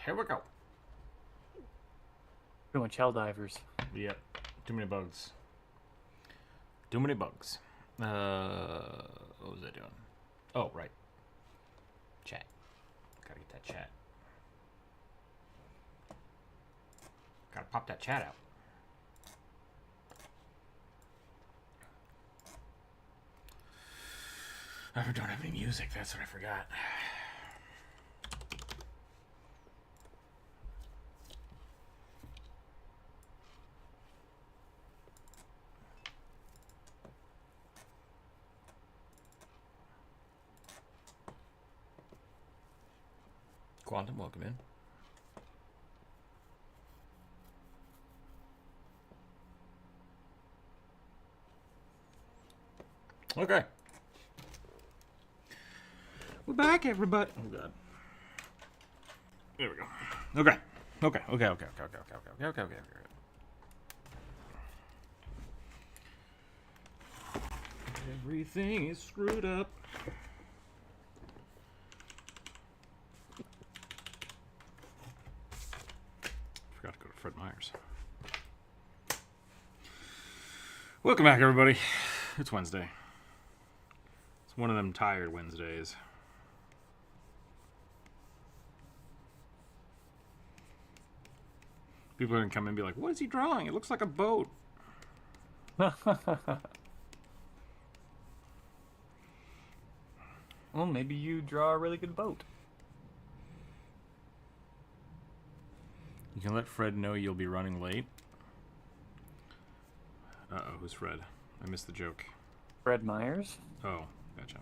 Here we go. Too much hell divers. Yep. Too many bugs. Too many bugs. What was I doing? Oh, right. Chat. Gotta get that chat. Gotta pop that chat out. I don't have any music. That's what I forgot. Quantum, welcome in. Okay. We're back, everybody. Oh, God. There we go. Okay. Okay. Everything is screwed up. Forgot to go to Fred Meyer's. Welcome back, everybody. It's Wednesday. It's one of them tired Wednesdays. People are going to come in and be like, what is he drawing? It looks like a boat. Well, maybe you draw a really good boat. You can let Fred know you'll be running late. Uh-oh, who's Fred? I missed the joke. Fred Meyers? Oh, gotcha.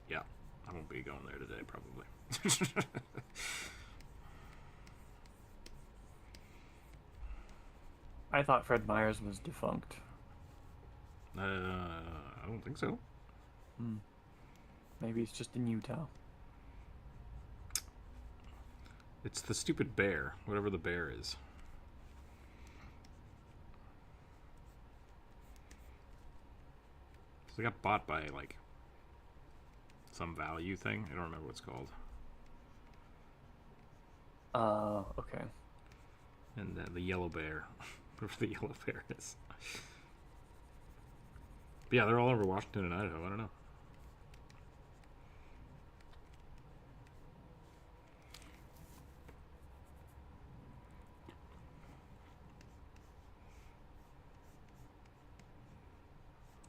Yeah, I won't be going there today, probably. I thought Fred Meyers was defunct. I don't think so. Maybe it's just in Utah. It's the stupid bear, whatever the bear is. So they got bought by, like, some value thing. I don't remember what it's called. Okay. And the yellow bear. Whatever the yellow bear is. But yeah, they're all over Washington and Idaho. I don't know.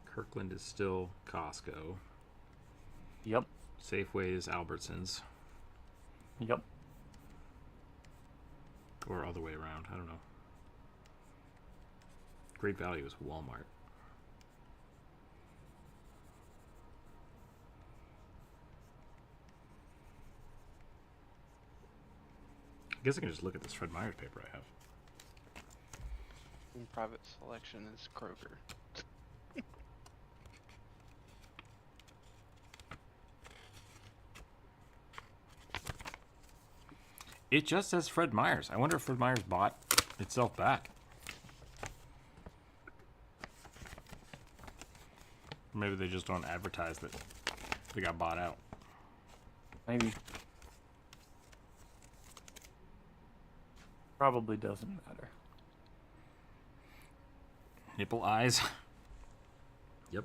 Kirkland is still Costco. Yep. Safeway is Albertsons. Yep. Or other way around. I don't know. Great Value is Walmart. I guess I can just look at this Fred Meyers paper I have. In private selection is Kroger. It just says Fred Meyers. I wonder if Fred Meyers bought itself back. Maybe they just don't advertise that they got bought out. Maybe. Probably doesn't matter. Nipple eyes. Yep.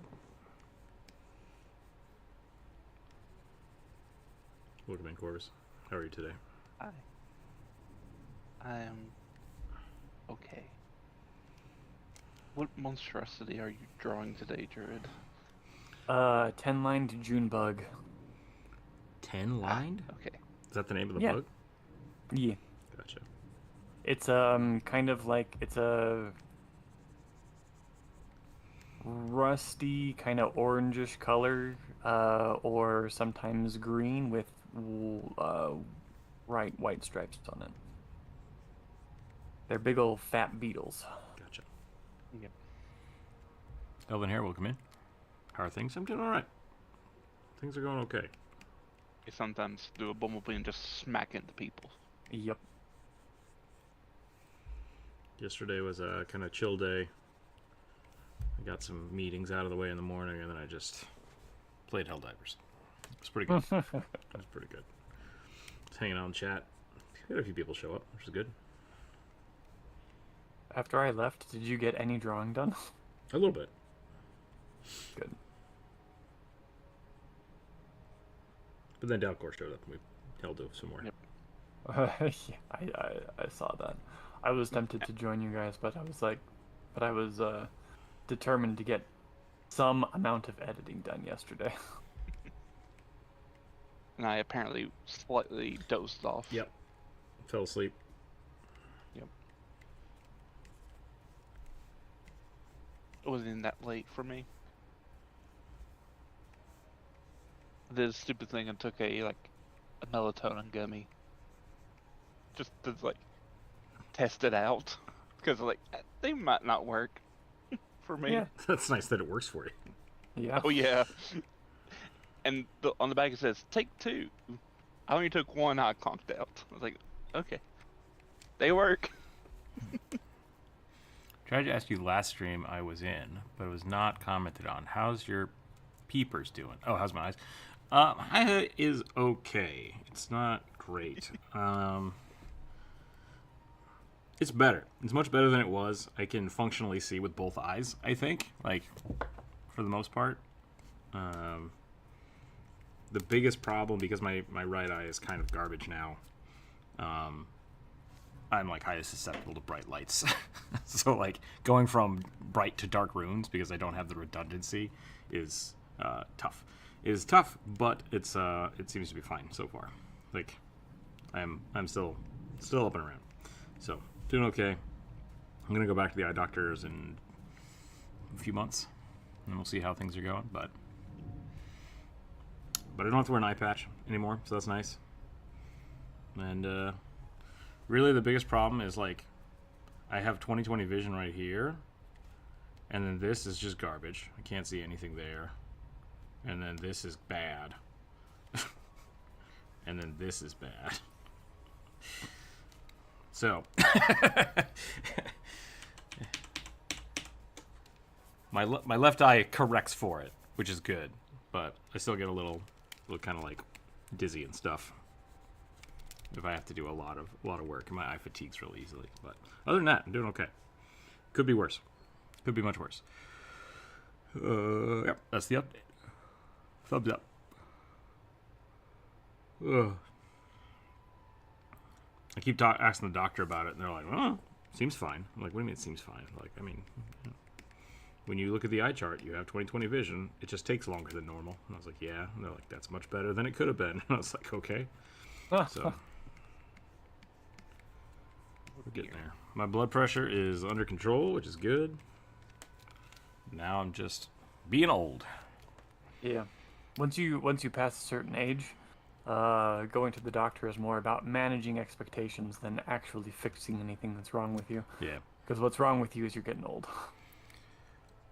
Welcome in, Corvus. How are you today? Hi. I am okay. What monstrosity are you drawing today, Druid? 10-lined June bug. 10-lined? Okay. Is that the name of the Yeah. bug? Yeah. Gotcha. It's kind of like it's a rusty kind of orangish color, or sometimes green with white stripes on it. They're big old fat beetles. Gotcha. Yep. Elvin here, welcome in. How are things? I'm doing alright. Things are going okay. You sometimes do a bumblebee and just smack into people. Yep. Yesterday was a kind of chill day. I got some meetings out of the way in the morning, and then I just played Helldivers. It was pretty good. It was pretty good. Just hanging out in chat. We had a few people show up, which is good. After I left, did you get any drawing done? A little bit. Good. But then Dalcor showed up and we held to some more. Yep. Yeah, I saw that. I was tempted to join you guys, but I was determined to get some amount of editing done yesterday. And I apparently slightly dozed off. Yep. Fell asleep. Yep. It wasn't even that late for me. Did a stupid thing and took a melatonin gummy. Just to test it out. Because they might not work for me. Yeah. That's nice that it works for you. Yeah. Oh yeah. And on the back it says, take 2. I only took 1, I conked out. I was like, okay. They work. Tried to ask you last stream I was in, but it was not commented on. How's your peepers doing? Oh, how's my eyes? My eye is okay. It's not great. It's better. It's much better than it was. I can functionally see with both eyes, I think. For the most part. The biggest problem, because my right eye is kind of garbage now, I'm highly susceptible to bright lights. So going from bright to dark rooms because I don't have the redundancy is tough. It is tough, but it seems to be fine so far. I'm still up and around. So doing okay. I'm gonna go back to the eye doctors in a few months, and we'll see how things are going. But I don't have to wear an eye patch anymore, so that's nice. And really the biggest problem is I have 20/20 vision right here, and then this is just garbage. I can't see anything there. And then this is bad. And then this is bad. So my left eye corrects for it, which is good, but I still get a little kind of dizzy and stuff if I have to do a lot of work, and my eye fatigues real easily. But other than that, I'm doing okay. Could be worse. Could be much worse. Yep, that's the update. Thumbs up. Ugh. I keep asking the doctor about it, and they're like, "Oh, seems fine." I'm like, "What do you mean it seems fine?" When you look at the eye chart, you have 20/20 vision. It just takes longer than normal. And I was like, "Yeah." And they're like, "That's much better than it could have been." And I was like, "Okay." So we're getting there. My blood pressure is under control, which is good. Now I'm just being old. Yeah. Once you pass a certain age, going to the doctor is more about managing expectations than actually fixing anything that's wrong with you. Yeah. Because what's wrong with you is you're getting old.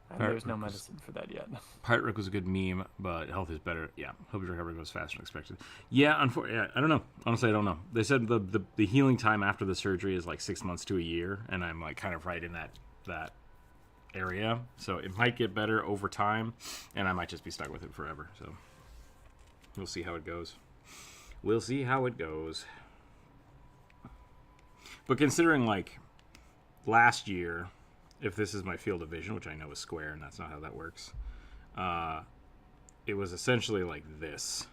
And there's no medicine for that yet. Pirate Rook was a good meme, but health is better. Yeah, hope your recovery goes faster than expected. Yeah, unfortunately, I don't know. Honestly, I don't know. They said the healing time after the surgery is 6 months to a year, and I'm kind of right in that area. So it might get better over time, and I might just be stuck with it forever. So we'll see how it goes. We'll see how it goes. But considering last year, if this is my field of vision, which I know is square and that's not how that works, it was essentially like this.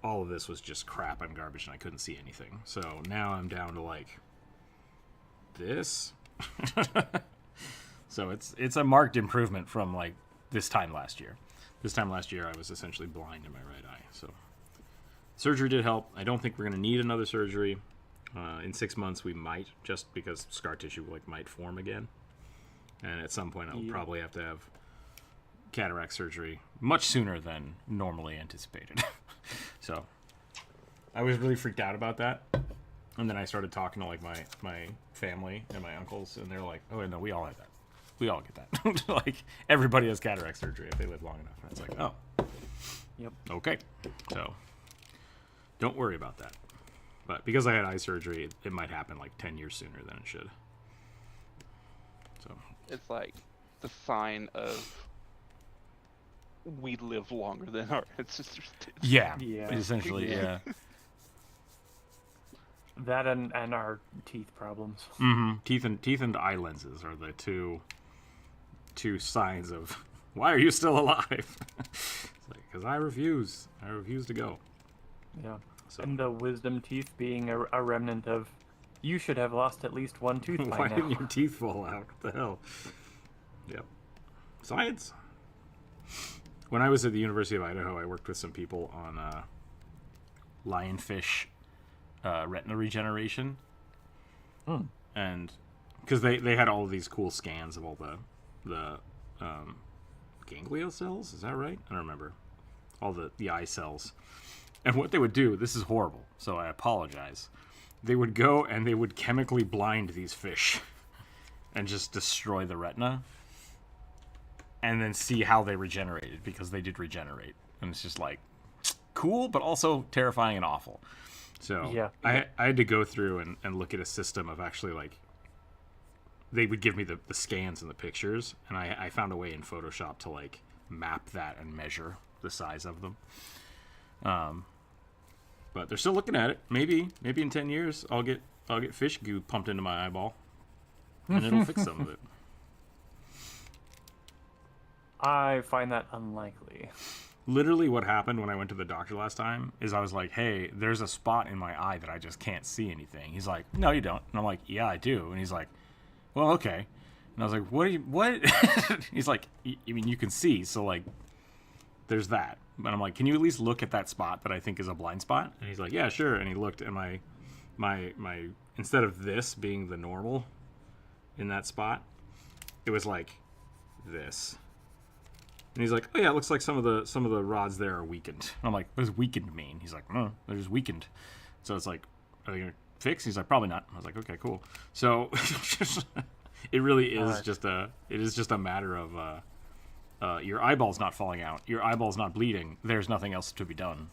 All of this was just crap and garbage and I couldn't see anything. So now I'm down to this. So it's a marked improvement from this time last year. This time last year I was essentially blind in my right eye. So surgery did help. I don't think we're going to need another surgery. In 6 months we might, just because scar tissue might form again. And at some point I'll probably have to have cataract surgery much sooner than normally anticipated. So I was really freaked out about that. And then I started talking to my family and my uncles, and they're like, "Oh no, we all have that. We all get that." Everybody has cataract surgery if they live long enough. And it's like, oh, Yep. Okay. So don't worry about that. But because I had eye surgery, it might happen 10 years sooner than it should. So It's the sign of we live longer than our ancestors did. yeah, Yeah. essentially, yeah. That and our teeth problems. Mm-hmm. Teeth and eye lenses are the two signs of why are you still alive? It's like, because I refuse to go. Yeah. So And the wisdom teeth being a remnant of, you should have lost at least one tooth by why now. didn't your teeth fall out? What the hell? Yep. Science. When I was at the University of Idaho, I worked with some people on lionfish retina regeneration. And because they had all of these cool scans of all the ganglia cells, is that right? I don't remember. All the eye cells. And what they would do, this is horrible, so I apologize. They would go and they would chemically blind these fish and just destroy the retina and then see how they regenerated, because they did regenerate. And it's just like cool, but also terrifying and awful. So Yeah. I had to go through and look at a system of actually, like, they would give me the scans and the pictures, and I found a way in Photoshop to, like, map that and measure the size of them. But they're still looking at it. Maybe in 10 years I'll get fish goo pumped into my eyeball, and it'll fix some of it. I find that unlikely. Literally what happened when I went to the doctor last time is I was like, hey, there's a spot in my eye that I just can't see anything. He's like, no, you don't. And I'm like, yeah, I do. And he's like, well, okay. And I was like, what? He's like, I mean, you can see, so, like, there's that. But I'm like, can you at least look at that spot that I think is a blind spot? And he's like, yeah, sure. And he looked, and my instead of this being the normal in that spot, it was like this. And he's like, oh yeah, it looks like some of the rods there are weakened. And I'm like, what does weakened mean? He's like, no, they're just weakened. So it's like, are they gonna fix? He's like, probably not. I was like, okay, cool. So it really is just a matter of your eyeball's not falling out, your eyeball's not bleeding. There's nothing else to be done.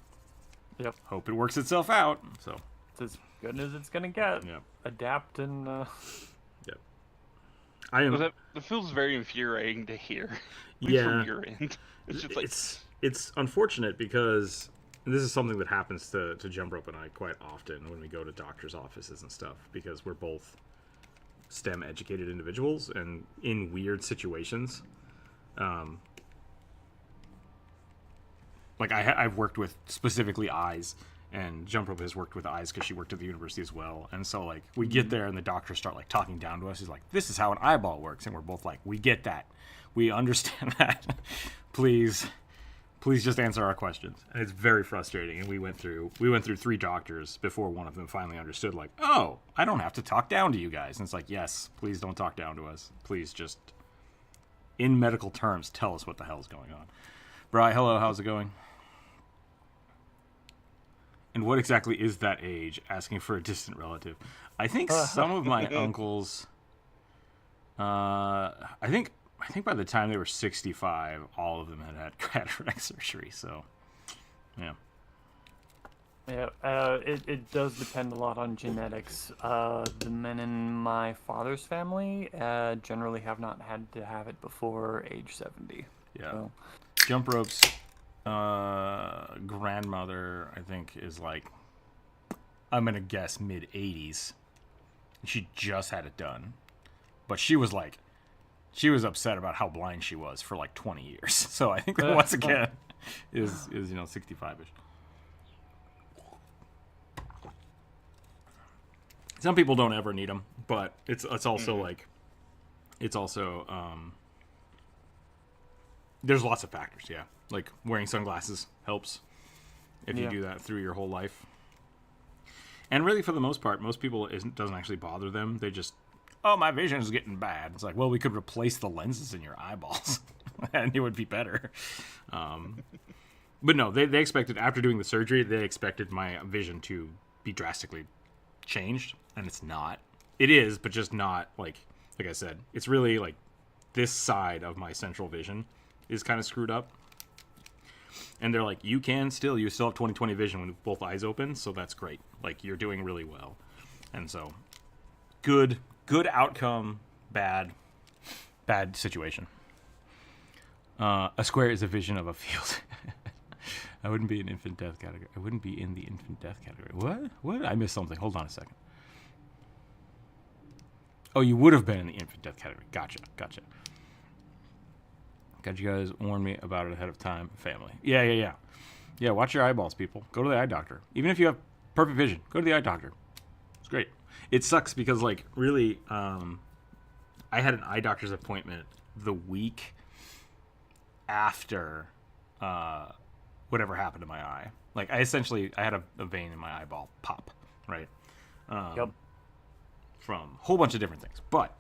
Yep. Hope it works itself out. So It's as good as it's gonna get. Yep. Adapt and. Yep. I am. Well, that feels very infuriating to hear. Yeah. From your end. It's just like it's unfortunate because this is something that happens to Jump Rope and I quite often when we go to doctors' offices and stuff, because we're both STEM educated individuals and in weird situations. Like I've worked with specifically eyes, and Jump Rope has worked with eyes because she worked at the university as well. And so, like, we get there and the doctors start, like, talking down to us. He's like, this is how an eyeball works. And we're both like, we get that. We understand that. Please just answer our questions. And it's very frustrating. And we went through 3 doctors before one of them finally understood, like, oh, I don't have to talk down to you guys. And it's like, yes, please don't talk down to us. Please just, in medical terms, tell us what the hell is going on. Bri, hello, how's it going? And what exactly is that age? Asking for a distant relative. I think some of my uncles, I think by the time they were 65, all of them had cataract surgery. So, yeah. Yeah, it does depend a lot on genetics. The men in my father's family generally have not had to have it before age 70. Yeah. So. Jump Rope's grandmother, I think, is like, I'm going to guess mid-80s. She just had it done. But she was upset about how blind she was for like 20 years. So I think that once again is 65-ish. Some people don't ever need them, but it's also like, it's also, there's lots of factors, yeah. Like wearing sunglasses helps if you do that through your whole life. And really, for the most part, most people, it doesn't actually bother them. They just, oh, my vision is getting bad. It's like, well, we could replace the lenses in your eyeballs, and it would be better. But no, they expected, after doing the surgery, they expected my vision to be drastically changed, and it's not. It is, but just not, like I said, it's really like this side of my central vision is kind of screwed up. And they're like, you still have 20/20 vision with both eyes open, so that's great. Like, you're doing really well. And so, good outcome, bad situation. A square is a vision of a field. I wouldn't be in infant death category. I wouldn't be in the infant death category. What? What? I missed something. Hold on a second. Oh, you would have been in the infant death category. Gotcha. God, you guys warned me about it ahead of time. Family. Yeah. Yeah, watch your eyeballs, people. Go to the eye doctor. Even if you have perfect vision, go to the eye doctor. It's great. It sucks because, like, really, I had an eye doctor's appointment the week after whatever happened to my eye. Like, I had a vein in my eyeball pop, right? Yep. From a whole bunch of different things. But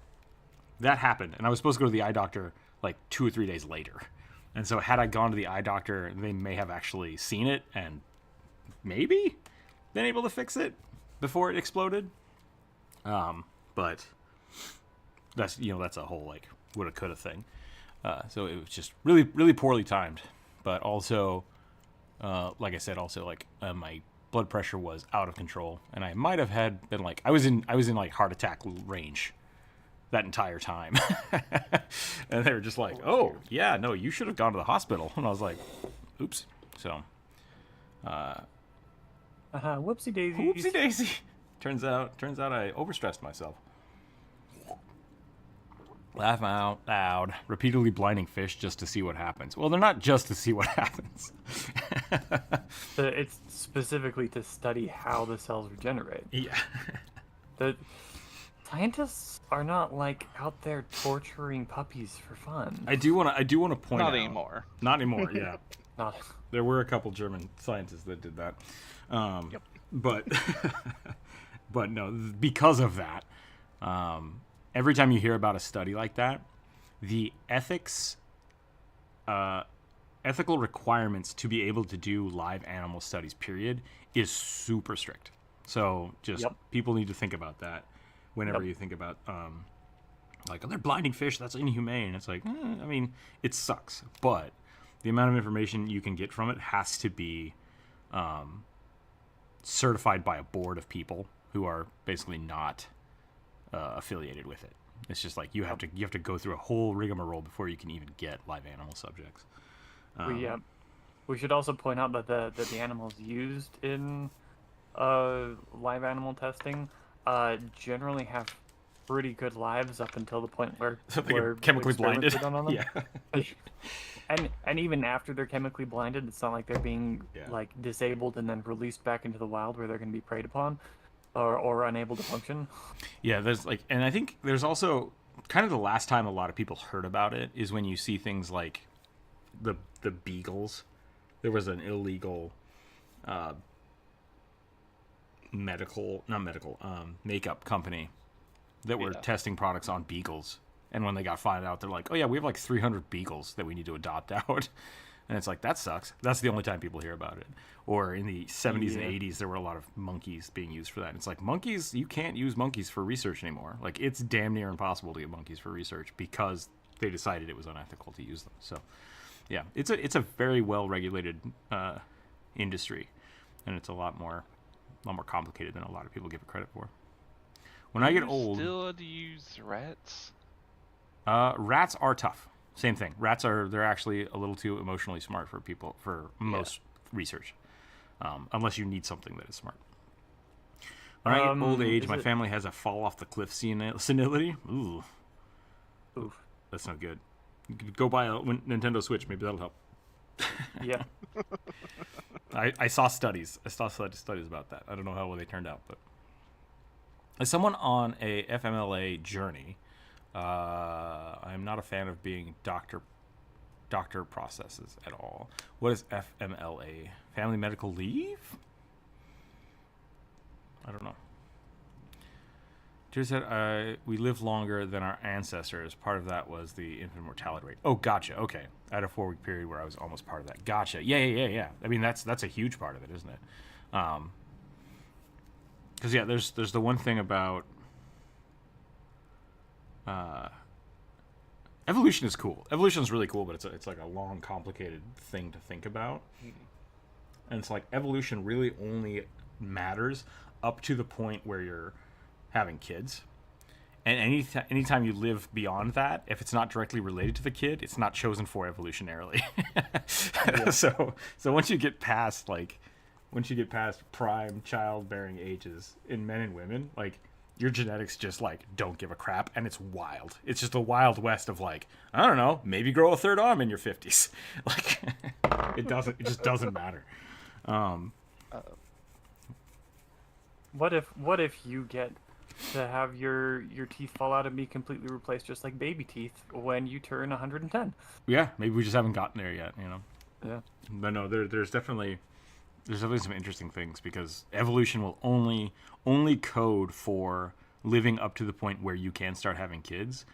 that happened, and I was supposed to go to the eye doctor like 2 or 3 days later. And so had I gone to the eye doctor, they may have actually seen it and maybe been able to fix it before it exploded. But that's a whole like woulda coulda thing. So it was just really, really poorly timed. But also, like I said, my blood pressure was out of control, and I might have been like I was in like heart attack range that entire time. And they were just like, "Oh, yeah, no, you should have gone to the hospital." And I was like, "Oops." So, whoopsie daisy. Whoopsie daisy. Turns out I overstressed myself. Laugh out loud, repeatedly blinding fish just to see what happens. Well, they're not just to see what happens. It's specifically to study how the cells regenerate. Yeah. The scientists are not like out there torturing puppies for fun. I do want to point out. Not anymore. Not anymore. Yeah. Not. There were a couple German scientists that did that. Yep. But no, because of that, every time you hear about a study like that, the ethical requirements to be able to do live animal studies, period, is super strict. So just people need to think about that whenever you think about, like, oh, they're blinding fish, that's inhumane. It's like, I mean, it sucks. But the amount of information you can get from it has to be certified by a board of people who are basically not affiliated with it. It's just like you have to go through a whole rigmarole before you can even get live animal subjects. We should also point out that the animals used in live animal testing generally have pretty good lives up until the point where they're chemically blinded. Yeah. And even after they're chemically blinded, it's not like they're being like disabled and then released back into the wild where they're going to be preyed upon or unable to function. Yeah, and I think there's also kind of the last time a lot of people heard about it is when you see things like the beagles. There was an illegal makeup company that were testing products on beagles. And when they got found out, they're like, oh, yeah, we have like 300 beagles that we need to adopt out. And it's like, that sucks. That's the only time people hear about it. Or in the 70s and 80s, there were a lot of monkeys being used for that. And it's like, monkeys, you can't use monkeys for research anymore. Like, it's damn near impossible to get monkeys for research because they decided it was unethical to use them. So, yeah, it's a very well-regulated industry. And it's a lot more complicated than a lot of people give it credit for. When I get old... still to use rats? Rats are tough. Same thing. They're actually a little too emotionally smart for most research. Unless you need something that is smart. When I get old age, my family has a fall off the cliff senility. Ooh. Oof. That's not good. You could go buy a Nintendo Switch. Maybe that'll help. Yeah. I saw studies. Studies about that. I don't know how well they turned out, but as someone on a FMLA journey, I'm not a fan of being doctor processes at all. What is FMLA? Family medical leave? I don't know. Drew said, we live longer than our ancestors. Part of that was the infant mortality rate. Oh, gotcha. Okay. I had a 4-week period where I was almost part of that. Gotcha. Yeah. I mean, that's a huge part of it, isn't it? Because, there's the one thing about... evolution is cool. Evolution is really cool, but it's like a long, complicated thing to think about. And it's like evolution really only matters up to the point where you're having kids. And anytime you live beyond that, if it's not directly related to the kid, it's not chosen for evolutionarily. So once you get past prime childbearing ages in men and women, like your genetics just like don't give a crap, and it's wild. It's just a wild west of like, I don't know, maybe grow a third arm in your 50s. Like it just doesn't matter. What if you get to have your teeth fall out and be completely replaced just like baby teeth when you turn 110? Yeah, maybe we just haven't gotten there yet, you know. Yeah. But no, there's definitely some interesting things, because evolution will only code for living up to the point where you can start having kids,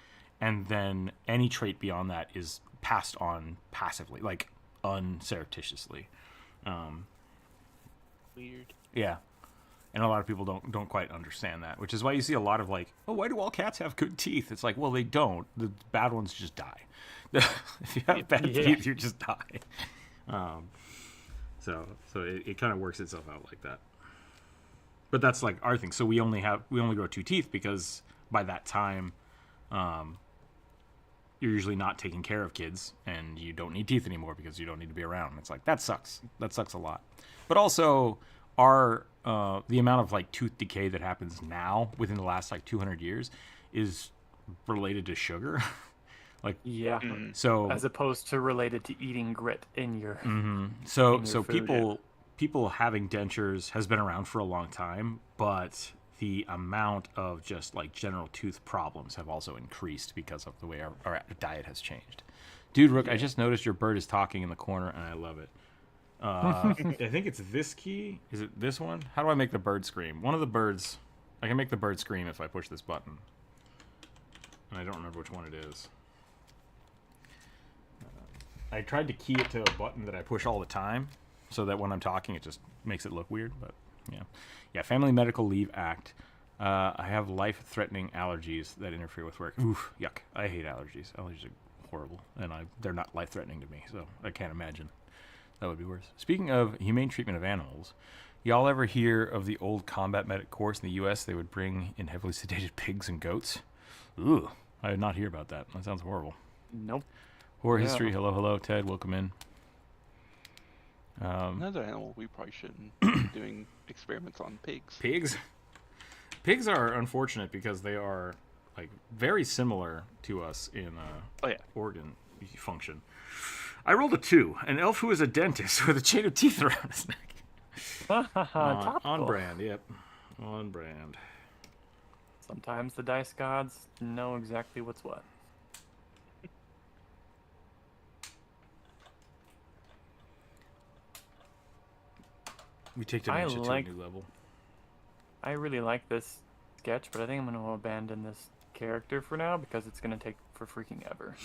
and then any trait beyond that is passed on passively, like unsurreptitiously. Weird. Yeah. And a lot of people don't quite understand that, which is why you see a lot of like, oh, why do all cats have good teeth? It's like, well, they don't. The bad ones just die. If you have bad teeth, you just die. So it kind of works itself out like that. But that's like our thing. So we only grow 2 teeth because by that time, you're usually not taking care of kids, and you don't need teeth anymore because you don't need to be around. It's like that sucks. That sucks a lot. But also the amount of like tooth decay that happens now within the last like 200 years is related to sugar. Like, yeah. So as opposed to related to eating grit in your so in your food, people having dentures has been around for a long time, but the amount of just like general tooth problems have also increased because of the way our diet has changed. Dude, Rook, I just noticed your bird is talking in the corner, and I love it. I think it's this key. Is it this one? How do I make the bird scream? One of the birds. I can make the bird scream if I push this button. And I don't remember which one it is. I tried to key it to a button that I push all the time, so that when I'm talking, it just makes it look weird. But yeah. Family Medical Leave Act. I have life-threatening allergies that interfere with work. Oof, yuck! I hate allergies. Allergies are horrible, and they're not life-threatening to me, so I can't imagine. That would be worse. Speaking of humane treatment of animals, y'all ever hear of the old combat medic course in the U.S. they would bring in heavily sedated pigs and goats? Ooh, I did not hear about that. That sounds horrible. Nope. Horror history. Hello, Ted. Welcome in. Another animal we probably shouldn't be doing experiments on: pigs. Pigs are unfortunate because they are like very similar to us in organ function. I rolled a 2, an elf who is a dentist with a chain of teeth around his neck. On brand, yep. On brand. Sometimes the dice gods know exactly what's what. We take dementia to a new level. I really like this sketch, but I think I'm going to abandon this character for now because it's going to take for freaking ever.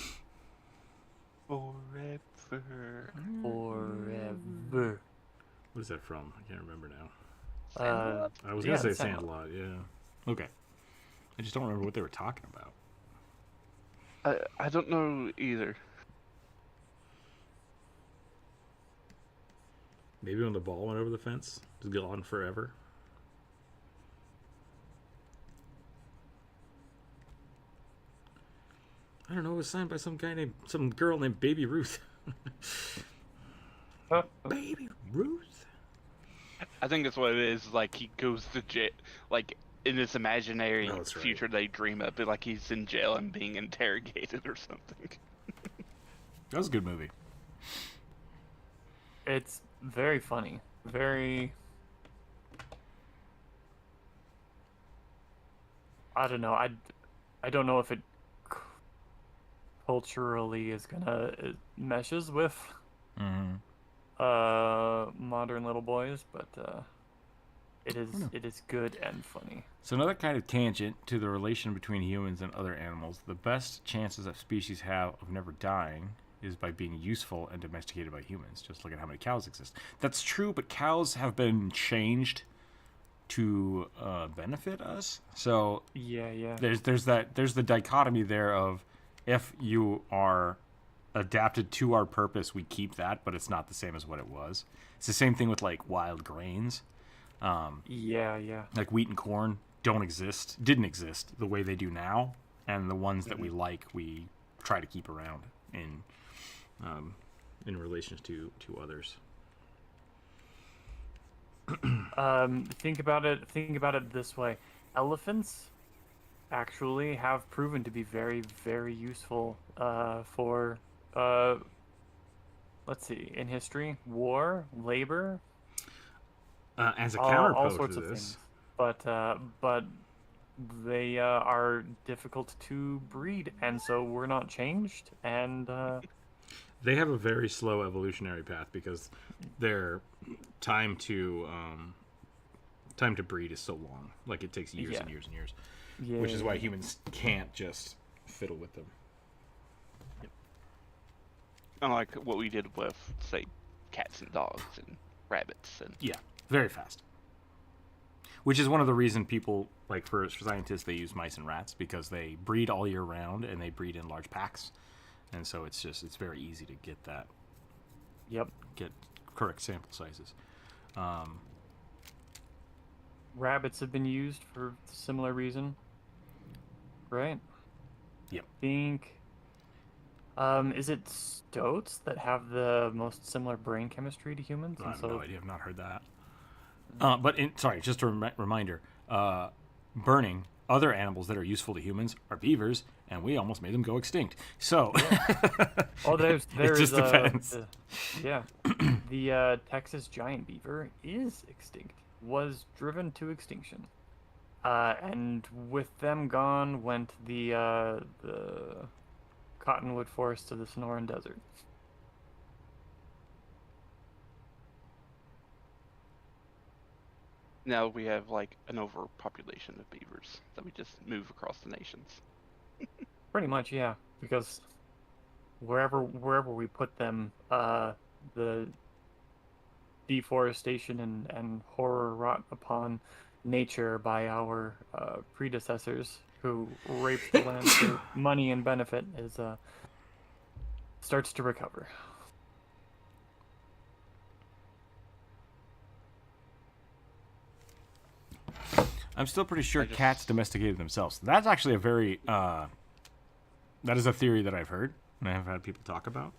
Forever. What is that from? I can't remember now. Sandlot? I was going to say Sandlot, yeah. Okay. I just don't remember what they were talking about. I don't know either. Maybe when the ball went over the fence? Just gone forever? I don't know, it was signed by some girl named Baby Ruth. Baby Ruth? I think that's what it is. Like, he goes to jail. Like, in this imaginary future they dream up, like he's in jail and being interrogated or something. That was a good movie. It's very funny. Very... I don't know. I don't know if it culturally is it meshes with modern little boys, but it is good and funny. So another kind of tangent to the relation between humans and other animals. The best chances that species have of never dying is by being useful and domesticated by humans. Just look at how many cows exist. That's true, but cows have been changed to benefit us. So there's the dichotomy there of, if you are adapted to our purpose, we keep that, but it's not the same as what it was. It's the same thing with like wild grains. Like wheat and corn. didn't exist the way they do now, and the ones that we like, we try to keep around in relation to others. Think about it this way: elephants actually have proven to be very, very useful for let's see, in history, war, labor, As a all counterpart sorts to of this, things. But they are difficult to breed, and so we're not changed. And they have a very slow evolutionary path because their time to breed is so long. Like, it takes years Yeah. and years and years, yeah, which is why humans can't just fiddle with them. Unlike what we did with, say, cats and dogs and rabbits and Yeah, very fast. Which is one of the reasons people, like, for scientists, they use mice and rats, because they breed all year round and they breed in large packs, and so it's very easy to get get correct sample sizes. rabbits have been used for similar reason, right? Yep. I think. Is it stoats that have the most similar brain chemistry to humans? I And have so, no idea. I've not heard that. Sorry, just a reminder. Burning other animals that are useful to humans are beavers, and we almost made them go extinct. So, oh, there just depends. Yeah, the Texas giant beaver is extinct. Was driven to extinction, and with them gone went the cottonwood forests of the Sonoran Desert. now we have like an overpopulation of beavers that we just move across the nations. Pretty much, yeah. Because wherever we put them, the deforestation and horror wrought upon nature by our predecessors who raped the land for money and benefit is starts to recover. I'm still pretty sure cats domesticated themselves. That's actually a very that is a theory that I've heard and I have heard people talk about.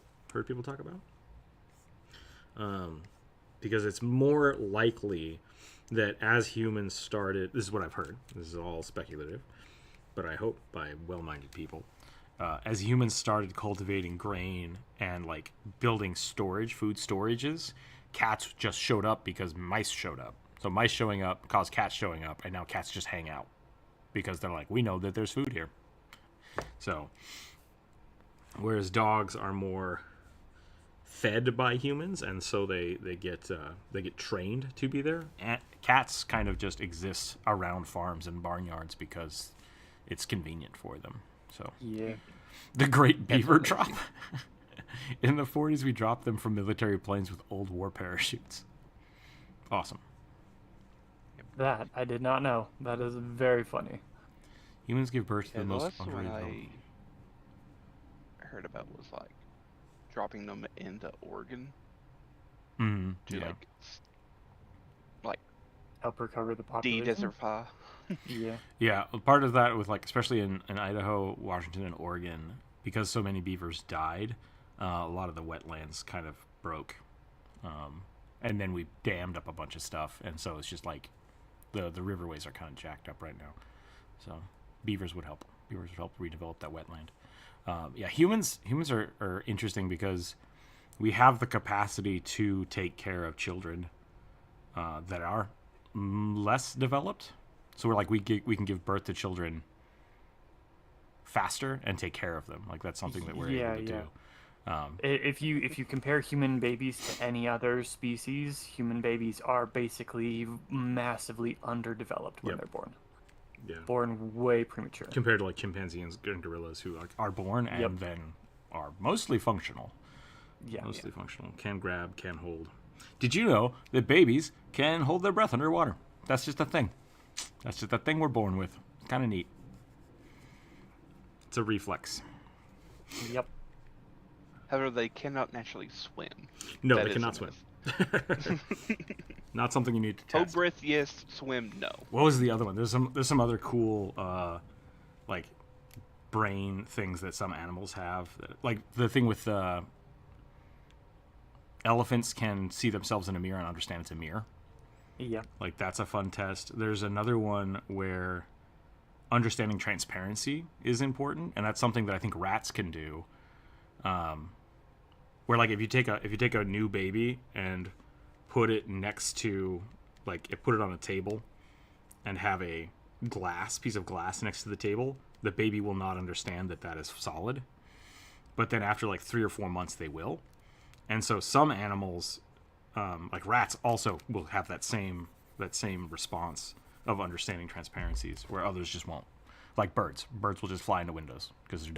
Because it's more likely that as humans started, this is what I've heard. This is all speculative, but I hope by well-minded people. As humans started cultivating grain and like building food storages, cats just showed up because mice showed up. So mice showing up caused cats showing up, and now cats just hang out because they're like, we know that there's food here. So, whereas dogs are more fed by humans, and so they get trained to be there. And cats kind of just exist around farms and barnyards because it's convenient for them. So Yeah. the Great Beaver Drop. In the 40s, we dropped them from military planes with old war parachutes. Awesome. That I did not know. That is very funny. Humans give birth to the most last one underrated. I heard about was like dropping them into Oregon Mm-hmm. to Yeah. like Help recover the population. de-desertify. Yeah. Yeah, part of that with like, especially in Idaho, Washington, and Oregon, because so many beavers died, a lot of the wetlands kind of broke. And then we dammed up a bunch of stuff, and so it's just like the riverways are kind of jacked up right now. So beavers would help. Beavers would help redevelop that wetland. Yeah, humans are interesting because we have the capacity to take care of children that are less developed. So we're like we can give birth to children faster and take care of them. Like that's something that we're able to do. If you compare human babies to any other species, human babies are basically massively underdeveloped when Yep. they're born. Yeah. Born way premature. Compared to like chimpanzees and gorillas who like are born and Yep. then are mostly functional. Yeah. Mostly functional. Can grab, can hold. Did you know that babies can hold their breath underwater? That's just a thing. That's just a thing we're born with. Kind of neat. It's a reflex. Yep. However, they cannot naturally swim. No, That they is cannot a swim. myth. Not something you need to Hold test. breath, yes. Swim, no. What was the other one? There's some other cool like brain things that some animals have. Like the thing with elephants can see themselves in a mirror and understand it's a mirror. Yep. Like that's a fun test. There's another one where understanding transparency is important, and that's something that I think rats can do. Where like if you take a new baby and put it next to put it on a table and have a piece of glass next to the table, the baby will not understand that is solid. But then after like 3 or 4 months, they will. And so some animals, like rats, also will have that same response of understanding transparencies, where others just won't. Like birds will just fly into windows because they're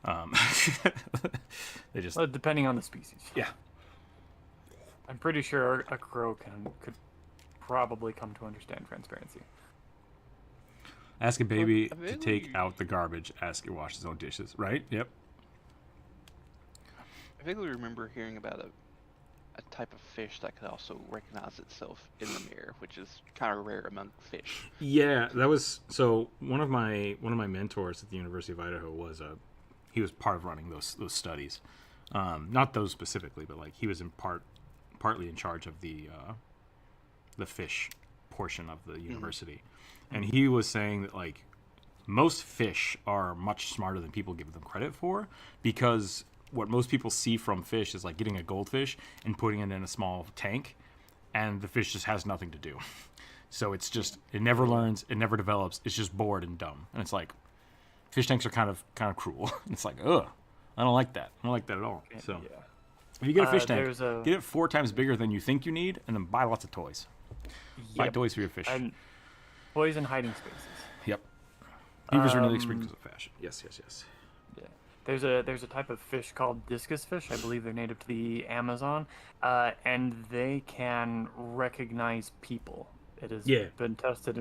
dumb. They just Depending on the species. yeah. I'm pretty sure a crow could probably come to understand transparency. Ask a baby Well, to take out the garbage. Ask it wash its own dishes. Right? Yep. I vaguely remember hearing about a type of fish that could also recognize itself in the mirror, which is kind of rare among fish. Yeah, that was so. One of my mentors at the University of Idaho he was part of running those studies, not those specifically, but like he was partly in charge of the fish portion of the university, and he was saying that like most fish are much smarter than people give them credit for, because what most people see from fish is like getting a goldfish and putting it in a small tank, and the fish just has nothing to do. So it's just, it never learns, it never develops. It's just bored and dumb. And it's like, fish tanks are kind of cruel. It's like, ugh, I don't like that. I don't like that at all. So if you get a fish tank, get it 4 times bigger than you think you need, and then buy lots of toys. Buy toys for your fish. And toys and hiding spaces. Yep. Beavers are really experienced of fashion. Yes. Yeah. There's a type of fish called discus fish. I believe they're native to the Amazon, and they can recognize people. It has been tested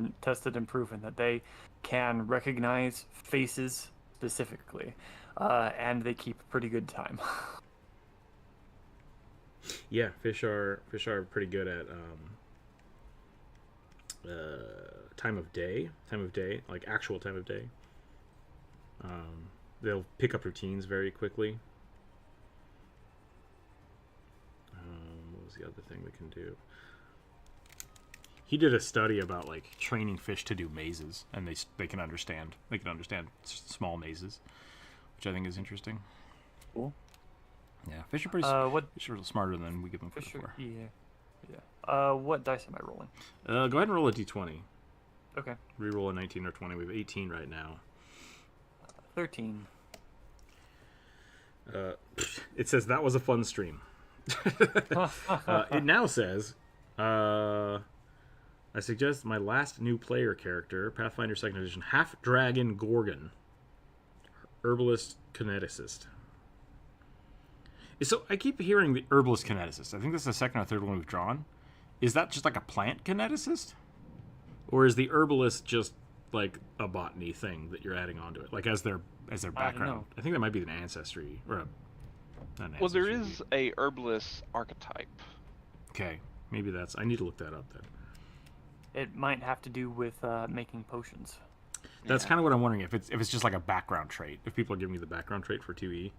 and proven that they can recognize faces specifically, and they keep pretty good time. Yeah, fish are pretty good at time of day, like actual time of day. They'll pick up routines very quickly. What was the other thing they can do? He did a study about like training fish to do mazes, and they can understand small mazes, which I think is interesting. Cool. Yeah, fish are pretty. Fish are smarter than we give them credit for. Yeah. What dice am I rolling? Go ahead and roll a d20. Okay. Reroll a 19 or 20. We have 18 right now. 13. It says that was a fun stream. It now says, I suggest my last new player character, Pathfinder 2nd Edition, Half Dragon Gorgon, Herbalist Kineticist. So I keep hearing the Herbalist Kineticist. I think this is the second or third one we've drawn. Is that just like a plant kineticist? Or is the Herbalist just like a botany thing that you're adding onto it, like as their background? I think that might be an ancestry or well, there is a herbalist archetype. Okay, maybe that's. I need to look that up then. It might have to do with making potions. That's kind of what I'm wondering, if it's just like a background trait. If people are giving me the background trait for 2E.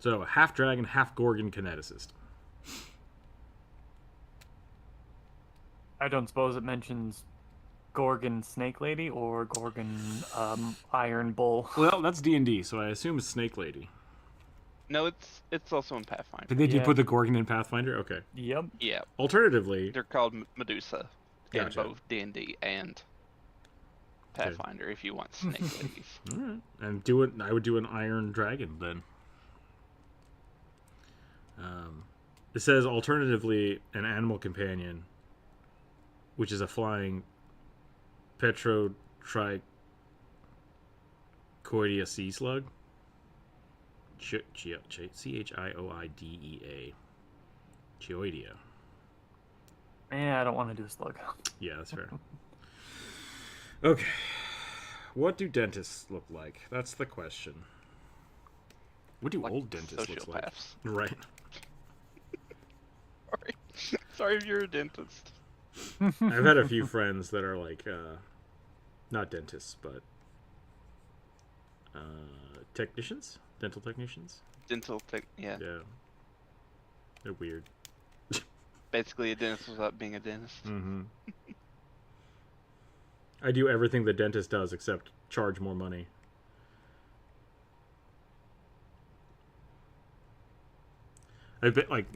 So half dragon, half gorgon kineticist. I don't suppose it mentions Gorgon Snake Lady or Gorgon Iron Bull. Well, that's D&D, so I assume it's Snake Lady. No, it's also in Pathfinder. Did you put the Gorgon in Pathfinder? Okay. Yep. Yeah. Alternatively, they're called Medusa in Gotcha. both D&D and Pathfinder if you want snake ladies. all right. And I would do an Iron Dragon then. It says alternatively an animal companion, which is a flying Petrotrichoidea sea slug. Chioidea. Chioidea. Yeah, I don't want to do a slug. Yeah, that's fair. Okay. What do dentists look like? That's the question. What do Like old dentists look like? sociopaths. Right. Sorry if you're a dentist. I've had a few friends that are like, not dentists, but technicians, dental technicians. Yeah. Yeah, they're weird. Basically, a dentist without being a dentist. Mm-hmm. I do everything the dentist does except charge more money. I bet, like,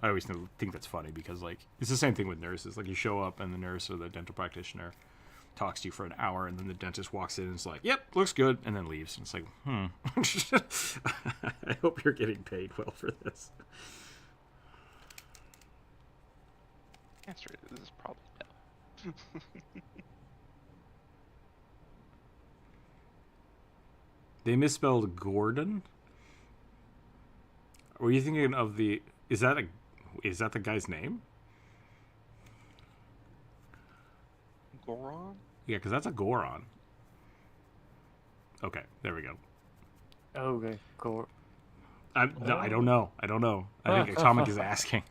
I always think that's funny because, like, it's the same thing with nurses. Like, you show up and the nurse or the dental practitioner talks to you for an hour, and then the dentist walks in and is like, "Yep, looks good," and then leaves. And it's like, I hope you're getting paid well for this. Answer is probably no. They misspelled Gordon. Were you thinking of the? Is that the guy's name? Goron? Yeah, because that's a Goron. Okay, there we go. Okay, cool. No, I don't know. I think Atomic is asking.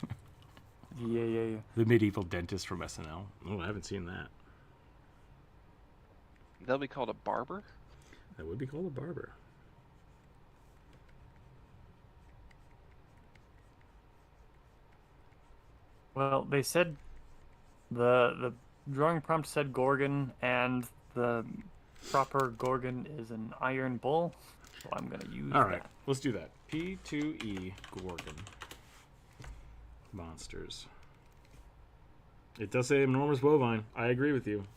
Yeah. The medieval dentist from SNL. Oh, I haven't seen that. They'll be called a barber? That would be called a barber. Well, they said the drawing prompt said Gorgon, and the proper Gorgon is an iron bull, so I'm gonna use All right, that. let's do that. P2E Gorgon. Monsters. It does say enormous bovine. I agree with you.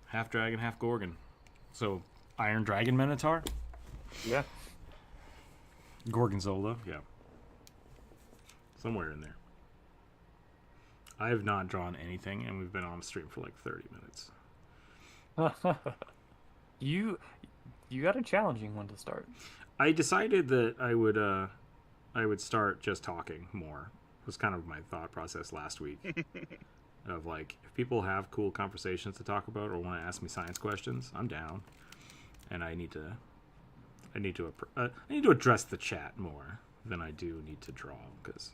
Half dragon, half Gorgon. So, Iron Dragon Minotaur? Yeah. Gorgonzola, yeah. Somewhere in there. I have not drawn anything, and we've been on stream for like 30 minutes. You got a challenging one to start. I decided that I would start just talking more. It was kind of my thought process last week. Of like, if people have cool conversations to talk about or want to ask me science questions, I'm down. And I need to address the chat more than I do need to draw, because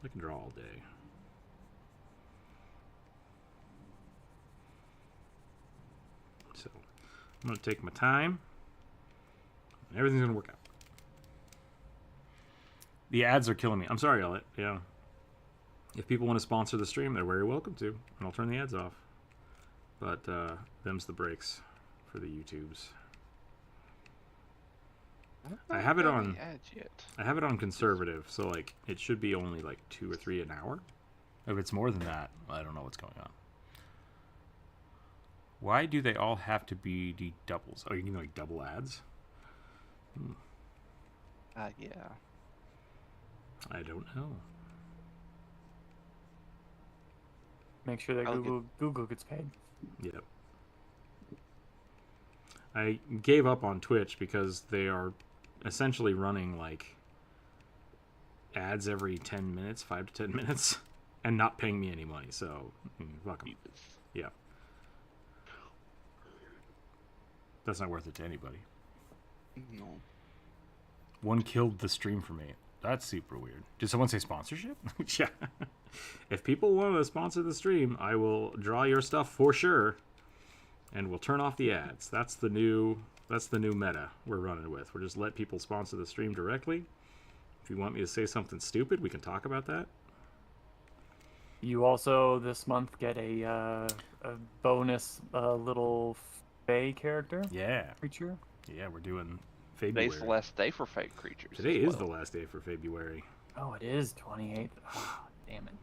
I can draw all day. So I'm gonna take my time, and everything's gonna work out. The ads are killing me. I'm sorry, Elliot. Yeah. If people want to sponsor the stream, they're very welcome to, and I'll turn the ads off. But them's the breaks for the YouTubes. I have it on. I have it on conservative, so like it should be only like 2 or 3 an hour. If it's more than that, I don't know what's going on. Why do they all have to be the doubles? Oh, you mean like double ads? Yeah. I don't know. Make sure that Google gets paid. Yep. I gave up on Twitch because they are essentially running like ads every 10 minutes, 5 to 10 minutes, and not paying me any money. So, fuck 'em. Yeah. That's not worth it to anybody. No. One killed the stream for me. That's super weird. Did someone say sponsorship? Yeah. If people want to sponsor the stream, I will draw your stuff for sure, and we'll turn off the ads. That's the new meta we're running with. We're just let people sponsor the stream directly. If you want me to say something stupid, we can talk about that. You also this month get a bonus little Fae character. Yeah. Creature. Yeah, we're doing February. Today's the last day for fake creatures. Today is the last day for February. Oh, it is 28th. Oh, damn it.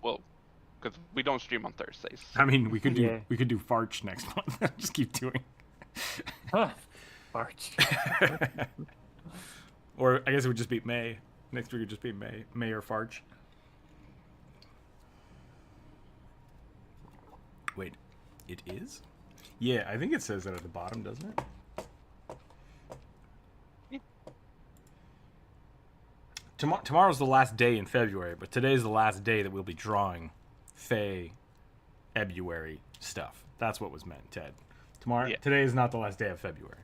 Well, because we don't stream on Thursdays. I mean, we could do Yeah. Farch next month. Just keep doing. March. Or I guess it would just be May. Next week would just be May or Farch. Wait, it is? Yeah, I think it says that at the bottom, doesn't it? Tomorrow's the last day in February, but today's the last day that we'll be drawing February stuff. That's what was meant, Ted. Today is not the last day of February.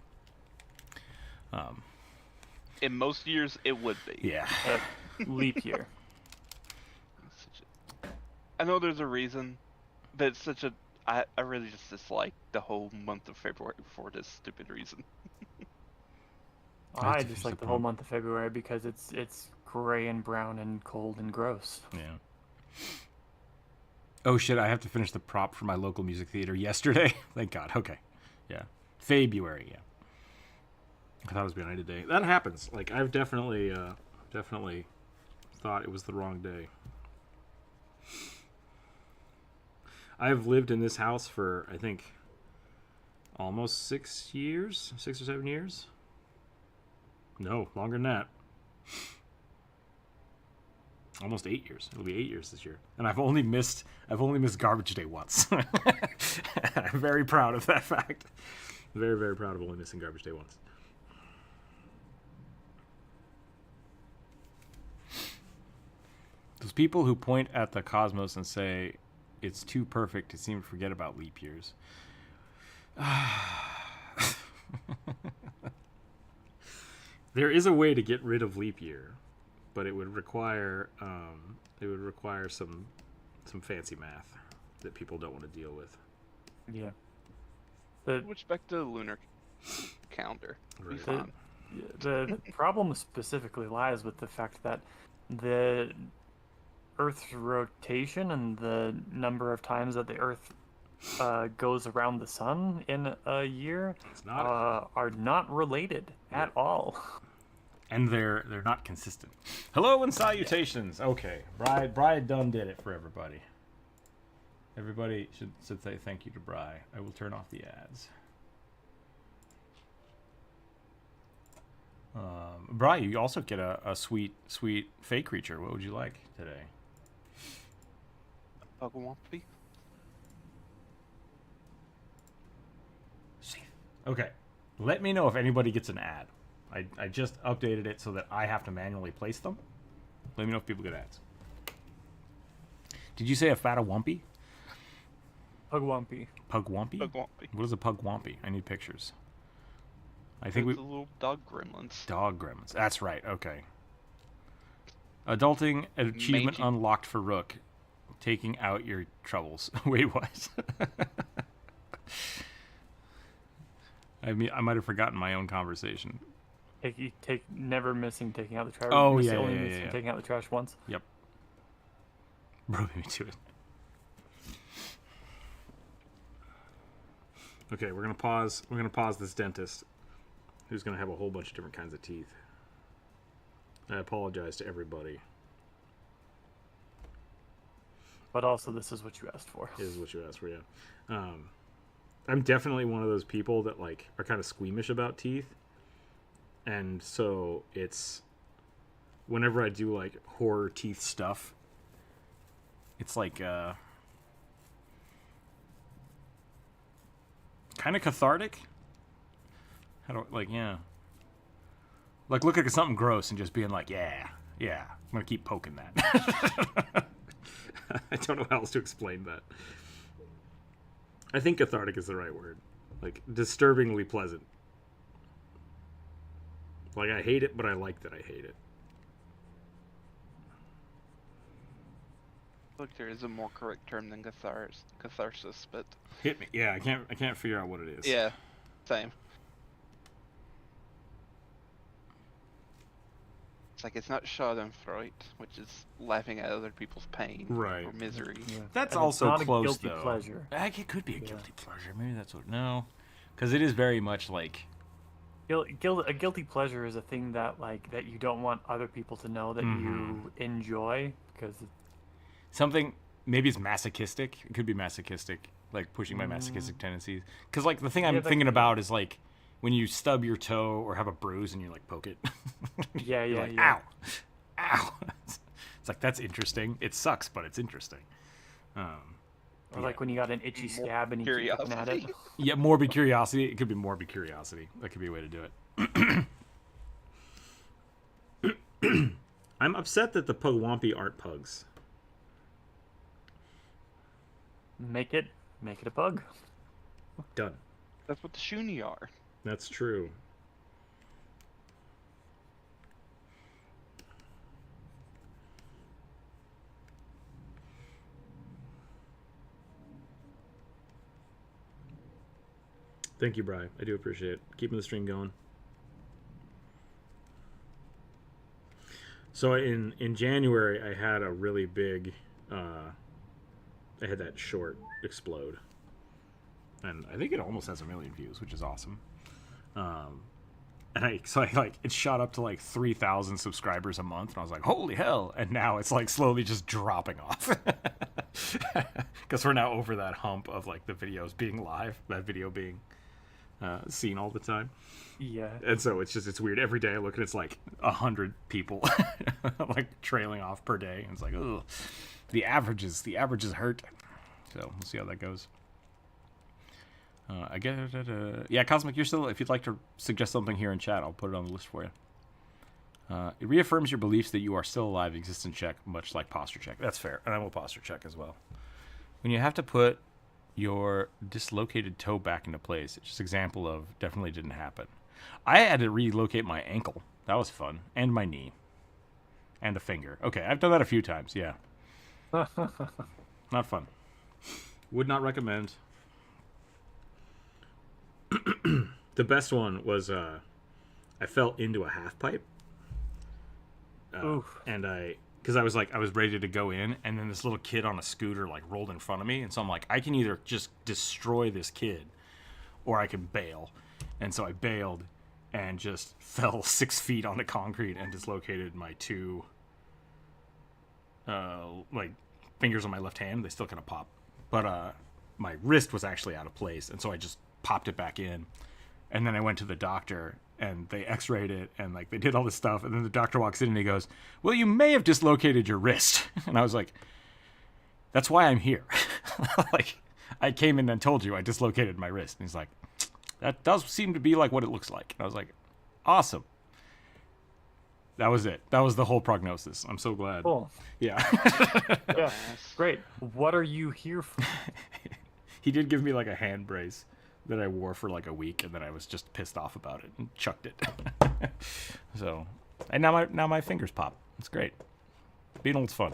In most years, it would be. Yeah. Leap year. I know there's a reason, but it's such a. I really just dislike the whole month of February for this stupid reason. I just like the whole month of February because it's gray and brown and cold and gross. Yeah. Oh shit! I have to finish the prop for my local music theater yesterday. Thank God. Okay. Yeah. February. Yeah. I thought it was United Day. That happens. Like I've definitely thought it was the wrong day. I've lived in this house for, I think, almost 6 years, 6 or 7 years. No, longer than that. Almost 8 years. It'll be 8 years this year, and I've only missed garbage day once. I'm very proud of that fact. Very, very proud of only missing garbage day once. Those people who point at the cosmos and say it's too perfect to seem to forget about leap years. There is a way to get rid of leap year, but it would require some fancy math that people don't want to deal with. Yeah. Which back to the lunar calendar. Right. The problem specifically lies with the fact that the Earth's rotation and the number of times that the Earth goes around the sun in a year are not related at all. And they're not consistent. Hello and salutations. Okay, Bri done did it for everybody. Everybody should say thank you to Bri. I will turn off the ads. Bri, you also get a sweet fake creature. What would you like today? Pugwampy. Okay, let me know if anybody gets an ad. I just updated it so that I have to manually place them. Let me know if people get ads. Did you say a Fatawumpy? Pugwampy. Pugwampy? Pugwampy. What is a Pugwampy? I need pictures. I It's think the little dog gremlins. Dog gremlins. That's right. Okay. Adulting achievement Mangy. unlocked for Rook. Taking out your troubles. Wait, what? I mean, I might have forgotten my own conversation. Never missing taking out the trash. Oh, Only yeah, missing yeah. taking out the trash once. Yep. Bro, beat me to it. Okay, we're gonna pause. We're gonna pause this dentist, who's gonna have a whole bunch of different kinds of teeth. I apologize to everybody. But also, this is what you asked for. Is what you asked for, yeah. I'm definitely one of those people that like are kind of squeamish about teeth, and so it's whenever I do like horror teeth stuff, it's like kind of cathartic. How do like look at something gross and just being like, yeah, I'm gonna keep poking that. I don't know how else to explain that. I think cathartic is the right word. Like, disturbingly pleasant. Like, I hate it, but I like that I hate it. Look, there is a more correct term than catharsis, but... Hit me. Yeah, I can't figure out what it is. Yeah, same. It's like, it's not schadenfreude, which is laughing at other people's pain Right. or misery. Yeah. That's And also it's not close, a guilty though. pleasure. It could be a guilty pleasure. Maybe that's what... No. Because it is very much like... A guilty pleasure is a thing that you don't want other people to know that you enjoy, because something... Maybe it's masochistic. It could be masochistic. Like, pushing my masochistic tendencies. Because, like, the thing I'm thinking about is, like... When you stub your toe or have a bruise and you like poke it. Yeah. Ow. It's like, that's interesting. It sucks, but it's interesting. or like when you got an itchy scab and you keep looking at it. Yeah, morbid curiosity. It could be morbid curiosity. That could be a way to do it. I'm upset that the Pugwampy aren't pugs. Make it a pug. Done. That's what the Shuni are. That's true. Thank you, Bri. I do appreciate it. Keeping the stream going. So in January, I had a really big, I had that short explode. And I think it almost has 1 million views, which is awesome. And I like, it shot up to like 3,000 subscribers a month. And I was like, holy hell. And now it's like slowly just dropping off. Because we're now over that hump of like the videos being live, that video being seen all the time. Yeah. And so it's weird. Every day I look and it's like 100 people like trailing off per day. And it's like, ugh. The averages hurt. So we'll see how that goes. I get it. Yeah, Cosmic, you're still, if you'd like to suggest something here in chat, I'll put it on the list for you. It reaffirms your beliefs that you are still alive, existence check, much like posture check. That's fair. And I will posture check as well. When you have to put your dislocated toe back into place, it's just an example of definitely didn't happen. I had to relocate my ankle. That was fun. And my knee. And a finger. Okay, I've done that a few times, yeah. Not fun. Would not recommend. The best one was I fell into a half pipe. And because I was ready to go in, and then this little kid on a scooter like rolled in front of me, and so I'm like, I can either just destroy this kid or I can bail. And so I bailed and just fell 6 feet on the concrete and dislocated my two like fingers on my left hand. They still kind of pop, but my wrist was actually out of place, and so I just popped it back in. And then I went to the doctor, and they x-rayed it, and like they did all this stuff, and then the doctor walks in and he goes, well, you may have dislocated your wrist. And I was like, that's why I'm here. Like, I came in and told you I dislocated my wrist. And he's like, that does seem to be like what it looks like. And I was like, awesome. That was it. That was the whole prognosis. I'm so glad. Cool. Yeah. Yeah, great. What are you here for? He did give me like a hand brace that I wore for like a week, and then I was just pissed off about it and chucked it. So, and now my fingers pop. It's great. Being old's fun.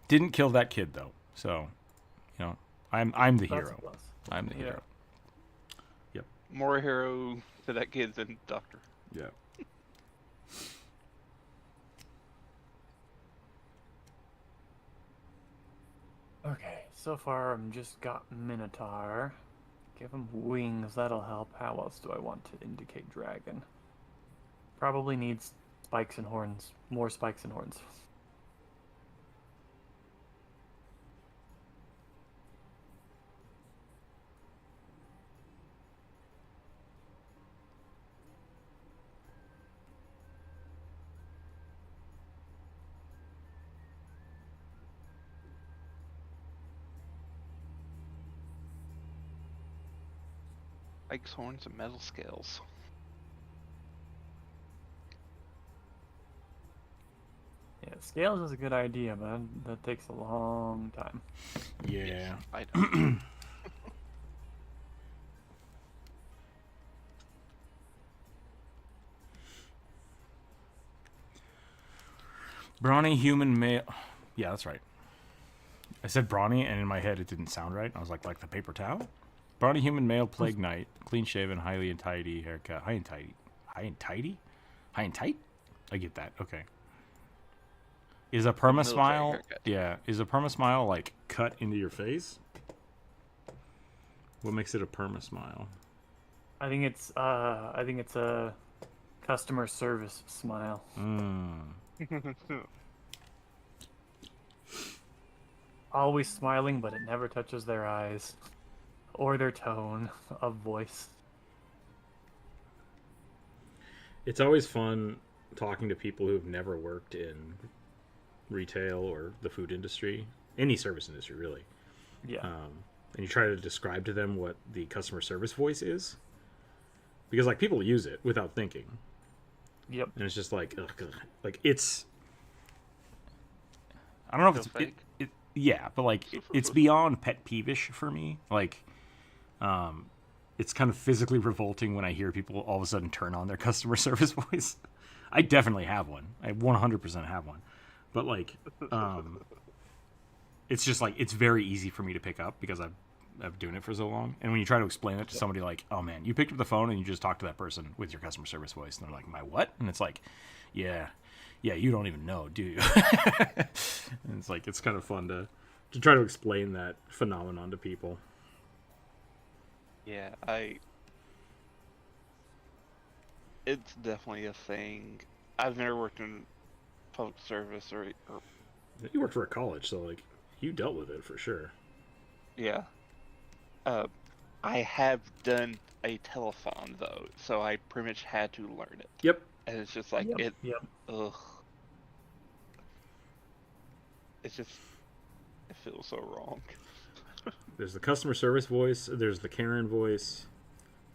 Didn't kill that kid though, so you know I'm the hero. I'm the hero. Yep. More hero to that kid than doctor. Yeah. Okay, so far I'm just got Minotaur. Give him wings, that'll help. How else do I want to indicate dragon? Probably needs spikes and horns. More spikes and horns. Spikes, horns, and metal scales. Yeah, scales is a good idea, but that takes a long time. Yeah. Yes, I know. Brawny human male. Yeah, that's right. I said brawny, and in my head it didn't sound right. I was like the paper towel? Brawny human male, plague knight, clean shaven, highly and tidy haircut. High and tidy? High and tight? I get that. Okay. Is a perma smile? Haircut. Yeah. Is a perma smile like cut into your face? What makes it a perma smile? I think it's a customer service smile. Always smiling, but it never touches their eyes or their tone of voice. It's always fun talking to people who've never worked in retail or the food industry, any service industry really. Yeah. And you try to describe to them what the customer service voice is, because like people use it without thinking. Yep. And it's just like, ugh, like it's. I don't know if it's fake. Yeah, but like it's beyond pet peevish for me. Like, it's kind of physically revolting when I hear people all of a sudden turn on their customer service voice. I definitely have one. I 100% have one. But like, it's just like it's very easy for me to pick up because I've of doing it for so long. And when you try to explain it to somebody like, oh man, you picked up the phone and you just talked to that person with your customer service voice, and they're like, my what? And it's like, yeah, you don't even know, do you? And it's like, it's kind of fun to try to explain that phenomenon to people. Yeah, it's definitely a thing. I've never worked in public service or You worked for a college, so like you dealt with it for sure. yeah. I have done a telephone though, so I pretty much had to learn it. Yep. And it's just like ugh. It feels so wrong. There's the customer service voice. There's the Karen voice.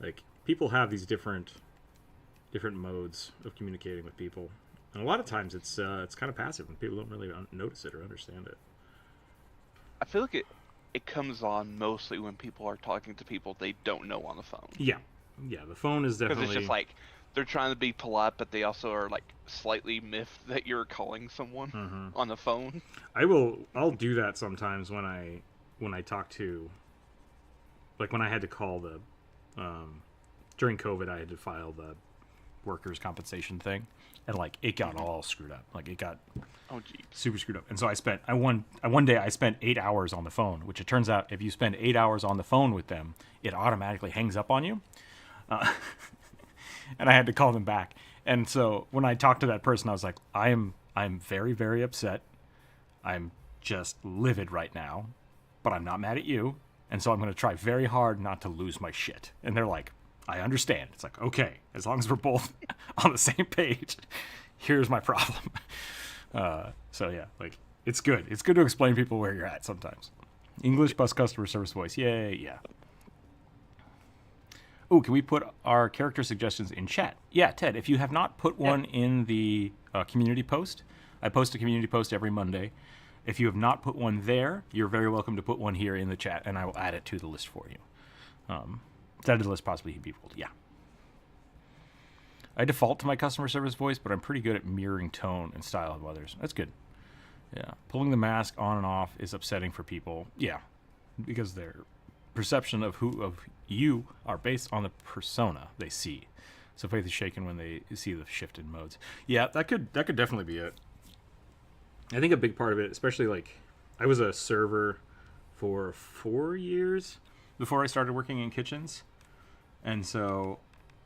Like people have these different modes of communicating with people, and a lot of times it's kind of passive, and people don't really notice it or understand it. I feel like it comes on mostly when people are talking to people they don't know on the phone. Yeah, the phone is definitely... Because it's just like, they're trying to be polite, but they also are like slightly miffed that you're calling someone on the phone. I'll do that sometimes when I talk to, like when I had to call the, during COVID I had to file the workers' compensation thing, and like it got all screwed up. Like it got super screwed up. And so one day I spent 8 hours on the phone, which it turns out if you spend 8 hours on the phone with them, it automatically hangs up on you. And I had to call them back. And so when I talked to that person, I was like, I'm very, very upset. I'm just livid right now, but I'm not mad at you. And so I'm going to try very hard not to lose my shit. And they're like, I understand. It's like, okay, as long as we're both on the same page, here's my problem. So yeah, like it's good. It's good to explain to people where you're at sometimes. English plus customer service voice. Yay, yeah. Oh, can we put our character suggestions in chat? Yeah, Ted, if you have not put one in the community post, I post a community post every Monday. If you have not put one there, you're very welcome to put one here in the chat, and I will add it to the list for you. Add to the list, possibly be able to, yeah. I default to my customer service voice, but I'm pretty good at mirroring tone and style of others. That's good. Yeah, pulling the mask on and off is upsetting for people. Yeah, because their perception of you are based on the persona they see. So faith is shaken when they see the shift in modes. Yeah, that could definitely be it. I think a big part of it, especially like I was a server for 4 years before I started working in kitchens. And so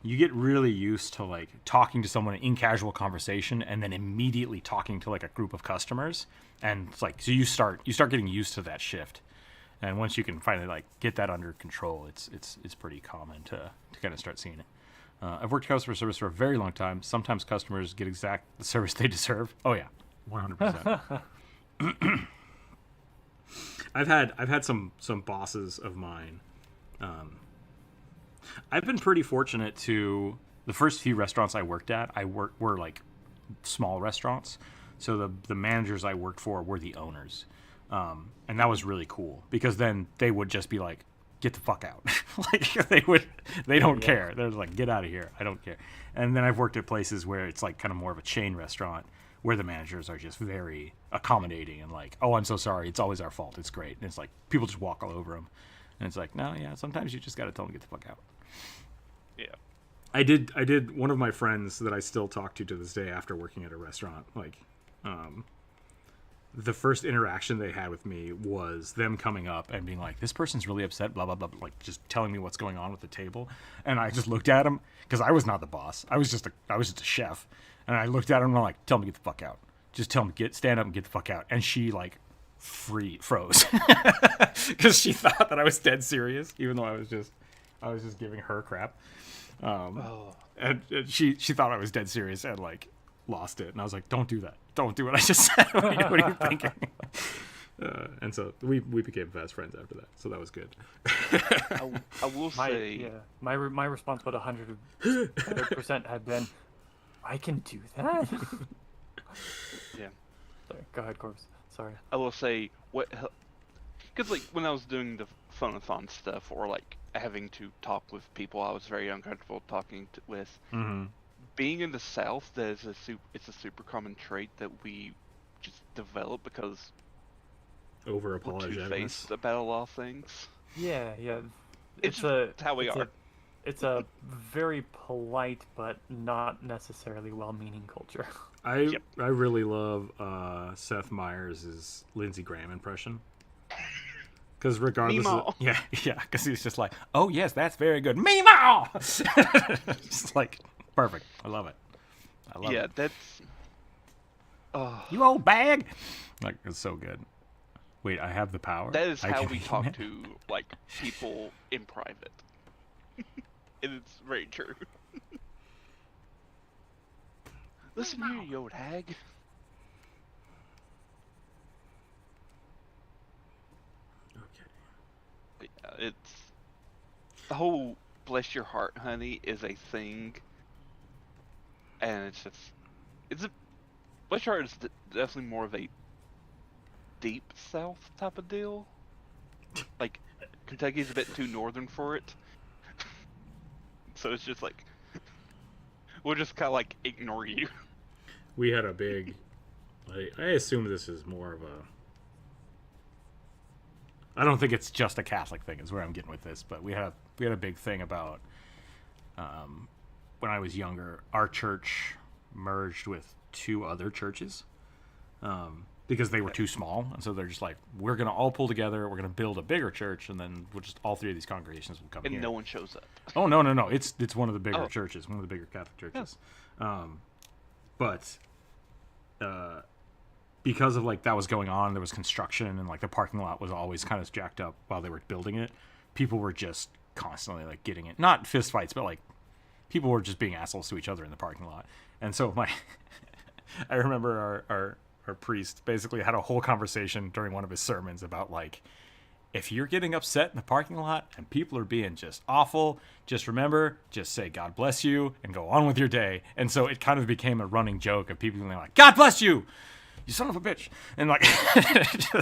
you get really used to like talking to someone in casual conversation and then immediately talking to like a group of customers. And it's like, so you start getting used to that shift. And once you can finally like get that under control, it's pretty common to kind of start seeing it. I've worked customer service for a very long time. Sometimes customers get exact the service they deserve. Oh yeah, 100%. I've had some bosses of mine. I've been pretty fortunate to the first few restaurants I worked at. Were like small restaurants, so the managers I worked for were the owners. And that was really cool because then they would just be like, get the fuck out. Like they don't care. They're like, get out of here. I don't care. And then I've worked at places where it's like kind of more of a chain restaurant where the managers are just very accommodating and like, oh, I'm so sorry. It's always our fault. It's great. And it's like, people just walk all over them. And it's like, no, yeah, sometimes you just got to tell them to get the fuck out. Yeah. I did one of my friends that I still talk to this day after working at a restaurant, like, the first interaction they had with me was them coming up and being like, this person's really upset, blah, blah, blah, like just telling me what's going on with the table. And I just looked at him because I was not the boss. I was just a chef. And I looked at him and I'm like, tell him to get the fuck out. Just tell him stand up and get the fuck out. And she like froze because she thought that I was dead serious, even though I was just giving her crap. And she thought I was dead serious and like lost it. And I was like, don't do that. Don't do what I just said. What are you thinking? And so we became fast friends after that. So that was good. I will say... My response would 100% have been, I can do that? Yeah. Sorry, go ahead, Corpse. Sorry. I will say, because like when I was doing the phone-a-thon stuff or like having to talk with people I was very uncomfortable talking with, being in the South, it's a super common trait that we just develop because over we're apologetic two-faced about a lot of things. Yeah, yeah. It's It's just a how we it's are. a it's a very polite but not necessarily well-meaning culture. I Yep. I really love Seth Meyers' Lindsey Graham impression. Because regardless of Meemaw. yeah, yeah, because he's just like, oh yes, that's very good. Me now. Just like perfect. I love it. I love Yeah, it. that's. Oh, You old bag. Like it's so good. Wait, I have the power. that is I how can we be talk mad. to like people in private. And it's very true. Listen here, you old hag. Okay. Yeah, it's the whole "bless your heart, honey" is a thing, and it's a bless your heart is definitely more of a deep South type of deal. Like Kentucky's a bit too northern for it, so it's just like we'll just kind of like ignore you. We had a big. I assume this is more of a. I don't think it's just a Catholic thing. Is where I'm getting with this, but we had a big thing about when I was younger. Our church merged with two other churches because they were too small, and so they're just like, we're gonna all pull together. We're gonna build a bigger church, and then we'll just all three of these congregations will come And here. no one shows up. Oh no, no, no! It's one of the bigger Oh. churches, one of the bigger Catholic churches. But because of like that was going on, there was construction, and like the parking lot was always kind of jacked up while they were building it. People were just constantly like getting it, not fist fights, but like people were just being assholes to each other in the parking lot. And so I remember our priest basically had a whole conversation during one of his sermons about like, if you're getting upset in the parking lot and people are being just awful, just remember, just say God bless you and go on with your day. And so it kind of became a running joke of people being like, God bless you, you son of a bitch. And like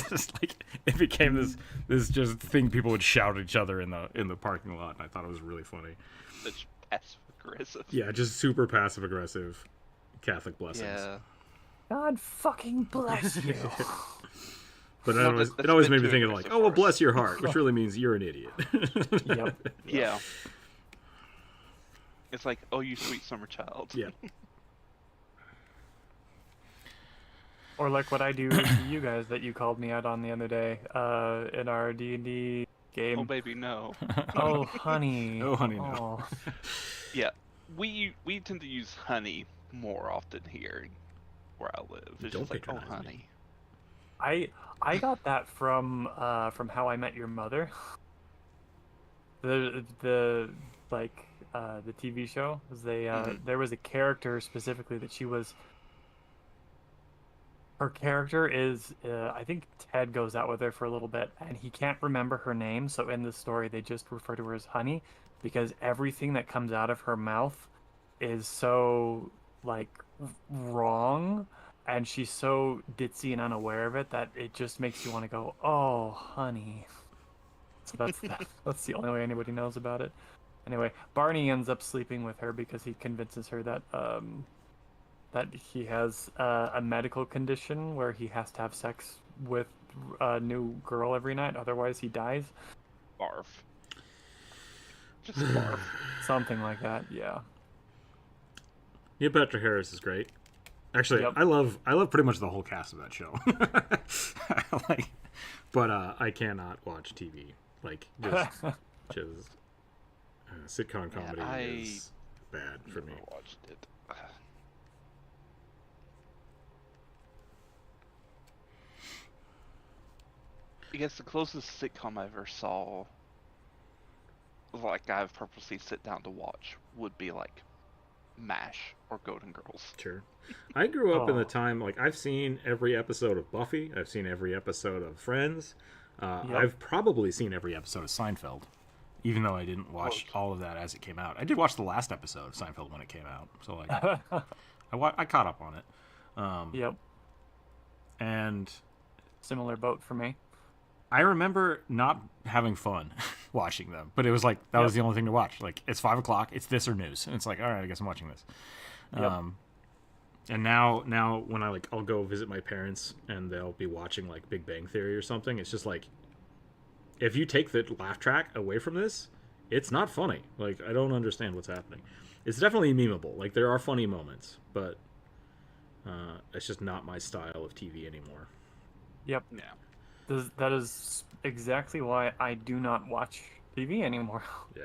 just like it became this just thing people would shout at each other in the parking lot. And I thought it was really funny. Such passive aggressive. Yeah, just super passive aggressive Catholic blessings. Yeah. God fucking bless you. But No, it that's always a bit made me too think of like, aggressive oh well, for us. bless your heart, which really means you're an idiot. Yep. Yeah. It's like, oh, you sweet summer child. Yeah. Or like what I do to you guys that you called me out on the other day in our D&D game. Oh, baby, no. Oh, honey. Oh, honey, no. Oh. Yeah, we tend to use honey more often here where I live. It's Don't just like, oh, patronize me. honey. I got that from How I Met Your Mother. The like the TV show. There was a character specifically that she was. Her character is, I think Ted goes out with her for a little bit, and he can't remember her name. So in the story, they just refer to her as Honey, because everything that comes out of her mouth is so like wrong, and she's so ditzy and unaware of it that it just makes you want to go, "Oh, honey." So that's the only way anybody knows about it. Anyway, Barney ends up sleeping with her because he convinces her that that he has a medical condition where he has to have sex with a new girl every night, otherwise he dies. Barf. Just barf. Something like that. Yeah. Neil Patrick Harris is great. Actually, Yep. I love pretty much the whole cast of that show. But I cannot watch TV. Like just sitcom comedy is bad for me. Never watched it. I guess the closest sitcom I ever saw, like I've purposely sit down to watch, would be like MASH or Golden Girls. Sure. I grew up in the Oh. time, like, I've seen every episode of Buffy. I've seen every episode of Friends. Yep. I've probably seen every episode of Seinfeld, even though I didn't watch all of that as it came out. I did watch the last episode of Seinfeld when it came out. So, like, I caught up on it. Yep. And Similar boat for me. I remember not having fun watching them, but it was like, that was the only thing to watch. Like, it's 5 o'clock, it's this or news. And it's like, all right, I guess I'm watching this. Yep. And now when I'll go visit my parents and they'll be watching like Big Bang Theory or something, it's just like if you take the laugh track away from this, it's not funny. Like, I don't understand what's happening. It's definitely memeable. Like, there are funny moments, but it's just not my style of TV anymore. Yep. Yeah. That is exactly why I do not watch TV anymore. Yeah.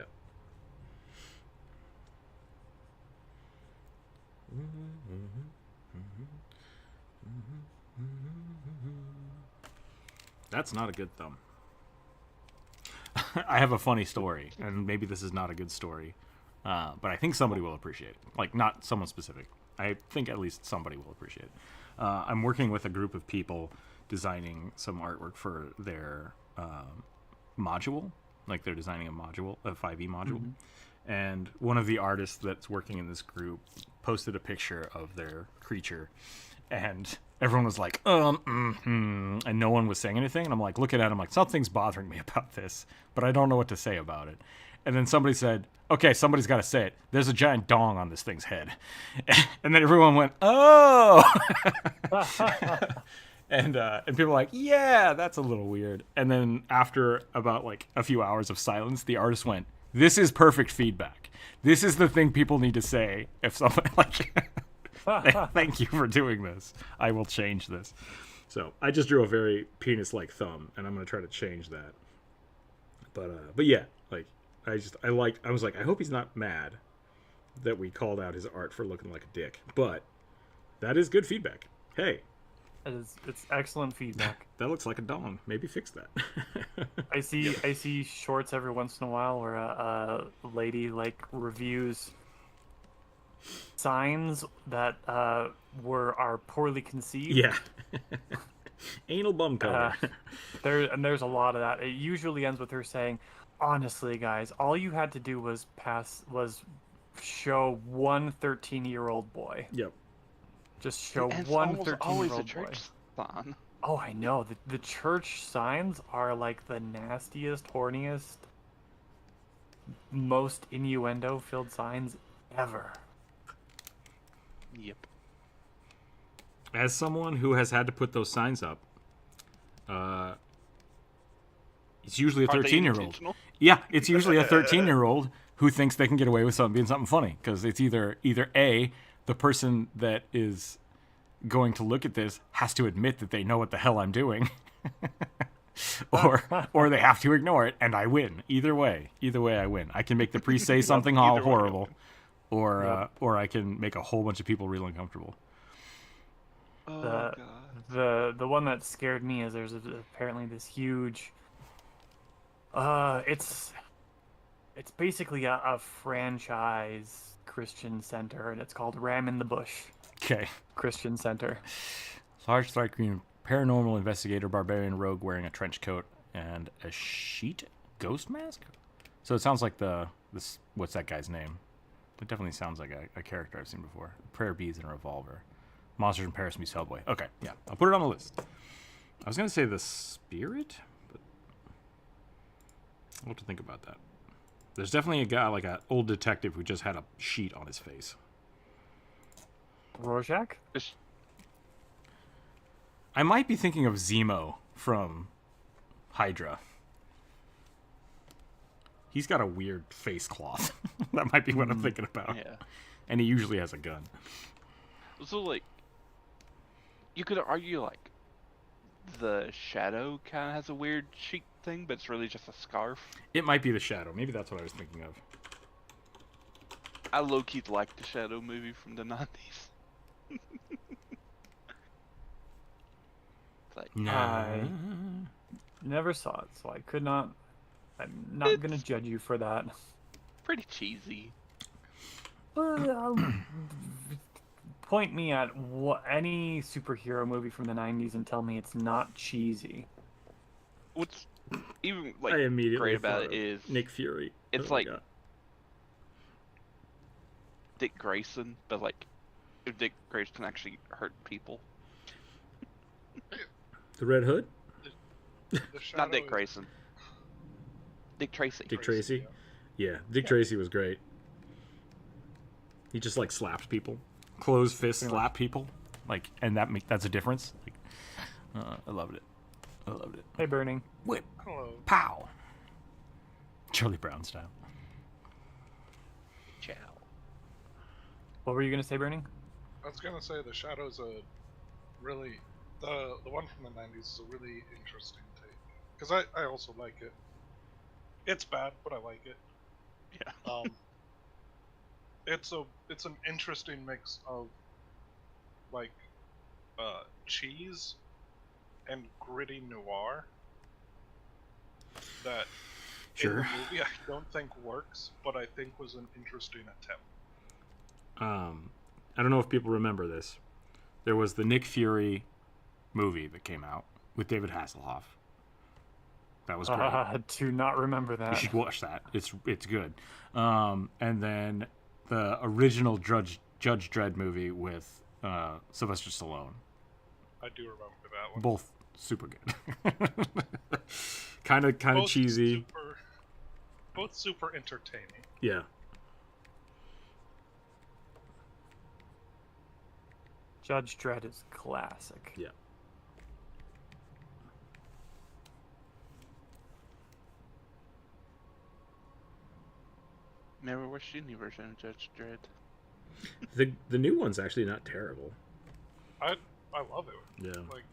That's not a good thumb. I have a funny story, and maybe this is not a good story, but I think somebody will appreciate it. Like, not someone specific. I think at least somebody will appreciate it. I'm working with a group of people designing some artwork for their module. Like, they're designing a module, a 5e module. Mm-hmm. And one of the artists that's working in this group posted a picture of their creature, and everyone was like, and no one was saying anything. And I'm like, looking at it, I'm like, something's bothering me about this, but I don't know what to say about it. And then somebody said, okay, somebody's got to say it. There's a giant dong on this thing's head. And then everyone went, oh! And people were like, yeah, that's a little weird. And then after about like a few hours of silence, the artist went, this is perfect feedback. This is the thing people need to say if somebody like, thank you for doing this. I will change this. So I just drew a very penis-like thumb, and I'm going to try to change that. But yeah, like, I was like, I hope he's not mad that we called out his art for looking like a dick. But that is good feedback. Hey. It's excellent feedback. That looks like a dong. Maybe fix that. I see shorts every once in a while where a lady like reviews signs that are poorly conceived. Yeah. Anal bum cover. There's a lot of that. It usually ends with her saying, honestly, guys, all you had to do was show one 13-year-old boy. Yep. Just show and one it's 13-year-old always a boy. church sign. Oh, I know. The church signs are like the nastiest, horniest, most innuendo-filled signs ever. Yep. As someone who has had to put those signs up, it's usually a 13-year-old. Yeah, it's usually a 13-year-old who thinks they can get away with being something funny, because it's either A, the person that is going to look at this has to admit that they know what the hell I'm doing, or they have to ignore it, and I win. Either way I win. I can make the priest say something all horrible, or I can make a whole bunch of people real uncomfortable. Oh, God. The one that scared me is there's apparently this huge. It's basically a franchise Christian center, and it's called Ram in the Bush. Okay. Christian Center. Large striking paranormal investigator barbarian rogue wearing a trench coat and a sheet ghost mask. So it sounds like this. What's that guy's name? It definitely sounds like a character I've seen before. Prayer beads and a revolver. Monsters in Paris meets Hellboy. Okay, yeah, I'll put it on the list. I was gonna say the Spirit, but I'll have to think about that. There's definitely a guy, like an old detective, who just had a sheet on his face. Rorschach? I might be thinking of Zemo from Hydra. He's got a weird face cloth. That might be what I'm thinking about. Yeah. And he usually has a gun. So, like, you could argue, like, the Shadow kind of has a weird sheet thing, but it's really just a scarf. It might be the Shadow. Maybe that's what I was thinking of. I low-key like the Shadow movie from the 90s. Like, No. I never saw it, so I could not. I'm not gonna judge you for that. pretty cheesy. Point me at any superhero movie from the 90s and tell me it's not cheesy. What's even like I immediately great about thought it of is Nick Fury. it's like Dick Grayson, but like if Dick Grayson actually hurt people. The Red Hood? Not Dick Grayson. Dick Tracy. Dick Tracy? Yeah, Dick Tracy was great. He just like slapped people. Closed fist slap people. Like, and that's a difference. Like, I loved it. I loved it. Hey, Burning. Whip. Hello. Pow. Charlie Brown style. Ciao. What were you gonna say, Burning? I was gonna say the Shadow's a really the one from the '90s is a really interesting take because I also like it. It's bad, but I like it. Yeah. It's an interesting mix of like cheese and gritty noir that in the Sure. movie I don't think works, but I think was an interesting attempt. I don't know if people remember this. There was the Nick Fury movie that came out with David Hasselhoff. That was great. Do not remember You that. should watch that. It's good. And then the original Judge Dredd movie with Sylvester Stallone. I do remember that one. Both super good. kind of Both cheesy. Both super entertaining. Yeah. Judge Dredd is classic. Yeah. Never watched any version of Judge Dredd. The new one's actually not terrible. I love it. Yeah. Like,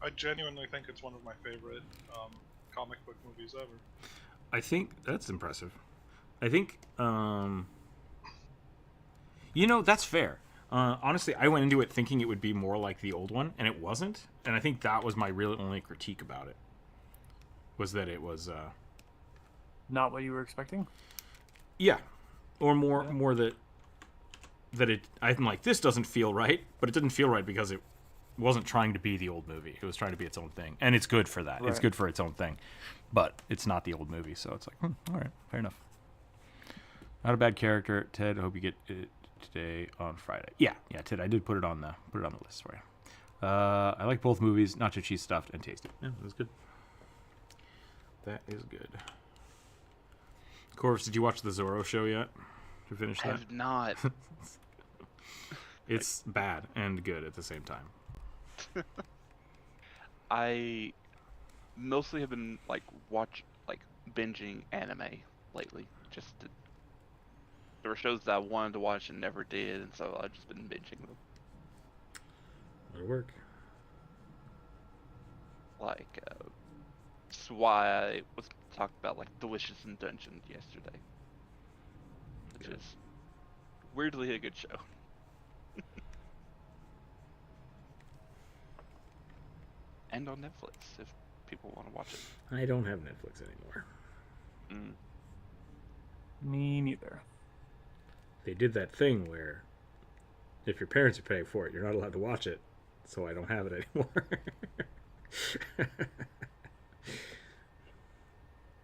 I genuinely think it's one of my favorite comic book movies ever. I think that's impressive. I think, you know, that's fair. Honestly, I went into it thinking it would be more like the old one, and it wasn't. And I think that was my real only critique about it. Was that it was, Not what you were expecting? yeah, or more that it. I'm like, this doesn't feel right, but it didn't feel right because it wasn't trying to be the old movie. It was trying to be its own thing, and it's good for that. It's Right. good for its own thing, but it's not the old movie. So it's like, all right, fair enough. Not a bad character, Ted. I hope you get it today on Friday. Yeah, Ted. I did put it on the list for you. I like both movies, nacho cheese stuffed and tasty. Yeah, it was good. That is good. Corvus, did you watch the Zorro show yet? To finish I that, have not. it's bad and good at the same time. I mostly have been binging anime lately. There were shows that I wanted to watch and never did, and so I've just been binging them. It'll work. That's why I was talking about Delicious in Dungeon yesterday, which Good. is weirdly a good show. And on Netflix, if people want to watch it. I don't have Netflix anymore. Mm. Me neither. They did that thing where if your parents are paying for it, you're not allowed to watch it. So I don't have it anymore.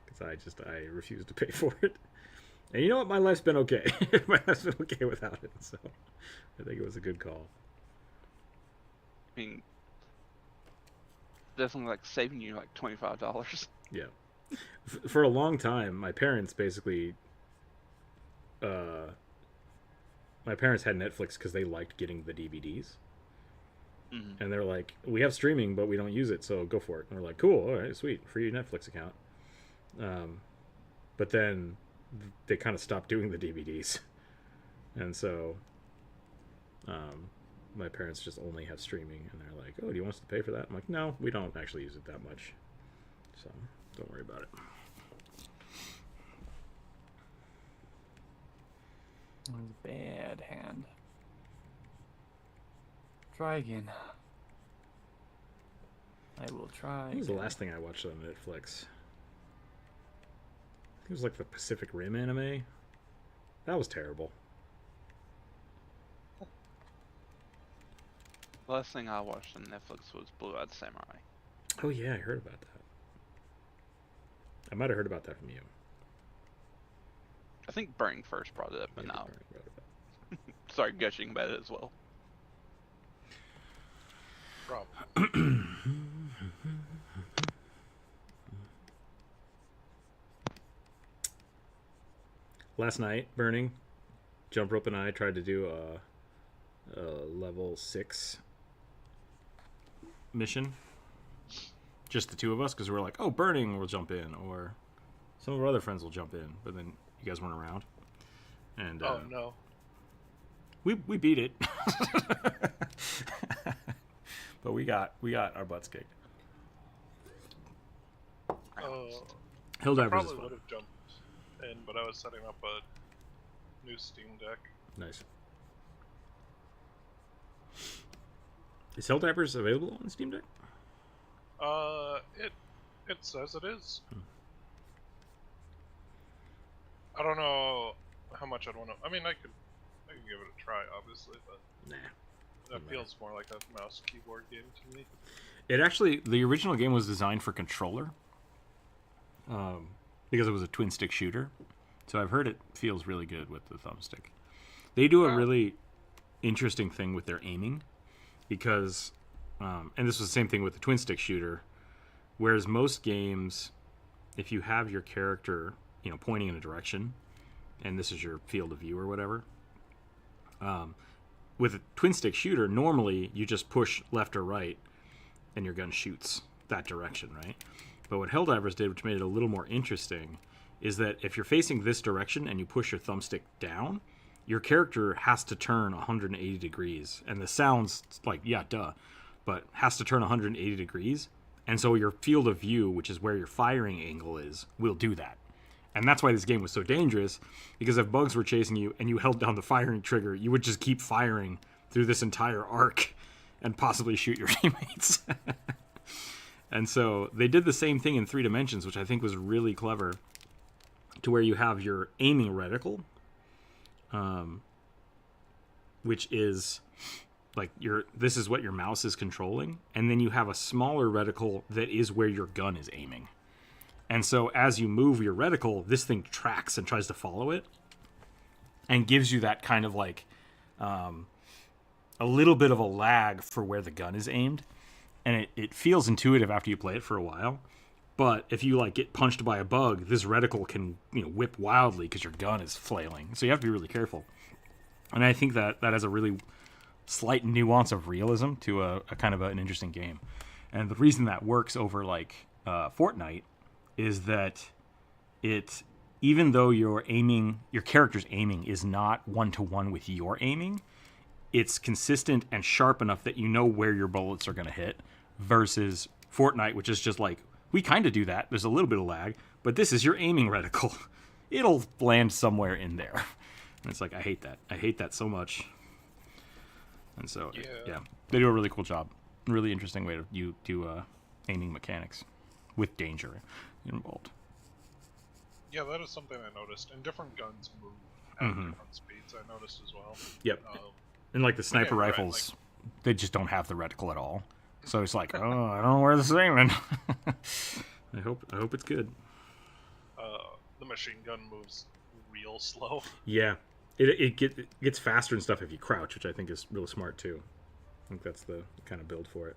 Because I refuse to pay for it. And you know what? My life's been okay. My life's been okay without it. So I think it was a good call. I mean, definitely saving you $25. Yeah. For a long time, my parents basically... my parents had Netflix because they liked getting the DVDs. Mm-hmm. And they're like, we have streaming, but we don't use it, so go for it. And we're like, cool, all right, sweet, free Netflix account. But then they kind of stopped doing the DVDs. And so my parents just only have streaming, and they're like, oh, do you want us to pay for that? I'm like, no, we don't actually use it that much. So don't worry about it. It was a bad hand. Try again. I will try. What was the again. last thing I watched on Netflix? I think it was like the Pacific Rim anime. That was terrible. The last thing I watched on Netflix was Blue Eyed Samurai. Oh yeah, I heard about that. I might have heard about that from you. I think Burning first brought it up, but Maybe now Brian wrote about it. started gushing about it as well. Probably. Last night, Burning, Jump Rope and I tried to do a level 6 mission. just the two of us because we're like, oh, Burning will jump in, or some of our other friends will jump in, but then you guys weren't around. And Oh no. we beat it, but we got our butts kicked. Helldivers Probably is fun. would have jumped in, but I was setting up a new Steam Deck. Nice. Is Helldivers available on Steam Deck? It says it is. I don't know how much I'd want to. I mean, I can give it a try, obviously, but Nah. that feels more like a mouse keyboard game to me. It actually, the original game was designed for controller, because it was a twin stick shooter. So I've heard it feels really good with the thumbstick. They do a really interesting thing with their aiming, because, and this was the same thing with the twin stick shooter, whereas most games, if you have your character, pointing in a direction, and this is your field of view or whatever, with a twin stick shooter, normally you just push left or right, and your gun shoots that direction, right? But what Helldivers did, which made it a little more interesting, is that if you're facing this direction and you push your thumbstick down, your character has to turn 180 degrees. And this sounds like, yeah, duh, but has to turn 180 degrees. And so your field of view, which is where your firing angle is, will do that. And that's why this game was so dangerous, because if bugs were chasing you and you held down the firing trigger, you would just keep firing through this entire arc and possibly shoot your teammates. And so they did the same thing in 3 dimensions, which I think was really clever, to where you have your aiming reticle, which is like this is what your mouse is controlling, and then you have a smaller reticle that is where your gun is aiming. And so as you move your reticle, this thing tracks and tries to follow it, and gives you that kind of like a little bit of a lag for where the gun is aimed. And it feels intuitive after you play it for a while. But if you get punched by a bug, this reticle can whip wildly because your gun is flailing. So you have to be really careful. And I think that has a really slight nuance of realism to a kind of an interesting game. And the reason that works over Fortnite is that even though your character's aiming is not one-to-one with your aiming, it's consistent and sharp enough that you know where your bullets are going to hit, versus Fortnite, which is just we kind of do that. There's a little bit of lag, but this is your aiming reticle. It'll land somewhere in there. And it's I hate that. I hate that so much. And so, yeah, they do a really cool job. Really interesting way to do aiming mechanics with danger involved. Yeah, that is something I noticed. And different guns move at different speeds, I noticed as well. Yep. And the sniper rifles, they just don't have the reticle at all. So it's oh, I don't know where this is aiming. I hope it's good. The machine gun moves real slow. Yeah, it gets faster and stuff if you crouch, which I think is really smart too. I think that's the kind of build for it.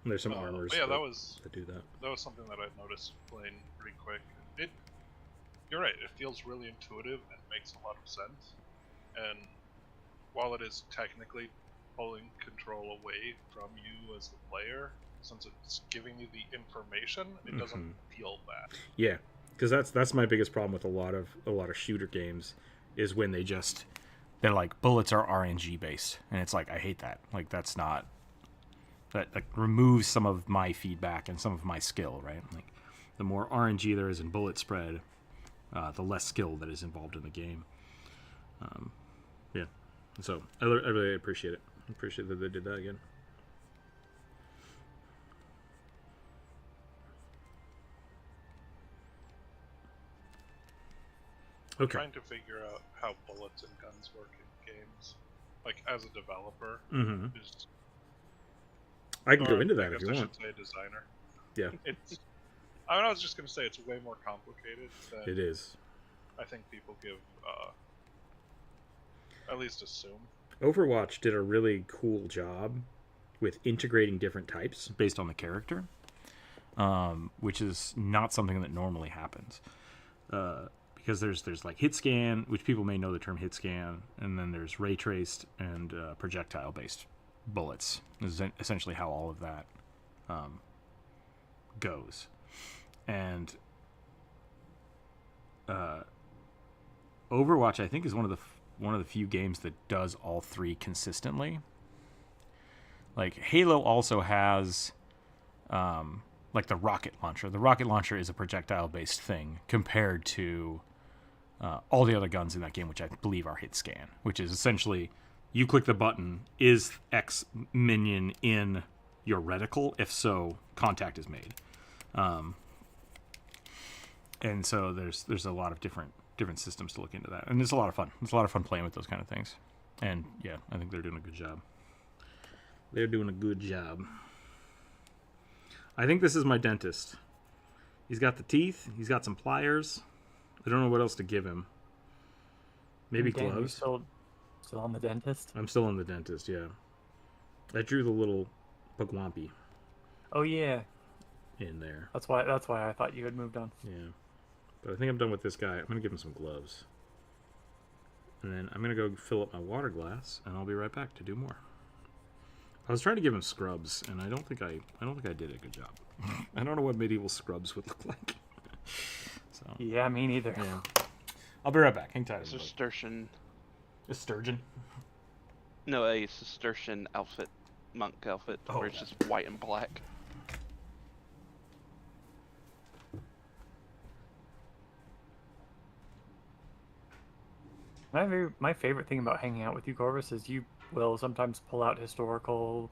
And there's some armors. Yeah, that do that. That was something that I noticed playing pretty quick. You're right. It feels really intuitive and makes a lot of sense. And while it is technically pulling control away from you as the player, since it's giving you the information, it doesn't feel bad. Yeah, because that's my biggest problem with a lot of shooter games, is when they're bullets are RNG based, and it's I hate that. That's not, that removes some of my feedback and some of my skill, right? The more RNG there is in bullet spread, the less skill that is involved in the game. Yeah, so I really appreciate it. I appreciate that they did that again. Okay. Trying to figure out how bullets and guns work in games, as a developer. I can go into that if you want. I should say a designer. Yeah. I was just going to say it's way more complicated than it is. I think people give, at least assume. Overwatch did a really cool job with integrating different types based on the character, which is not something that normally happens. Because there's hit scan, which people may know the term hit scan, and then there's ray traced and projectile based bullets. This is essentially how all of that goes. And Overwatch, I think, is one of the few games that does all three consistently. Like Halo also has like the rocket launcher. The rocket launcher is a projectile-based thing compared to all the other guns in that game, which I believe are hit scan, which is essentially you click the button, is X minion in your reticle? If so, contact is made. And so there's a lot of different systems to look into that, and it's a lot of fun. It's a lot of fun playing with those kind of things. And yeah, I think they're doing a good job. They're doing a good job. I think this is my dentist. He's got the teeth. He's got some pliers. I don't know what else to give him. Maybe Dan, gloves. Still on the dentist? I'm still on the dentist, yeah. I drew the little pugwampy Oh yeah. in there. That's why I thought you had moved on. Yeah. But I think I'm done with this guy. I'm going to give him some gloves. And then I'm going to go fill up my water glass, and I'll be right back to do more. I was trying to give him scrubs, and I don't think I did a good job. I don't know what medieval scrubs would look like. So Yeah, me neither. yeah, I'll be right back. Hang tight. everybody. Cistercian. A sturgeon. No, a Cistercian outfit, monk outfit, where it's just white and black. My favorite thing about hanging out with you, Corvus, is you will sometimes pull out historical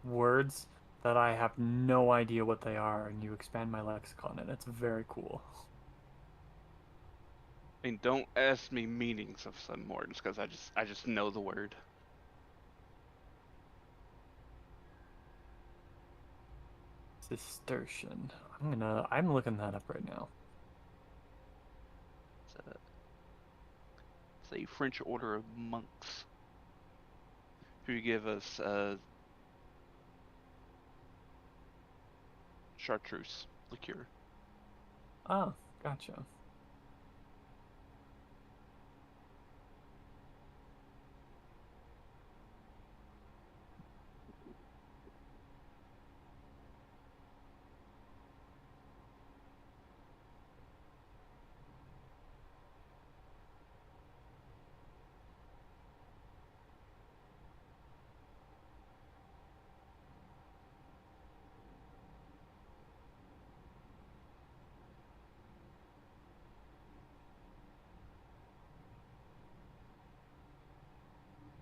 words that I have no idea what they are, and you expand my lexicon, and it's very cool. I mean, don't ask me meanings of some words, because I just know the word. Cistercian. I'm looking that up right now. It's a French order of monks who give us chartreuse liqueur. Oh, gotcha.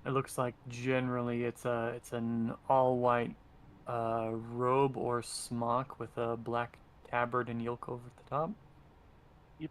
It looks like generally it's an all white robe or smock with a black tabard and yoke over the top. Yep.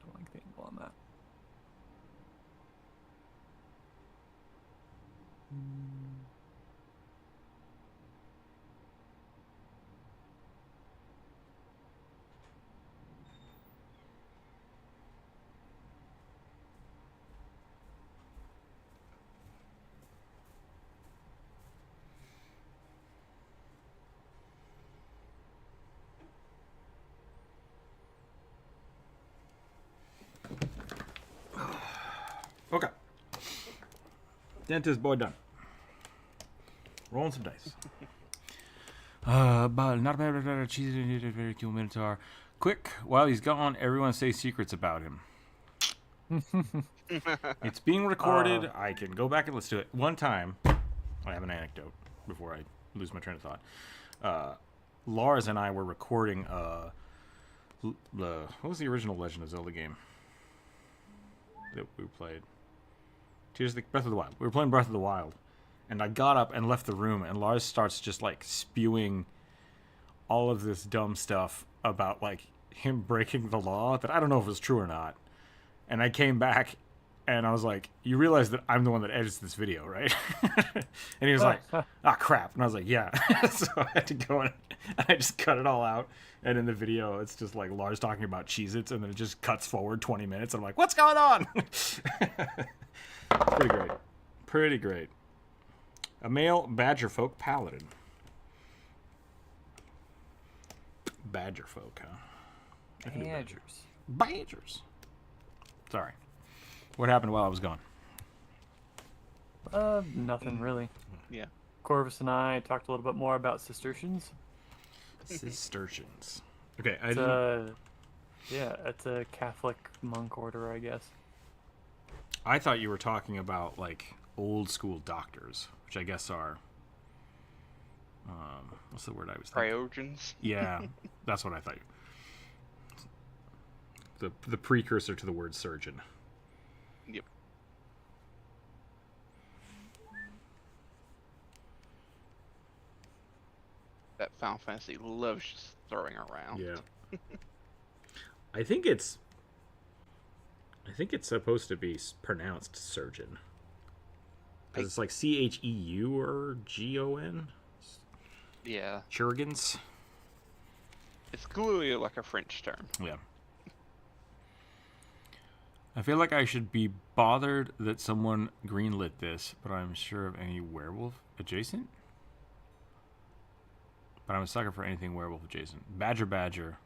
Don't like the angle on that. Okay. Dentist boy done. Rolling some dice. But not bad. Cheesy, very cool Minotaur. Quick, while he's gone, everyone say secrets about him. It's being recorded. I can go back and let's do it. One time, I have an anecdote before I lose my train of thought. Lars and I were recording what was the original Legend of Zelda game that we played? Tears of the Breath of the Wild. We were playing Breath of the Wild, and I got up and left the room, and Lars starts just like spewing all of this dumb stuff about like him breaking the law that I don't know if it was true or not. And I came back and I was like, you realize that I'm the one that edits this video, right? And he was like, ah, crap. And I was like, yeah. So I had to go in and I just cut it all out. And in the video, it's just like Lars talking about Cheez-Its, and then it just cuts forward 20 minutes. And I'm like, what's going on? Pretty great. Pretty great. A male badgerfolk paladin. Badgerfolk, huh? Badgers. Sorry. What happened while I was gone? Nothing really. Yeah. Corvus and I talked a little bit more about Cistercians. Cistercians. Okay, it's a Catholic monk order, I guess. I thought you were talking about like old school doctors, which I guess are what's the word I was thinking? Cryogens. Yeah, that's what I thought. The precursor to the word surgeon. Yep. That Final Fantasy loves just throwing around. Yeah. I think it's supposed to be pronounced surgeon. Because it's like CHEU or GON. Yeah. Churgans. It's clearly like a French term. Yeah. I feel like I should be bothered that someone greenlit this, but I'm sure of any werewolf adjacent. But I'm a sucker for anything werewolf adjacent. Badger.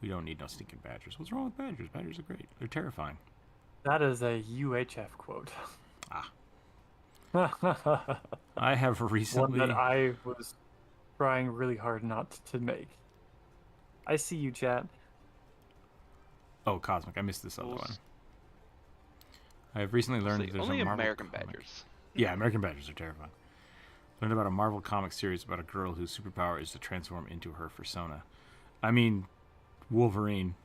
We don't need no stinking badgers. What's wrong with badgers? Badgers are great. They're terrifying. That is a UHF quote. Ah. I have recently... One that I was trying really hard not to make. I see you, chat. Oh, Cosmic. I missed this other one. I have recently learned that there's only a Marvel American comic. badgers. Yeah, American badgers are terrifying. Learned about a Marvel comic series about a girl whose superpower is to transform into her persona. I mean, Wolverine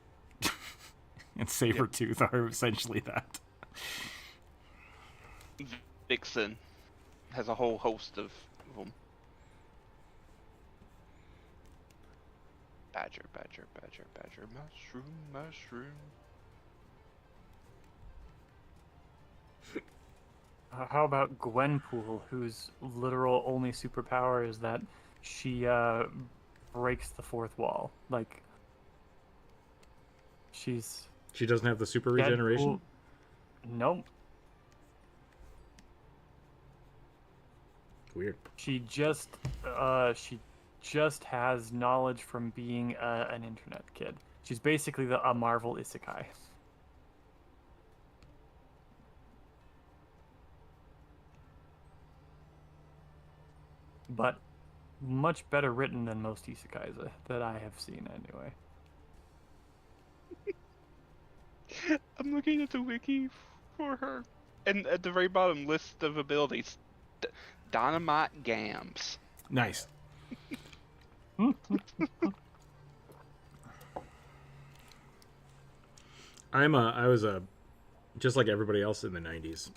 and Sabretooth are essentially that. Vixen has a whole host of them. Badger, mushroom. How about Gwenpool, whose literal only superpower is that she breaks the fourth wall? Like, She doesn't have the super regeneration? Nope. Weird. She just has knowledge from being an internet kid. She's basically a Marvel isekai. But much better written than most isekais that I have seen, anyway. I'm looking at the wiki for her, and at the very bottom, list of abilities: Dynamite Gams. Nice. I was just like everybody else in the 90s.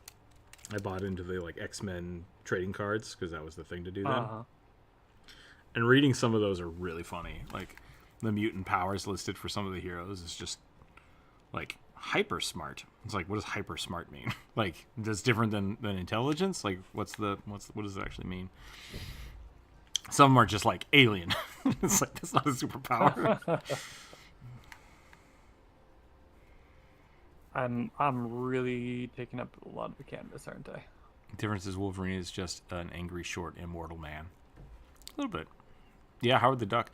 I bought into the like X-Men trading cards because that was the thing to do then. Uh-huh. And reading some of those are really funny. Like the mutant powers listed for some of the heroes is just like hyper smart. It's like, what does hyper smart mean? Like, that's different than intelligence? Like, what does it actually mean? Some of them are just like alien. It's like, that's not a superpower. I'm really taking up a lot of the canvas, aren't I? The difference is Wolverine is just an angry, short, immortal man. A little bit. Yeah, Howard the Duck.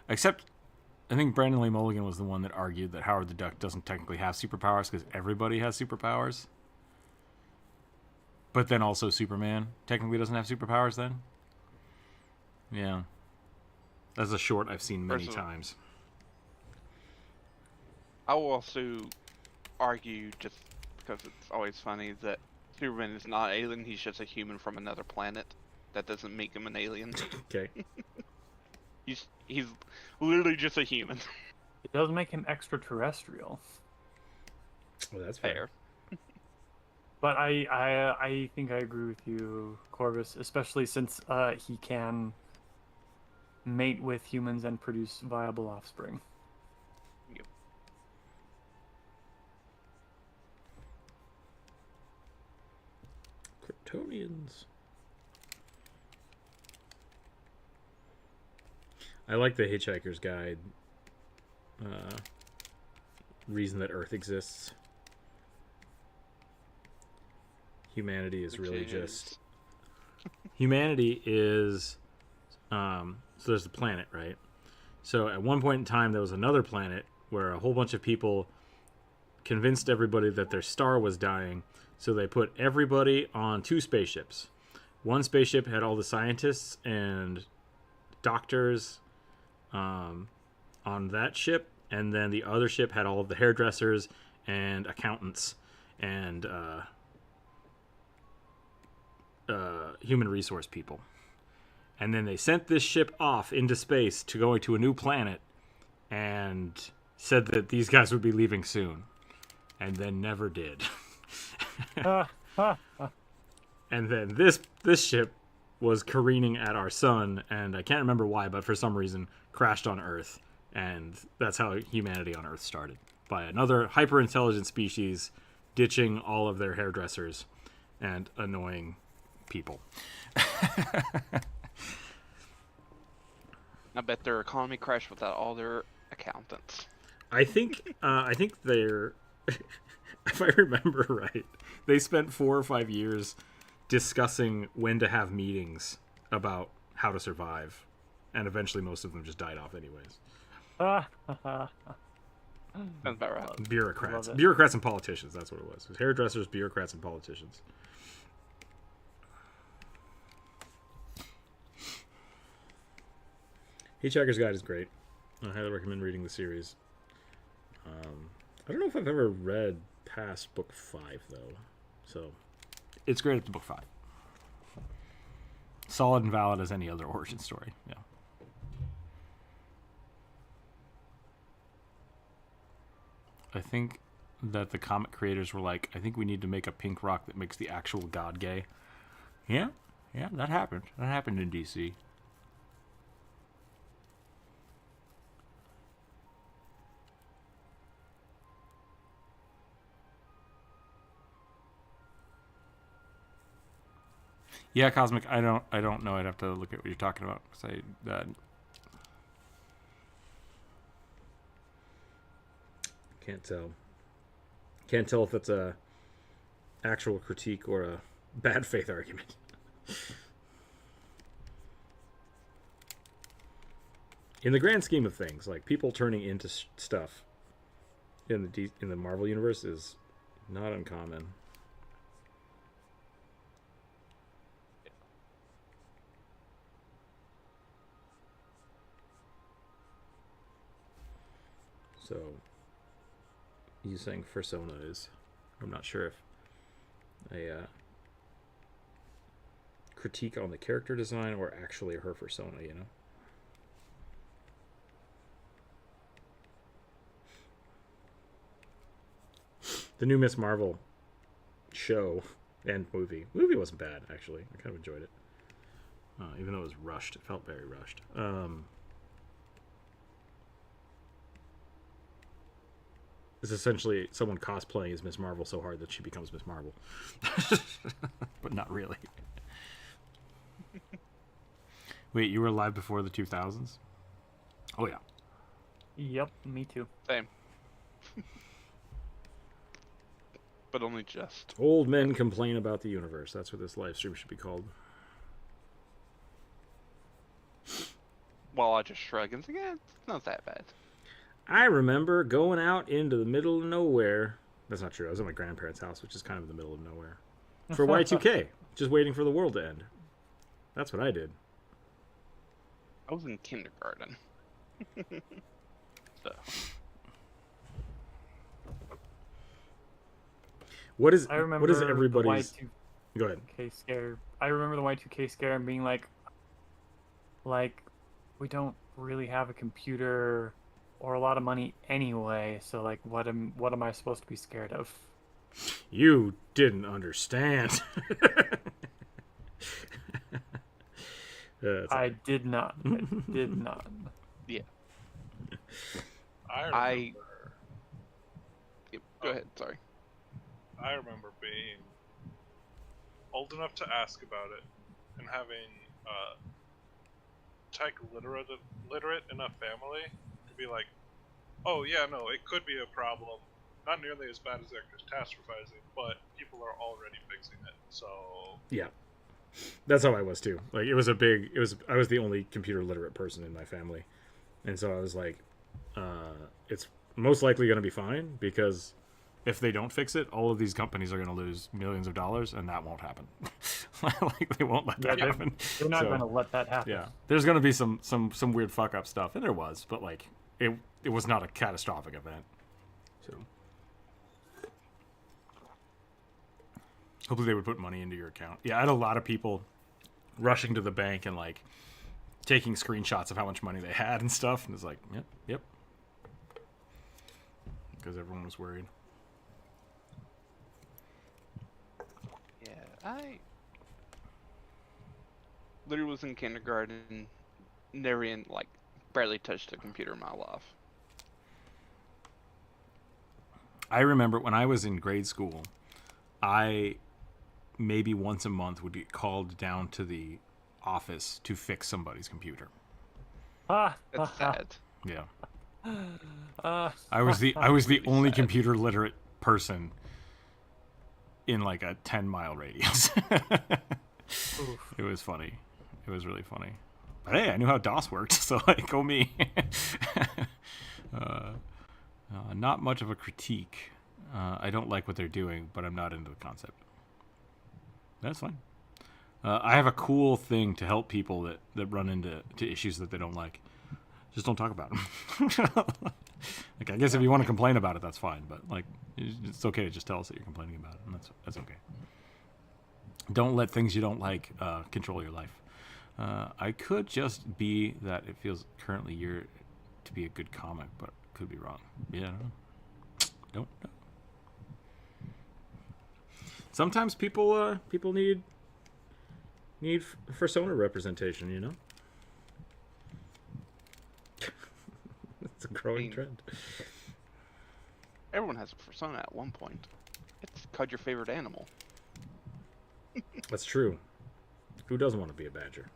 Except, I think Brandon Lee Mulligan was the one that argued that Howard the Duck doesn't technically have superpowers because everybody has superpowers. But then also Superman technically doesn't have superpowers then. Yeah. That's a short I've seen many times. I will also argue, just because it's always funny, that Superman is not alien, he's just a human from another planet. That doesn't make him an alien. Okay. He's literally just a human. It does make him extraterrestrial. Well, that's fair. Fair. But I think I agree with you, Corvus, especially since he can mate with humans and produce viable offspring. Yep. Kryptonians. I like the Hitchhiker's Guide reason that Earth exists. Humanity is Which really is- just... Humanity is... so there's the planet, right? So at one point in time, there was another planet where a whole bunch of people convinced everybody that their star was dying, so they put everybody on 2 spaceships. One spaceship had all the scientists and doctors on that ship, and then the other ship had all of the hairdressers and accountants and human resource people. And then they sent this ship off into space to go to a new planet and said that these guys would be leaving soon, and then never did. And then this ship was careening at our sun, and I can't remember why, but for some reason crashed on Earth, and that's how humanity on Earth started, by another hyper-intelligent species ditching all of their hairdressers and annoying people. I bet their economy crashed without all their accountants. I think they're, if I remember right, they spent 4 or 5 years discussing when to have meetings about how to survive, and eventually most of them just died off anyways. That's about right. Bureaucrats. Love it. Bureaucrats and politicians, that's what it was. It was hairdressers, bureaucrats, and politicians. Hitchhiker's Guide is great. I highly recommend reading the series. I don't know if I've ever read past book 5, though. So, it's great up to book 5. Solid and valid as any other origin story. Yeah. I think that the comic creators were like, I think we need to make a pink rock that makes the actual god gay. Yeah, that happened. That happened in DC. Yeah, Cosmic. I don't know. I'd have to look at what you're talking about. Say that. Can't tell. Can't tell if it's a actual critique or a bad faith argument. In the grand scheme of things, like people turning into stuff in the Marvel universe is not uncommon. So, you saying persona is, I'm not sure if a critique on the character design or actually her persona, you know? The new Miss Marvel show and movie wasn't bad, actually. I kind of enjoyed it. Even though it was rushed. It felt very rushed. It's essentially someone cosplaying as Miss Marvel so hard that she becomes Miss Marvel. But not really. Wait, you were alive before the 2000s? Oh, yeah. Yep, me too. Same. But only just. Old men complain about the universe. That's what this live stream should be called. Well, I just shrug and say, yeah, it's not that bad. I remember going out into the middle of nowhere. That's not true. I was at my grandparents' house, which is kind of in the middle of nowhere. For Y2K. Just waiting for the world to end. That's what I did. I was in kindergarten. So. What is I remember what is everybody's... the Go ahead. Y2K scare. I remember the Y2K scare and being like, we don't really have a computer or a lot of money anyway. So like, what am I supposed to be scared of? You didn't understand. It's I okay. did not. I did not. Yeah. I I- remember. Yep, go ahead. Sorry. I remember being old enough to ask about it and having tech literate enough family to be like, oh yeah, no, it could be a problem. Not nearly as bad as they're catastrophizing, but people are already fixing it. So Yeah. That's how I was too. Like I was the only computer literate person in my family. And so I was like, it's most likely going to be fine because if they don't fix it, all of these companies are going to lose millions of dollars, and that won't happen. Like they won't let that happen. They're not So, going to let that happen. Yeah, there's going to be some weird fuck up stuff, and there was, but like it was not a catastrophic event. So hopefully they would put money into your account. Yeah, I had a lot of people rushing to the bank and like taking screenshots of how much money they had and stuff, and it's like, yep, because everyone was worried. Yeah, I literally was in kindergarten, never even like barely touched a computer in my life. I remember when I was in grade school, I maybe once a month would get called down to the office to fix somebody's computer. That's sad. Yeah. I I was the Really only sad. computer literate person in like a 10-mile radius. It was funny. It was really funny. But hey, I knew how DOS worked, so like, go me. Not much of a critique. I don't like what they're doing, but I'm not into the concept. That's fine. I have a cool thing to help people that run into issues that they don't like. Just don't talk about them. Like, I guess if you want to complain about it, that's fine. But like, it's okay to just tell us that you're complaining about it, and that's okay. Don't let things you don't like control your life. I could just be that it feels currently year to be a good comic, but could be wrong. Yeah, I don't know. Don't know. Sometimes people need persona representation, you know. It's a growing trend. Everyone has a persona at one point. It's called your favorite animal. That's true. Who doesn't want to be a badger?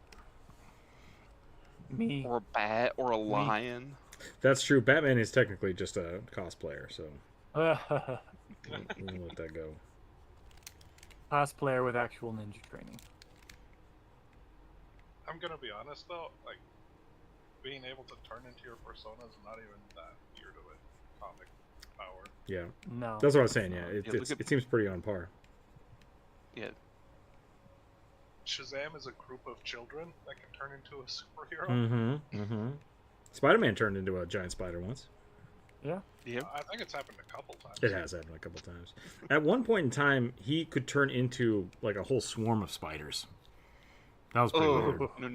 Me. Or a bat, or a lion. That's true. Batman is technically just a cosplayer, so we'll let that go. Cosplayer with actual ninja training. I'm gonna be honest though, like being able to turn into your persona is not even that weird of a comic power. Yeah, No. that's what I was saying. Yeah, Yeah, look at- it seems pretty on par. Yeah. Shazam is a group of children that can turn into a superhero. Mm-hmm. Spider-Man turned into a giant spider once. Yeah. Yep. I think it's happened a couple times. It has happened a couple times. At one point in time, he could turn into like a whole swarm of spiders. That was pretty weird. No.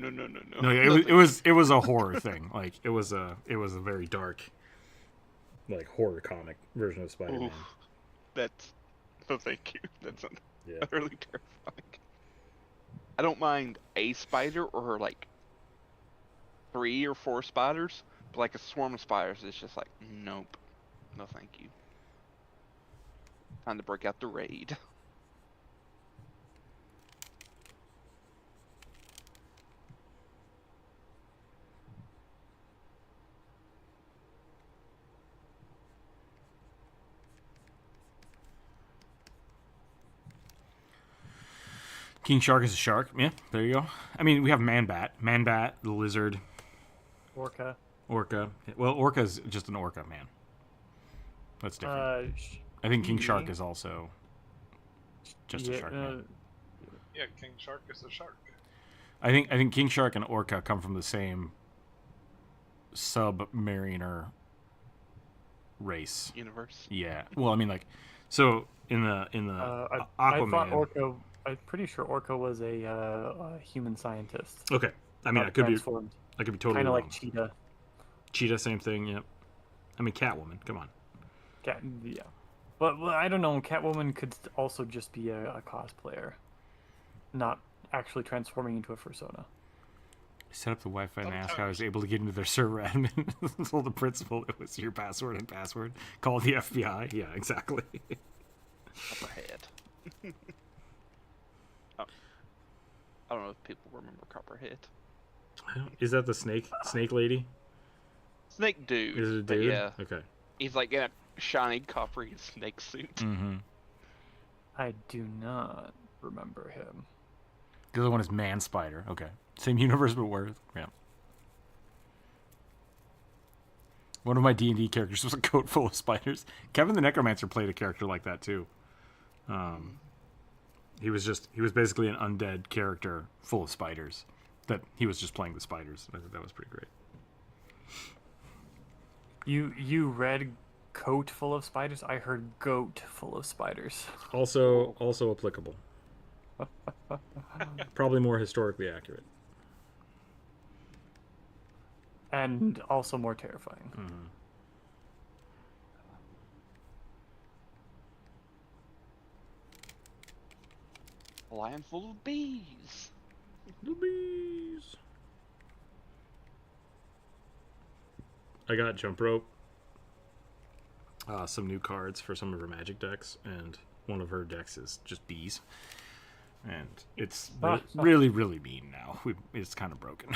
No, yeah, it was a horror thing. Like it was a very dark, like horror comic version of Spider-Man. Oof. That's no, thank you. That's Yeah. utterly terrifying. I don't mind a spider or like 3 or 4 spiders, but like a swarm of spiders is just like, nope, no, thank you. Time to break out the raid. King Shark is a shark. Yeah, there you go. I mean, we have Man-Bat, the lizard, Orca. Orca. Well, Orca's just an orca, man. That's different. I think King Shark is also just a shark, man. Yeah, King Shark is a shark. I think King Shark and Orca come from the same submariner race. Universe. Yeah. Well, I mean, like, so in the I Aquaman. thought Orca. I'm pretty sure Orca was a human scientist. Okay. I mean, I could be transformed. I could be totally Kind of wrong. like Cheetah. Cheetah, same thing. Yep. I mean, Catwoman. Come on. Yeah. But I don't know. Catwoman could also just be a cosplayer, not actually transforming into a persona. I set up the Wi-Fi and asked how I was able to get into their server admin. Told the principal it was your password and password. Called the FBI. Yeah, exactly. Copperhead. Oh. I don't know if people remember Copperhead. Is that the snake lady? Snake dude. Is it a but dude? yeah. Okay. He's like in a shiny coppery snake suit. Mm-hmm. I do not remember him. The other one is Man Spider. Okay. Same universe, but worse. Yeah. One of my D&D characters was a coat full of spiders. Kevin the Necromancer played a character like that, too. He was basically an undead character full of spiders. That he was just playing the spiders. I think that was pretty great. You read coat full of spiders? I heard goat full of spiders. Also applicable. Probably more historically accurate. And also more terrifying. Mm-hmm. A lion full of bees. The bees. I got jump rope. Some new cards for some of her magic decks, and one of her decks is just bees. And it's really, really mean now. It's kind of broken.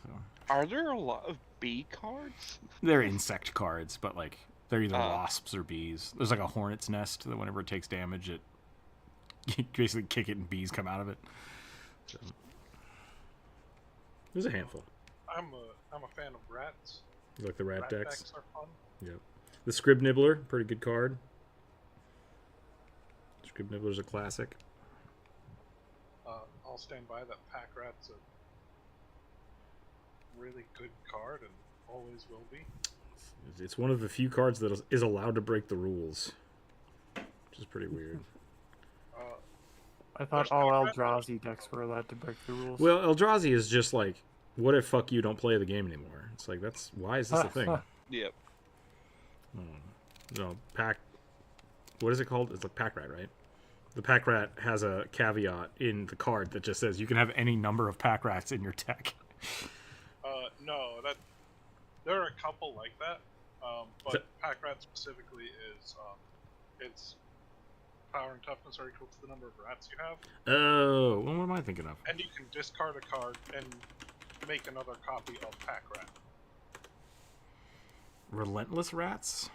So. Are there a lot of bee cards? They're insect cards, but like they're either wasps or bees. There's like a hornet's nest that whenever it takes damage, you basically kick it and bees come out of it. So. There's a handful. I'm a fan of rats. You like the rat decks? Are fun. Yep. The Scrib Nibbler, pretty good card. Scrib Nibbler's a classic. I'll stand by that. Pack Rat's a really good card and always will be. It's one of the few cards that is allowed to break the rules, which is pretty weird. I thought all Eldrazi decks were allowed to break the rules. Well, Eldrazi is just like, what if fuck you don't play the game anymore? It's like, why is this a thing? Yep. No, what is it called? It's like Pack Rat, right? The Pack Rat has a caveat in the card that just says you can have any number of Pack Rats in your deck. No, there are a couple like that, but Pack Rat specifically is its power and toughness are equal to the number of rats you have. Oh, well, what am I thinking of? And you can discard a card and make another copy of Pack Rat. Relentless Rats?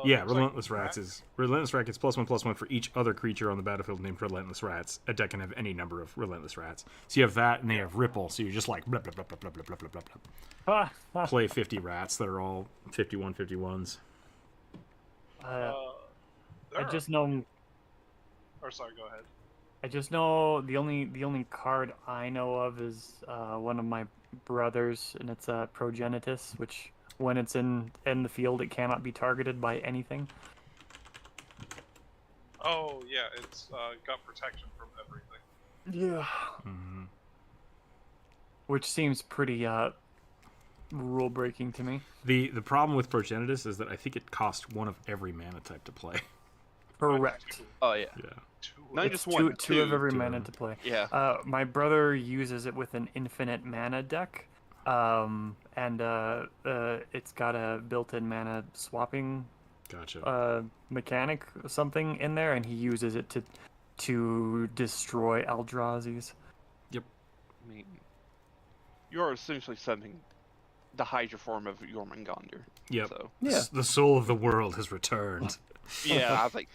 Yeah, Relentless Rats is... Relentless Rat gets +1/+1 for each other creature on the battlefield named Relentless Rats. A deck can have any number of Relentless Rats. So you have that, and they have Ripple, so you're just like... Blah, blah, blah, blah, blah, blah, blah, blah. Play 50 rats that are all 51/51s. I just know... Or sorry, go ahead. I just know the only card I know of is one of my brothers, and it's Progenitus, which when it's in the field, it cannot be targeted by anything. Oh yeah, it's got protection from everything. Yeah. Mm-hmm. Which seems pretty rule breaking to me. The problem with Progenitus is that I think it costs one of every mana type to play. Correct. Oh yeah. Yeah. Not It's just one. two of every two. mana to play. Yeah. My brother uses it with an infinite mana deck, and it's got a built-in mana swapping Gotcha. mechanic or something in there, and he uses it to destroy Eldrazi's. Yep. I mean, you're essentially sending the Hydra form of Jormungandr. Yep. So Yeah. The soul of the world has returned. yeah, I was like,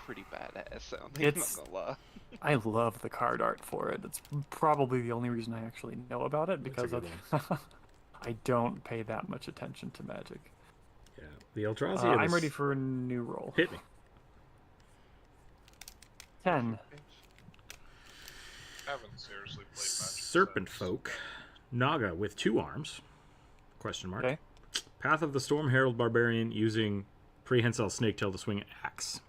pretty badass sounding. I'm not gonna lie. I love the card art for it. It's probably the only reason I actually know about it, because good I don't pay that much attention to Magic. Yeah. The Eldrazi. I'm ready for a new roll. Hit me. 10. I haven't seriously played Magic. Serpent since. folk. Naga with 2 arms. Question mark. Okay. Path of the Storm Herald Barbarian using Prehensile Snaketail to swing an axe.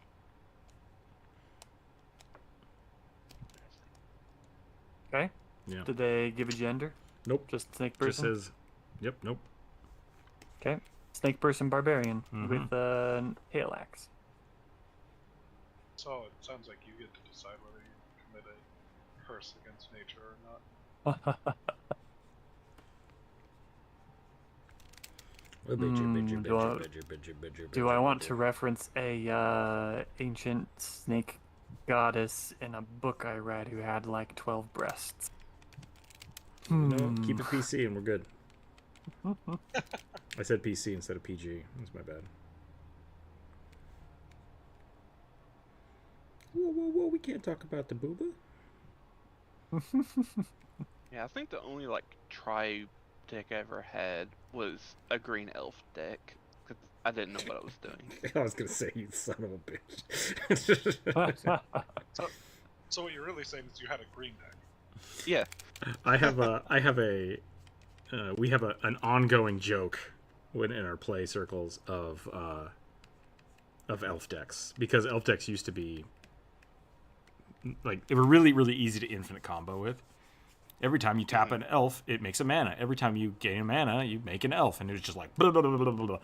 Okay. Yeah. Did they give a gender? Nope. Just snake Just person. says, yep, nope. Okay. Snake person barbarian Mhm. with an hail axe. So it sounds like you get to decide whether you commit a curse against nature or not. Do I want to reference a ancient snake goddess in a book I read who had like 12 breasts? No, keep it PC and we're good. I said PC instead of PG. That's my bad. Whoa, we can't talk about the booba. Yeah, I think the only like tribe deck I ever had was a green elf deck. 'Cause I didn't know what I was doing. I was gonna say, you son of a bitch. So what you're really saying is you had a green deck. Yeah. We have an ongoing joke in our play circles of elf decks, because elf decks used to be like, they were really, really easy to infinite combo with. Every time you tap an elf, it makes a mana. Every time you gain a mana, you make an elf, and it was just like blah, blah, blah, blah, blah,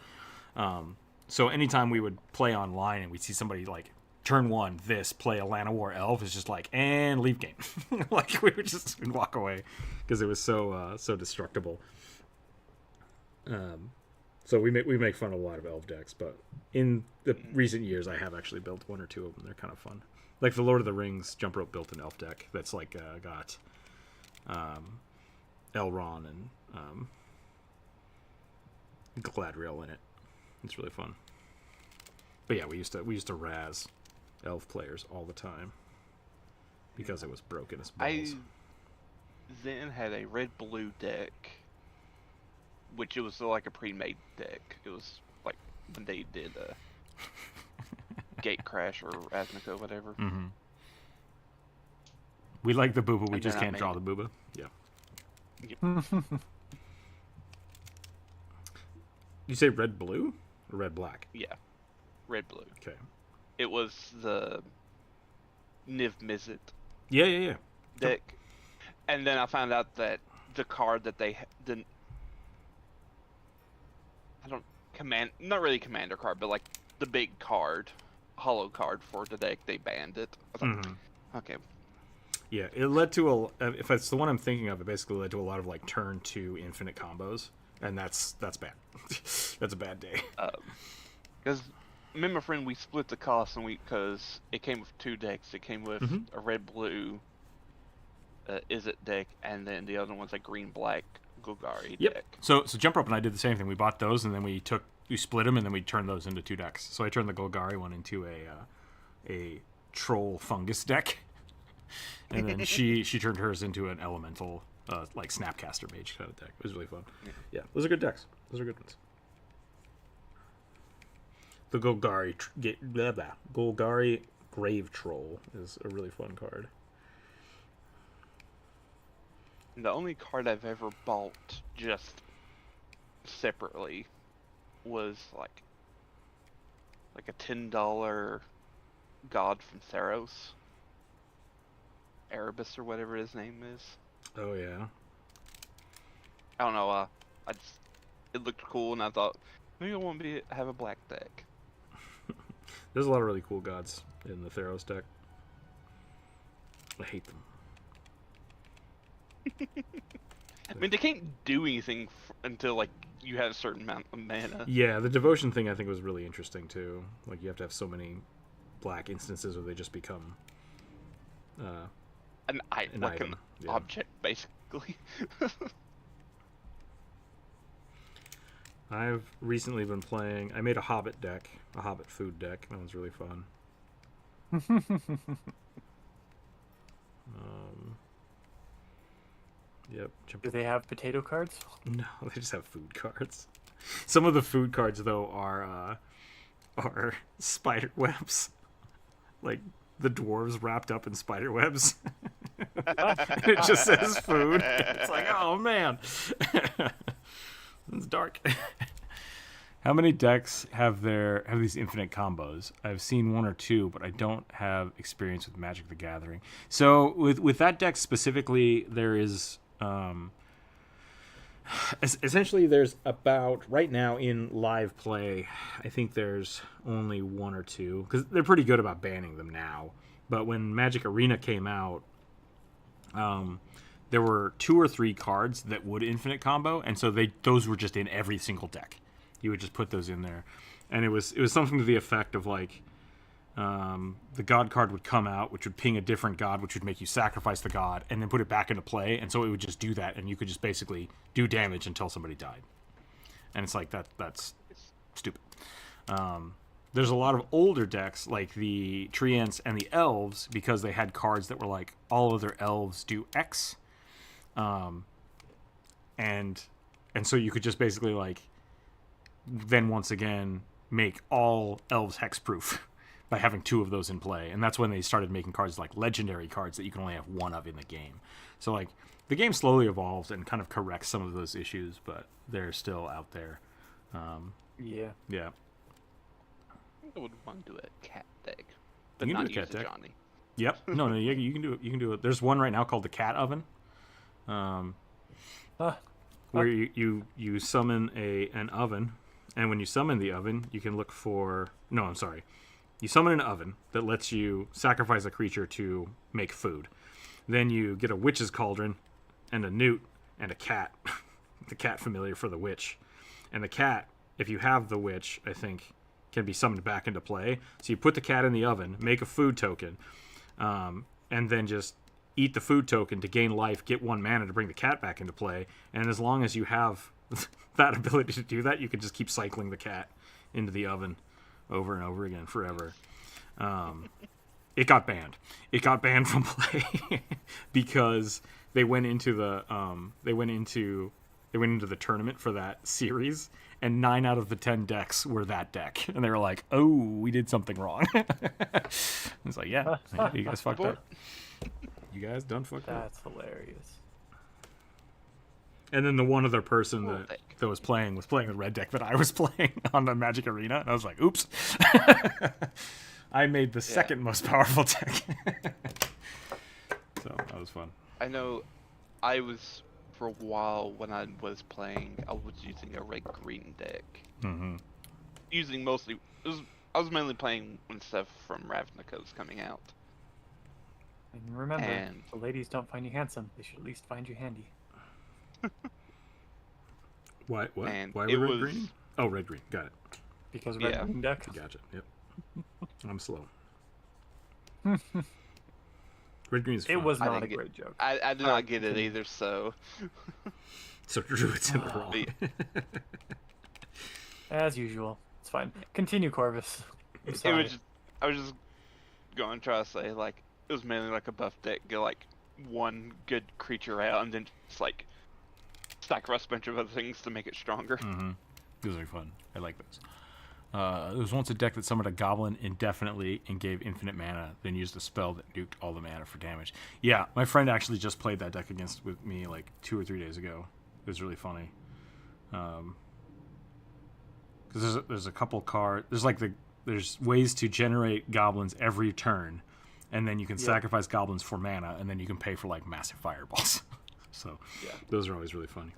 blah. So anytime we would play online and we'd see somebody like turn one, play a Llanowar elf, is just like, and leave game. Like, we would just walk away because it was so destructible. So we make fun of a lot of elf decks, but in the recent years, I have actually built one or two of them. They're kind of fun. Like the Lord of the Rings, Jump Rope built an elf deck that's like got Elrond and Galadriel in it. It's really fun. But yeah, we used to razz elf players all the time because it was broken as balls. I then had a red-blue deck, which it was like a pre-made deck. It was like when they did Gate Crash or Ravnica, whatever. Mm-hmm. We like the booba, we And just then I can't draw made the booba. Yeah. You say red-blue or red-black? Yeah, red-blue. Okay. It was the Niv Mizzet Yeah. deck, and then I found out that the card that they not really commander card, but like the big card, hollow card for the deck, they banned it. I was like, okay. Yeah, it led to if it's the one I'm thinking of, it basically led to a lot of like turn 2 infinite combos, and that's bad. That's a bad day. Because me and my friend, we split the cost, and because it came with 2 decks. It came with a red-blue Izzet deck, and then the other one's a green-black Golgari deck. So Jump Rope and I did the same thing. We bought those, and then we split them, and then we turned those into 2 decks. So I turned the Golgari one into a troll fungus deck, and then she turned hers into an elemental like Snapcaster Mage kind of deck. It was really fun. Yeah, those are good decks. Those are good ones. The Golgari Grave Troll is a really fun card. The only card I've ever bought just separately was like a $10 god from Theros, Erebus or whatever his name is. Oh yeah. I don't know. It looked cool, and I thought maybe I want to have a black deck. There's a lot of really cool gods in the Theros deck. I hate them. I mean, they can't do anything until like you have a certain amount of mana. Yeah, the devotion thing I think was really interesting too. Like, you have to have so many black instances where they just become An item. Yeah. object, basically. I've recently been playing. I made a Hobbit deck, a Hobbit food deck. That one's really fun. Yep. Do they have potato cards? No, they just have food cards. Some of the food cards though are spider webs, like the dwarves wrapped up in spider webs. It just says food. It's like, oh man, it's dark. How many decks have these infinite combos? I've seen one or two, but I don't have experience with Magic the Gathering. So with that deck specifically, there is essentially there's about right now in live play, I think there's only one or two because they're pretty good about banning them now. But when Magic Arena came out, there were 2 or 3 cards that would infinite combo, and so those were just in every single deck. You would just put those in there, and it was something to the effect of like the god card would come out, which would ping a different god, which would make you sacrifice the god and then put it back into play, and so it would just do that, and you could just basically do damage until somebody died. And it's like that's stupid. There's a lot of older decks like the Treants and the Elves because they had cards that were like all of their elves do X, and so you could just basically like then once again make all elves hexproof by having 2 of those in play, and that's when they started making cards like legendary cards that you can only have 1 of in the game. So like the game slowly evolves and kind of corrects some of those issues, but they're still out there. Yeah. I would want to do a cat deck, but You can not do a cat use a deck. Johnny. Yep. No, you can do it. You can do it. There's one right now called the Cat Oven, where you summon an oven, and when you summon the oven, you can look for. No, I'm sorry. You summon an oven that lets you sacrifice a creature to make food. Then you get a witch's cauldron, and a newt, and a cat, the cat familiar for the witch, and the cat, if you have the witch, I think, can be summoned back into play. So you put the cat in the oven, make a food token, and then just eat the food token to gain life, get 1 mana to bring the cat back into play. And as long as you have that ability to do that, you can just keep cycling the cat into the oven over and over again forever. It got banned. It got banned from play because they went into the tournament for that series, and 9 out of the 10 decks were that deck, and they were like, "Oh, we did something wrong." It's like, yeah, you guys fucked up. You guys done fucked up. That's hilarious. And then the one other person that was playing the red deck that I was playing on the Magic Arena, and I was like, "Oops." I made the second most powerful deck. So that was fun. I know I was, for a while when I was playing, I was using a red-green deck. Mm-hmm. Using mostly, I was mainly playing when stuff from Ravnica was coming out. And remember, And- if the ladies don't find you handsome, they should at least find you handy. What? And Why it were red was- green? Oh, red green. Got it. Because Yeah. red green deck. Gotcha. Yep. I'm slow. Red green is fun. It was I not didn't a get- great joke. I did not get it either, so So Druid's in the wrong. As usual. It's fine. Continue, Corvus. I'm it sorry. was. I was just going to try to say like it was mainly like a buff deck, get like 1 good creature out, and then just like sacrifice a bunch of other things to make it stronger. Mm-hmm. Those are fun. I like those. There was once a deck that summoned a goblin indefinitely and gave infinite mana, then used a spell that nuked all the mana for damage. Yeah, my friend actually just played that deck with me like 2 or 3 days ago. It was really funny. Because there's a couple cards. There's ways to generate goblins every turn, and then you can sacrifice goblins for mana, and then you can pay for like massive fireballs. So those are always really funny.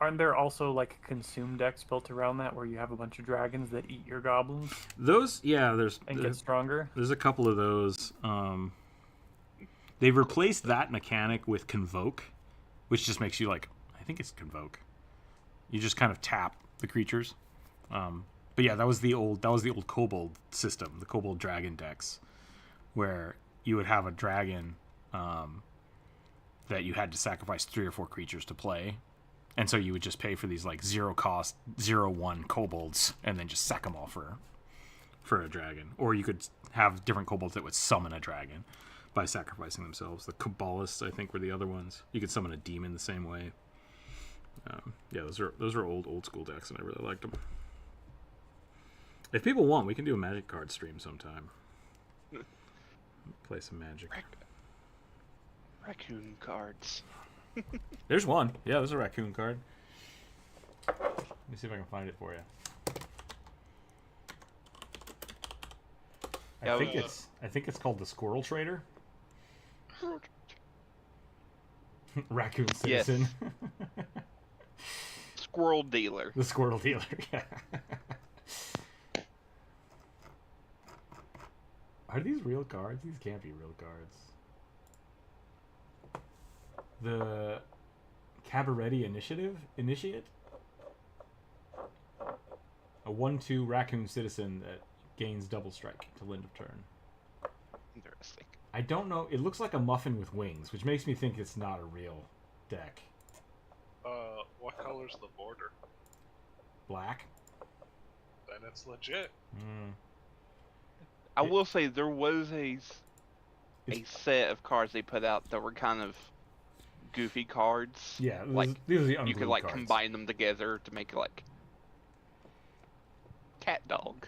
Aren't there also like consume decks built around that where you have a bunch of dragons that eat your goblins Those, and get stronger? There's a couple of those. They've replaced that mechanic with Convoke, which just makes you like, I think it's Convoke. You just kind of tap the creatures. But yeah, that was the old Kobold system, the Kobold Dragon decks, where you would have a dragon that you had to sacrifice 3 or 4 creatures to play. And so you would just pay for these like 0-cost, 0/1 kobolds, and then just sack them all for a dragon. Or you could have different kobolds that would summon a dragon by sacrificing themselves. The Kabbalists, I think, were the other ones. You could summon a demon the same way. Those are old school decks, and I really liked them. If people want, we can do a Magic card stream sometime. Play some Magic. Raccoon cards. There's one. Yeah, there's a raccoon card. Let me see if I can find it for you. I think it's called the Squirrel Trader. Raccoon Citizen. Squirrel dealer. The Squirrel Dealer. Yeah. Are these real cards? These can't be real cards. The Cabaretti Initiate? A 1/2 Raccoon Citizen that gains double strike to end of turn. Interesting. I don't know. It looks like a muffin with wings, which makes me think it's not a real deck. What color's the border? Black? Then it's legit. I will say there was a set of cards they put out that were kind of goofy cards. Yeah, like these are the you could unglued like cards. combine them together to make like cat dog.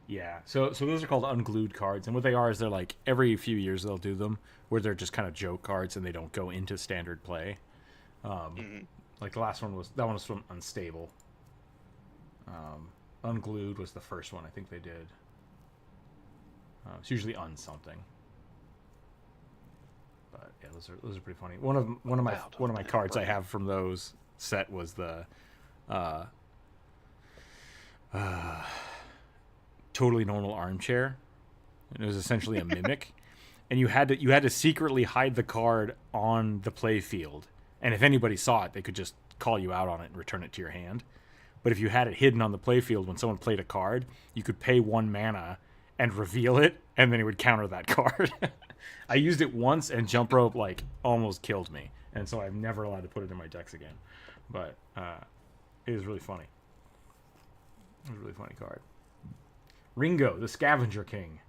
Yeah, so those are called unglued cards, and what they are is they're like every few years they'll do them where they're just kind of joke cards and they don't go into standard play. Like the last one was from Unstable. Unglued was the first one I think they did. It's usually something. But yeah, those are pretty funny. One of my cards I have from those set was the Totally Normal Armchair. And it was essentially a mimic, and you had to secretly hide the card on the play field, and if anybody saw it, they could just call you out on it and return it to your hand. But if you had it hidden on the play field when someone played a card, you could pay 1 mana and reveal it, and then it would counter that card. I used it once, and Jump Rope like almost killed me, and so I'm never allowed to put it in my decks again. But it was really funny. It was a really funny card. Ringo, the Scavenger King.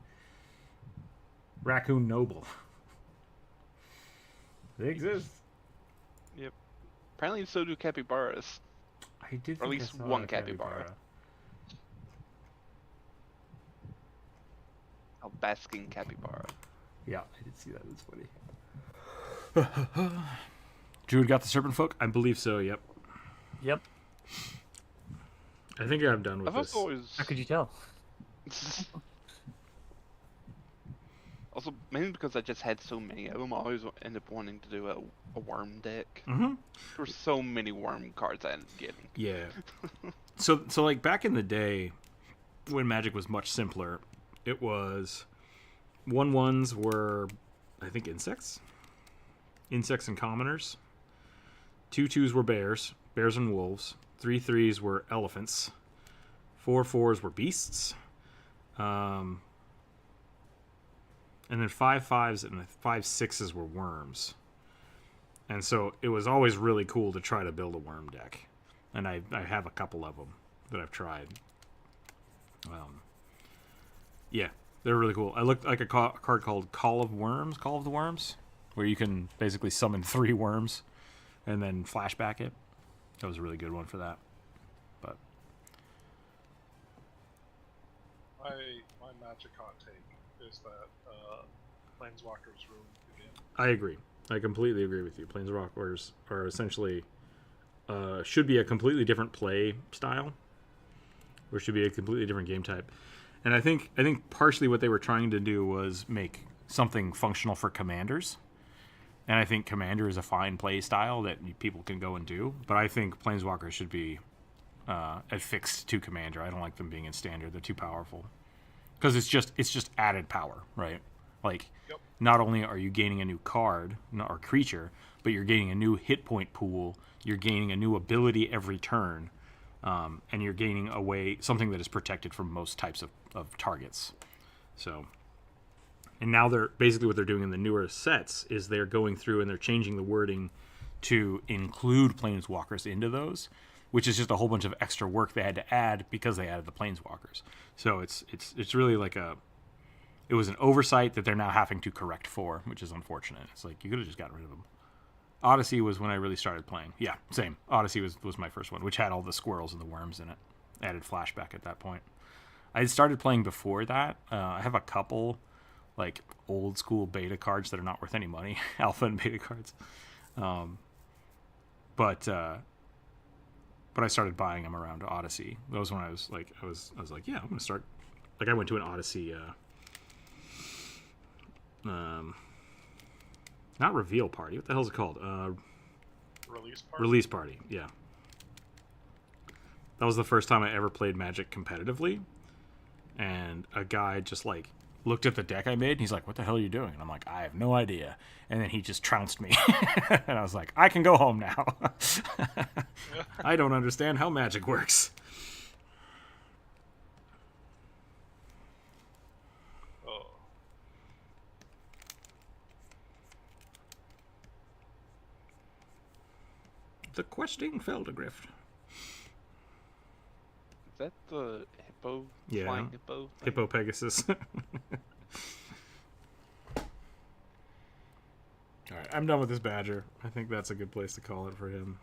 Raccoon Noble. They exist. Yep. Apparently so do capybaras. I did. Or at least one capybara. A basking capybara. Yeah, I did see that. That's funny. Druid got the Serpent Folk? I believe so, yep. Yep. I think I'm done with I've this. also always... How could you tell? Also, mainly because I just had so many of them, I always end up wanting to do a worm deck. Mm-hmm. There were so many worm cards I ended up getting. Yeah. So like back in the day, when Magic was much simpler, it was 1/1s were, I think, insects and commoners. 2/2s were bears and wolves. 3/3s were elephants. 4/4s were beasts. And then 5/5s and 5/6s were worms. And so it was always really cool to try to build a worm deck. And I have a couple of them that I've tried. Yeah, they're really cool. I looked like a card called Call of the Worms, where you can basically summon 3 worms and then flashback it. That was a really good one for that. But my Magic hot take is that Planeswalkers ruined the game. I agree. I completely agree with you. Planeswalkers are essentially should be a completely different play style, or should be a completely different game type. And I think partially what they were trying to do was make something functional for commanders. And I think Commander is a fine play style that people can go and do. But I think Planeswalkers should be affixed to Commander. I don't like them being in Standard. They're too powerful. Because it's just added power, right? Like, Yep. Not only are you gaining a new card or creature, but you're gaining a new hit point pool. You're gaining a new ability every turn. And you're gaining something that is protected from most types of targets. So, and now what they're doing in the newer sets is they're going through and they're changing the wording to include Planeswalkers into those, which is just a whole bunch of extra work they had to add because they added the Planeswalkers. So it's really like it was an oversight that they're now having to correct for, which is unfortunate. It's like, you could have just gotten rid of them. Odyssey was when I really started playing. Yeah, same. Odyssey was my first one, which had all the squirrels and the worms in it. Added flashback at that point. I had started playing before that. I have a couple like old school beta cards that are not worth any money, alpha and beta cards. But I started buying them around Odyssey. That was when I was like, yeah, I'm gonna start. Like, I went to an Odyssey not reveal party. What the hell is it called? Release party. Release party. Yeah. That was the first time I ever played Magic competitively, and a guy just like looked at the deck I made, and he's like, "What the hell are you doing?" And I'm like, "I have no idea." And then he just trounced me, and I was like, "I can go home now." I don't understand how Magic works. Oh. The questing Feldergrift. Is that the hippo? Yeah. Flying hippo? thing? Hippo Pegasus. Alright, I'm done with this badger. I think that's a good place to call it for him.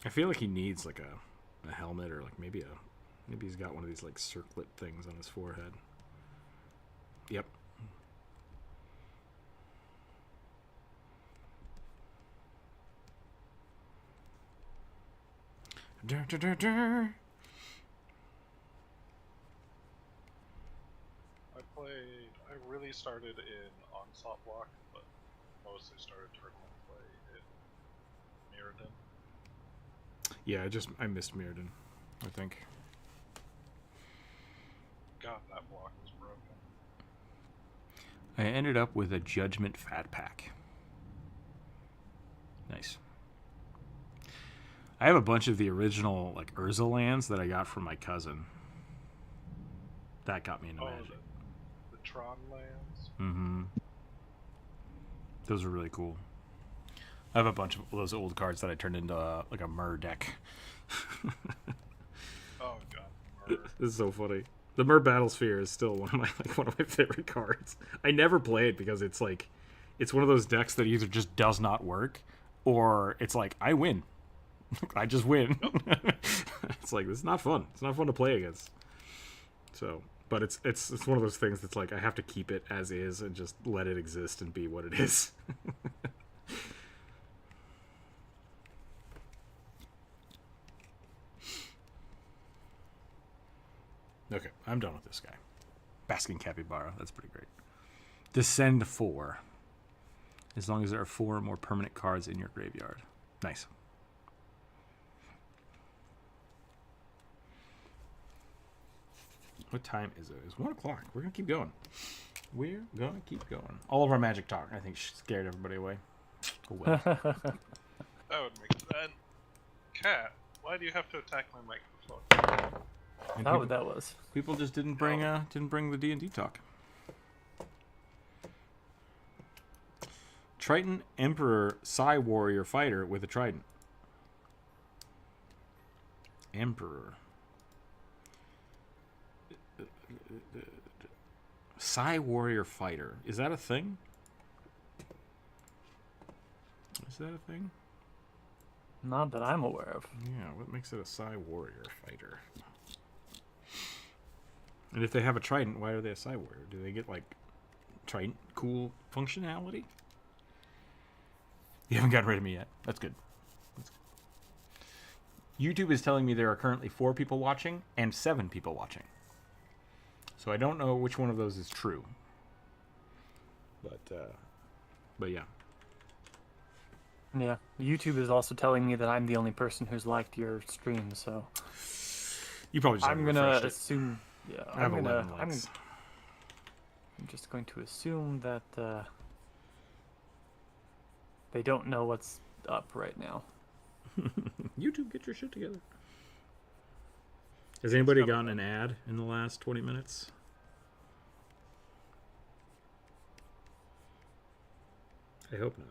I feel like he needs like a helmet, or like maybe he's got one of these like circlet things on his forehead. Yep. Dur, dur, dur, dur. I really started in Onslaught Block, but mostly started tournament play in Mirrodin. Yeah, I missed Mirrodin, I think. God, that block was broken. I ended up with a Judgment Fat Pack. Nice. I have a bunch of the original like Urza lands that I got from my cousin. That got me into Magic. The Tron lands. Mm-hmm. Those are really cool. I have a bunch of those old cards that I turned into like a Myr deck. Oh god, Myr. This is so funny. The Myr Battlesphere is still one of my favorite cards. I never play it because it's one of those decks that either just does not work, or it's like I win. I just win. It's like, this is not fun. It's not fun to play against. So, but it's one of those things that's like I have to keep it as is and just let it exist and be what it is. Okay, I'm done with this guy. Basking Capybara, that's pretty great. Descend 4. As long as there are 4 or more permanent cards in your graveyard. Nice. What time is it? It's 1 o'clock. We're going to keep going. We're going to keep going. All of our Magic talk, I think, scared everybody away. Oh, well. That would make sense. Cat, why do you have to attack my microphone? And Not what that was. people just didn't bring the D&D talk. Triton Emperor Psy Warrior Fighter with a Trident. Emperor. Psy Warrior Fighter. Is that a thing? Is that a thing? Not that I'm aware of. Yeah, what makes it a Psy Warrior Fighter? And if they have a Trident, why are they a Psy Warrior? Do they get, like, Trident cool functionality? You haven't gotten rid of me yet. That's good. YouTube is telling me there are currently 4 people watching and 7 people watching. So I don't know which one of those is true. But yeah. Yeah, YouTube is also telling me that I'm the only person who's liked your stream, so You probably just I'm haven't gonna refreshed it. assume. Yeah, I have 11 likes. I'm just going to assume that they don't know what's up right now. YouTube, get your shit together. Has anybody gotten an ad in the last 20 minutes? I hope not.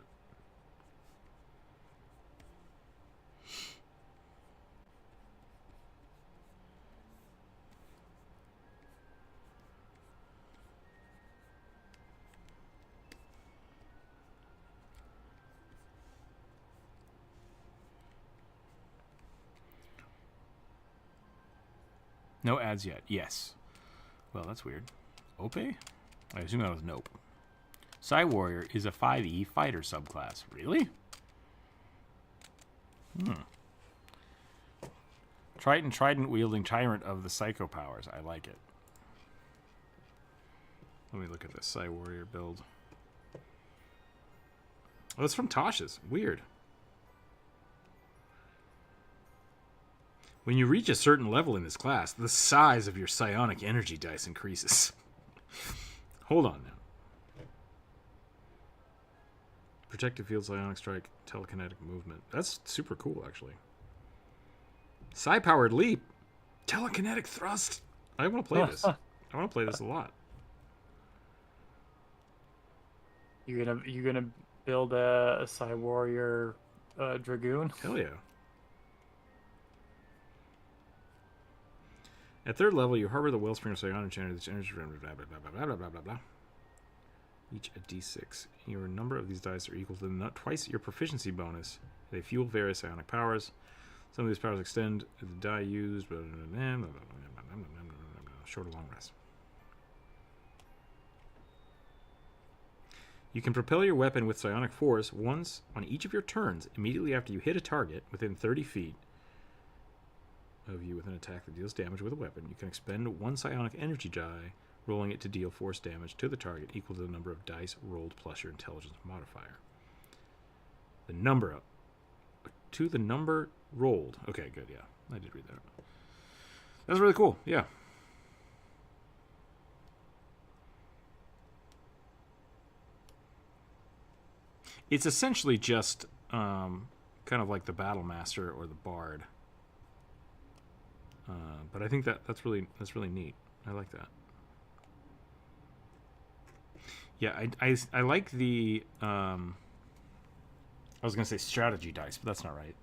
No ads yet. Yes. Well, that's weird. Ope? I assume that was nope. Psy Warrior is a 5e fighter subclass. Really? Trident wielding tyrant of the psycho powers. I like it. Let me look at this Psy Warrior build. Oh, it's from Tosh's. Weird. When you reach a certain level in this class, the size of your psionic energy dice increases. Hold on now. Protective field, psionic strike, telekinetic movement. That's super cool, actually. Psi-powered leap. Telekinetic thrust. I want to play this. I want to play this a lot. You're gonna build a Psy Warrior Dragoon? Hell yeah. At third level, you harbor the wellspring of psionic energy. This energy blah blah blah blah blah blah blah blah. Each a d6. Your number of these dice are equal to twice your proficiency bonus. They fuel various psionic powers. Some of these powers extend the die used. Short or long rest. You can propel your weapon with psionic force once on each of your turns immediately after you hit a target within 30 feet of you with an attack that deals damage with a weapon. You can expend one psionic energy die, rolling it to deal force damage to the target equal to the number of dice rolled plus your intelligence modifier. The number of, to the number rolled. Okay, good, yeah. I did read that. That's really cool, yeah. It's essentially just kind of like the Battle Master or the Bard. But I think that's really neat. I like that. Yeah, I like the I was gonna say strategy dice, but that's not right.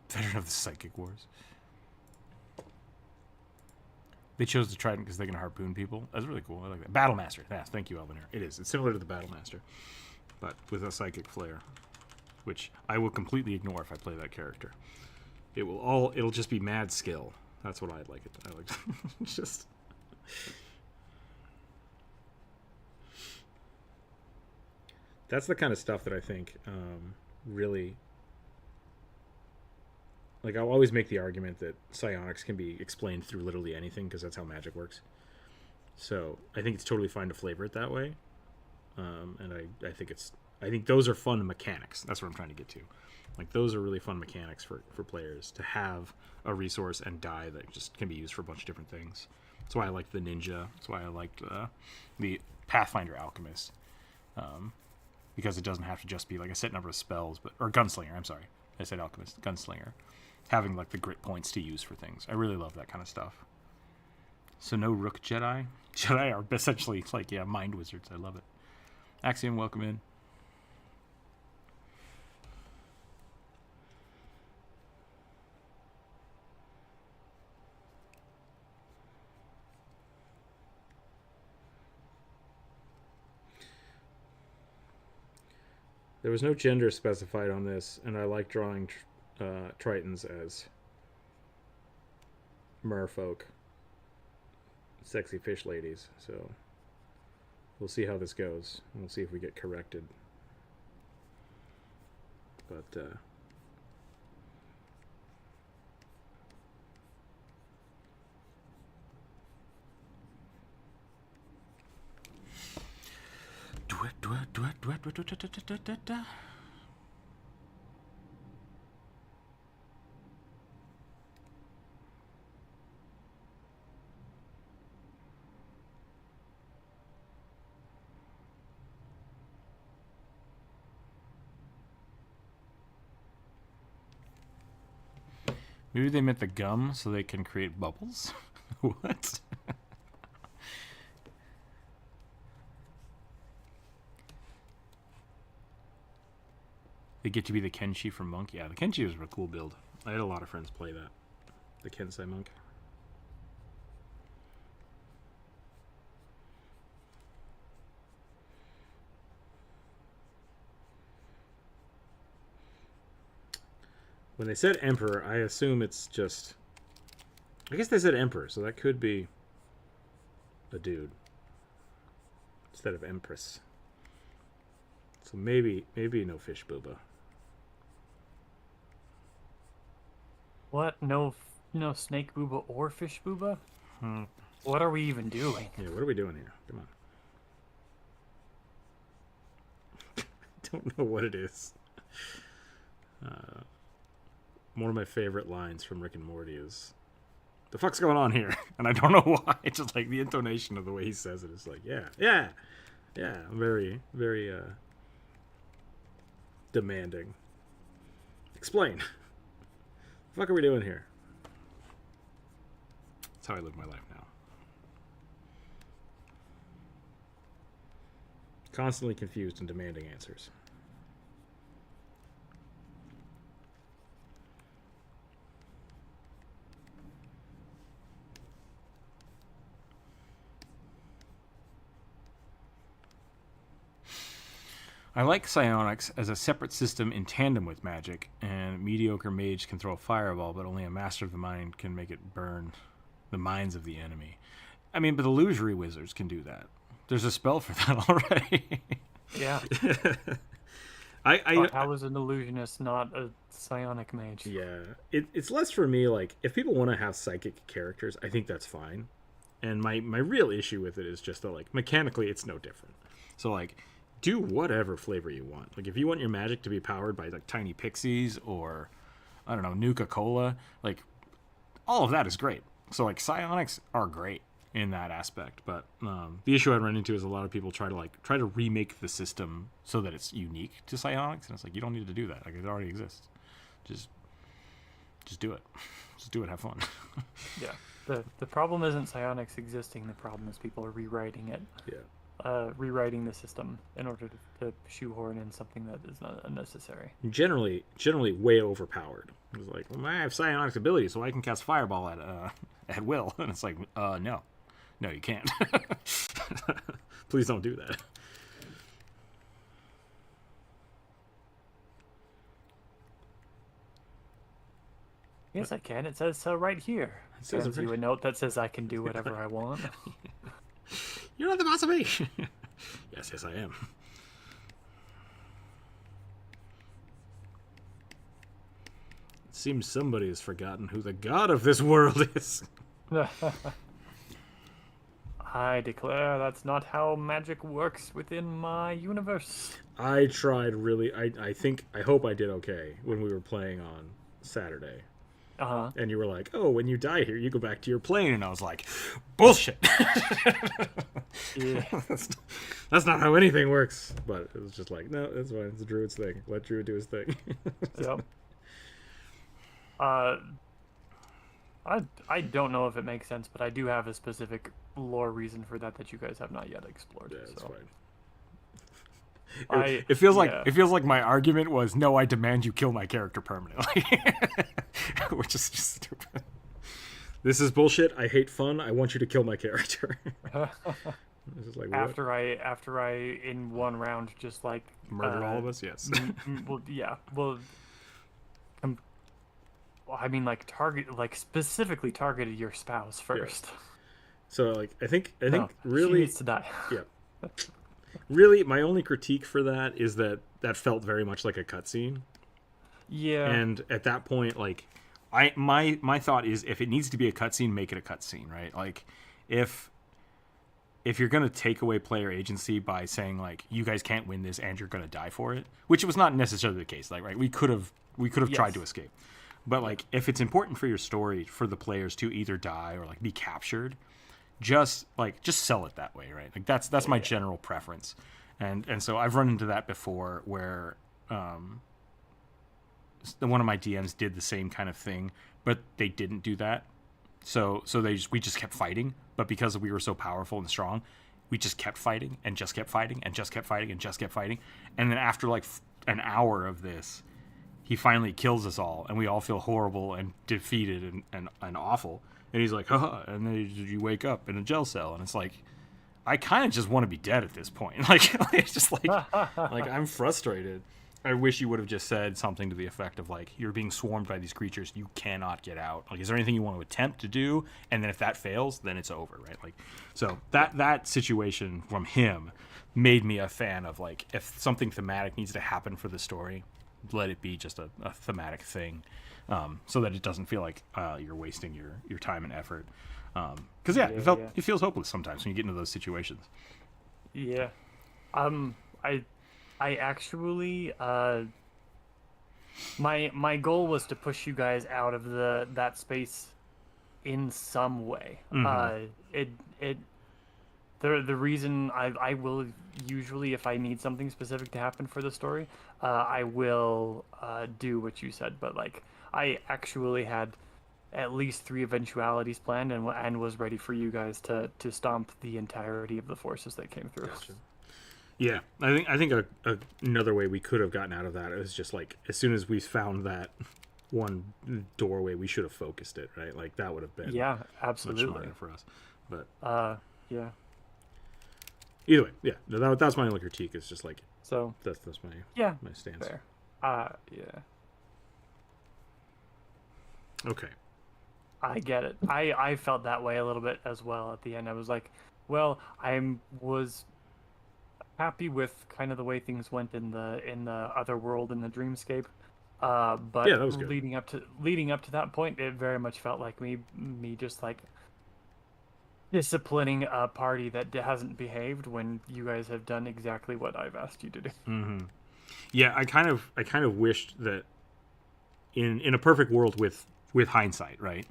Veteran of the Psychic Wars. They chose the Trident because they can harpoon people. That's really cool. I like that. Battle Master. Yes, thank you, Alvinair. It is. It's similar to the Battle Master, but with a psychic flair, which I will completely ignore if I play that character. It'll just be mad skill. That's what I'd like it. I like just. That's the kind of stuff that I think really. Like, I'll always make the argument that psionics can be explained through literally anything because that's how magic works. So I think it's totally fine to flavor it that way, and I think those are fun mechanics. That's what I'm trying to get to. Like, those are really fun mechanics for players to have a resource and die that just can be used for a bunch of different things. That's why I liked the ninja. That's why I liked the Pathfinder alchemist, because it doesn't have to just be like a set number of spells, or gunslinger. I'm sorry, I said alchemist, gunslinger. Having like the grit points to use for things. I really love that kind of stuff. So no Rook Jedi. Jedi are essentially like, yeah, mind wizards. I love it. Axiom, welcome in. There was no gender specified on this, and I like drawing Tritons as merfolk, sexy fish ladies. So we'll see how this goes. We'll see if we get corrected. But maybe they meant the gum so they can create bubbles? What? They get to be the Kenshi from Monk? Yeah, the Kenshi was a cool build. I had a lot of friends play that. The Kensei Monk. When they said Emperor, I assume it's just... I guess they said Emperor, so that could be a dude instead of Empress. So maybe no fish booba. What? No no snake booba or fish booba. Hmm. What are we even doing? Yeah, what are we doing here? Come on. Don't know what it is. One of my favorite lines from Rick and Morty is, "The fuck's going on here?" And I don't know why. It's just like the intonation of the way he says it is like, yeah. Very, very demanding. Explain. The fuck are we doing here? That's how I live my life now. Constantly confused and demanding answers. I like psionics as a separate system in tandem with magic, and mediocre mage can throw a fireball, but only a master of the mind can make it burn the minds of the enemy. I mean, but the illusory wizards can do that. There's a spell for that already. Yeah. How is an illusionist not a psionic mage? Yeah. It's less for me, like, if people want to have psychic characters, I think that's fine. And my real issue with it is just that, like, mechanically it's no different. So, like, do whatever flavor you want. Like, if you want your magic to be powered by, like, tiny pixies or, I don't know, Nuka-Cola, like, all of that is great. So, like, psionics are great in that aspect. But the issue I run into is a lot of people try to remake the system so that it's unique to psionics. And it's like, you don't need to do that. Like, it already exists. Just do it. Just do it. Have fun. Yeah. The problem isn't psionics existing. The problem is people are rewriting it. Yeah. Rewriting the system in order to shoehorn in something that is not unnecessary. Generally way overpowered. It's like, well, I have psionic ability, so I can cast fireball at will. And it's like, no, you can't. Please don't do that. Yes, I can. It says so right here. It says sends you a note that says I can do whatever I want. You're not the boss of me. Yes, I am. It seems somebody has forgotten who the god of this world is. I declare that's not how magic works within my universe. I tried really. I hope I did okay when we were playing on Saturday. Uh-huh. And you were like, "Oh, when you die here, you go back to your plane." And I was like, "Bullshit." Yeah. That's not how anything works. But it was just like, no, that's fine. It's a druid's thing. Let druid do his thing. Yep. I don't know if it makes sense, but I do have a specific lore reason for that you guys have not yet explored. Yeah, that's so. fine. I- It feels yeah. like my argument was, no, I demand you kill my character permanently, which is just stupid. This is bullshit. I hate fun. I want you to kill my character. This is like, what? After I in one round just like Murder all of us. Yes. well, yeah. Well, I mean, like specifically targeted your spouse first. So like, I think No, really she needs to die. Yeah. Really, my only critique for that is that felt very much like a cutscene. Yeah. And at that point, like, my thought is, if it needs to be a cutscene, make it a cutscene, right? Like, if you're gonna take away player agency by saying like, you guys can't win this and you're gonna die for it, which was not necessarily the case. Like, right, we could have Yes. tried to escape, but like, if it's important for your story for the players to either die or like be captured, just sell it that way, right? Like, that's my general preference. And so I've run into that before where one of my DMs did the same kind of thing, but they didn't do that. So we just kept fighting, but because we were so powerful and strong, we just kept fighting and just kept fighting and just kept fighting and just kept fighting. And then after like an hour of this, he finally kills us all, and we all feel horrible and defeated and awful. And he's like, haha, and then you wake up in a jail cell, and it's like, I kind of just want to be dead at this point. Like, it's just like I'm frustrated. I wish you would have just said something to the effect of like, you're being swarmed by these creatures, you cannot get out. Like, is there anything you want to attempt to do? And then if that fails, then it's over, right? Like, so that situation from him made me a fan of like, if something thematic needs to happen for the story, let it be just a thematic thing, so that it doesn't feel like you're wasting your time and effort. Because it feels hopeless sometimes when you get into those situations. Yeah. I actually my goal was to push you guys out of that space in some way. The reason I will usually, if I need something specific to happen for the story, I will do what you said. But like, I actually had at least 3 eventualities planned and was ready for you guys to stomp the entirety of the forces that came through. Gotcha. Yeah, I think another way we could have gotten out of that is just like, as soon as we found that one doorway, we should have focused it, right? Like that would have been absolutely much smarter for us. But yeah. Either way, yeah, that's my only critique. Is just like, so that's my my stance. Fair. Yeah. Okay. I get it. I felt that way a little bit as well at the end. I was like, well, I was happy with kind of the way things went in the other world, in the dreamscape. But yeah, that was good. leading up to that point, it very much felt like me just like disciplining a party that hasn't behaved when you guys have done exactly what I've asked you to do. Mm-hmm. Yeah, I kind of wished that in a perfect world with hindsight, right?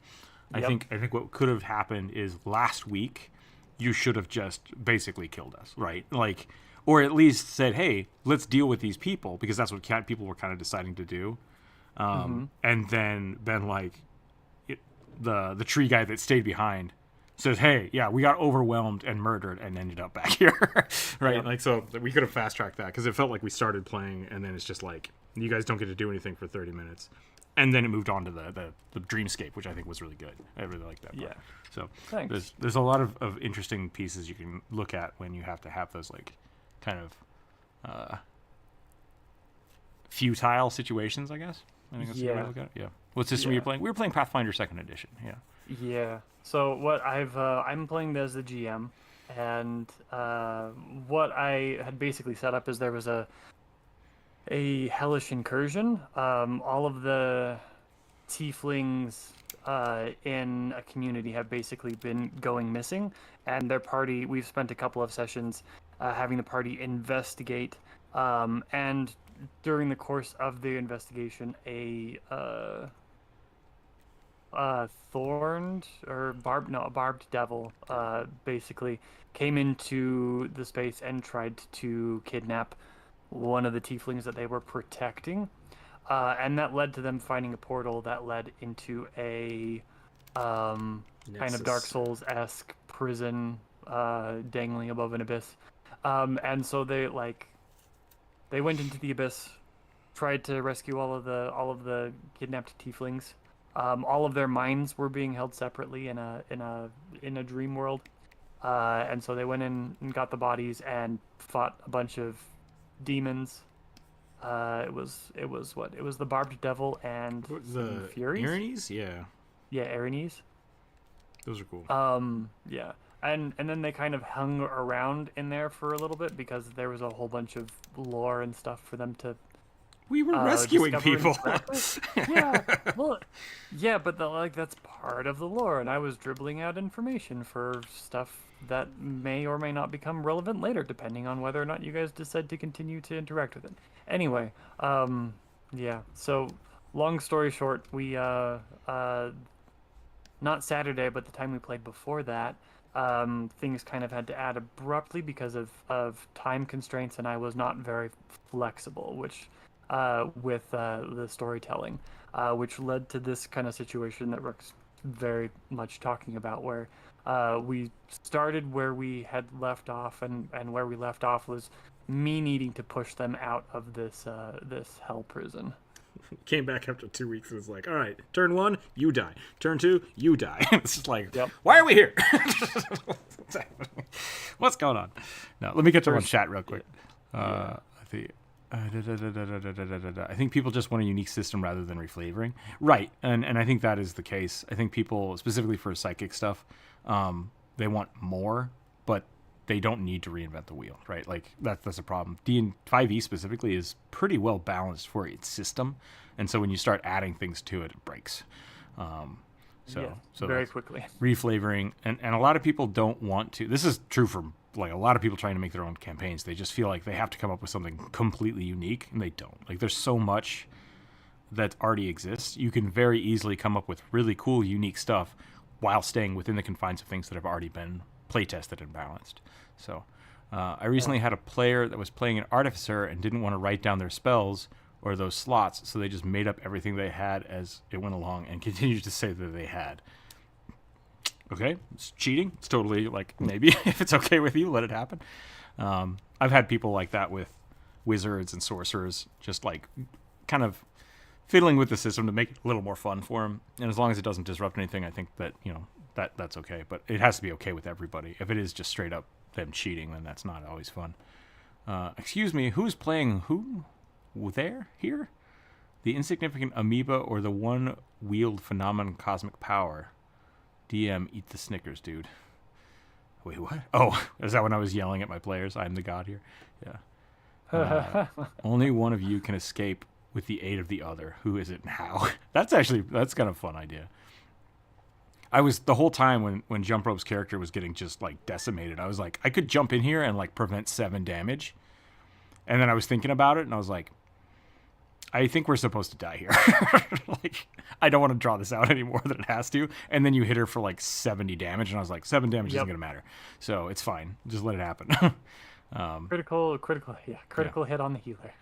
Yep. I think what could have happened is last week you should have just basically killed us, right? Like, or at least said, hey, let's deal with these people, because that's what people were kind of deciding to do. And then been like, the tree guy that stayed behind says, hey, yeah, we got overwhelmed and murdered and ended up back here, right? Yep. Like, so we could have fast-tracked that, because it felt like we started playing and then it's just like, you guys don't get to do anything for 30 minutes. And then it moved on to the dreamscape, which I think was really good. I really liked that part. Yeah. So thanks. There's a lot of interesting pieces you can look at when you have to have those like kind of futile situations, I guess. I think that's the way to look at it. Yeah. What system are you playing? We were playing Pathfinder 2nd Edition. Yeah. Yeah. So what I'm playing as the GM, and what I had basically set up is there was a hellish incursion. All of the tieflings in a community have basically been going missing, and their party, we've spent a couple of sessions having the party investigate, and during the course of the investigation, a barbed devil basically came into the space and tried to kidnap one of the tieflings that they were protecting, and that led to them finding a portal that led into a kind of Dark Souls-esque prison dangling above an abyss, and so they went into the abyss, tried to rescue all of the kidnapped tieflings. All of their minds were being held separately in a dream world, and so they went in and got the bodies and fought a bunch of demons. It was the barbed devil and the furies. Erinyes? Yeah, Erinyes. Those are cool. Yeah, and then they kind of hung around in there for a little bit because there was a whole bunch of lore and stuff for them to. We were rescuing people. Yeah, but that's part of the lore, and I was dribbling out information for stuff that may or may not become relevant later, depending on whether or not you guys decide to continue to interact with it. Anyway, yeah. So, long story short, we not Saturday, but the time we played before that, things kind of had to add abruptly because of time constraints, and I was not very flexible, which. With the storytelling, which led to this kind of situation that Rook's very much talking about, where we started where we had left off, and where we left off was me needing to push them out of this hell prison. Came back after 2 weeks and was like, all right, turn 1, you die. Turn 2, you die. It's just like, why are we here? What's going on? No, let me get to one chat real quick. I think people just want a unique system rather than reflavoring. Right, and I think that is the case. I think people, specifically for psychic stuff, they want more, but they don't need to reinvent the wheel, right? Like that's a problem. D5e specifically is pretty well balanced for its system, and so when you start adding things to it, it breaks. So very quickly. Reflavoring, and a lot of people don't want to. This is true for like a lot of people trying to make their own campaigns. They just feel like they have to come up with something completely unique, and they don't. Like there's so much that already exists. You can very easily come up with really cool, unique stuff while staying within the confines of things that have already been play tested and balanced. So I recently had a player that was playing an artificer and didn't want to write down their spells or those slots, so they just made up everything they had as it went along and continued to say that they had. Okay, it's cheating. It's totally like, maybe if it's okay with you, let it happen. I've had people like that with wizards and sorcerers, just like kind of fiddling with the system to make it a little more fun for them. And as long as it doesn't disrupt anything, I think that, you know, that's okay. But it has to be okay with everybody. If it is just straight up them cheating, then that's not always fun. Excuse me, who's playing who? There? Here? The insignificant amoeba or the one-wheeled phenomenon cosmic power? DM, eat the Snickers, dude. Wait, what? Oh, is that when I was yelling at my players? I'm the god here? Yeah. Only one of you can escape with the aid of the other. Who is it and how? That's kind of a fun idea. I was, the whole time when Jump Rope's character was getting just like decimated, I was like, I could jump in here and like prevent 7 damage. And then I was thinking about it and I was like, I think we're supposed to die here. Like, I don't want to draw this out any more than it has to. And then you hit her for like 70 damage. And I was like, 7 damage isn't going to matter. So it's fine. Just let it happen. Critical hit on the healer.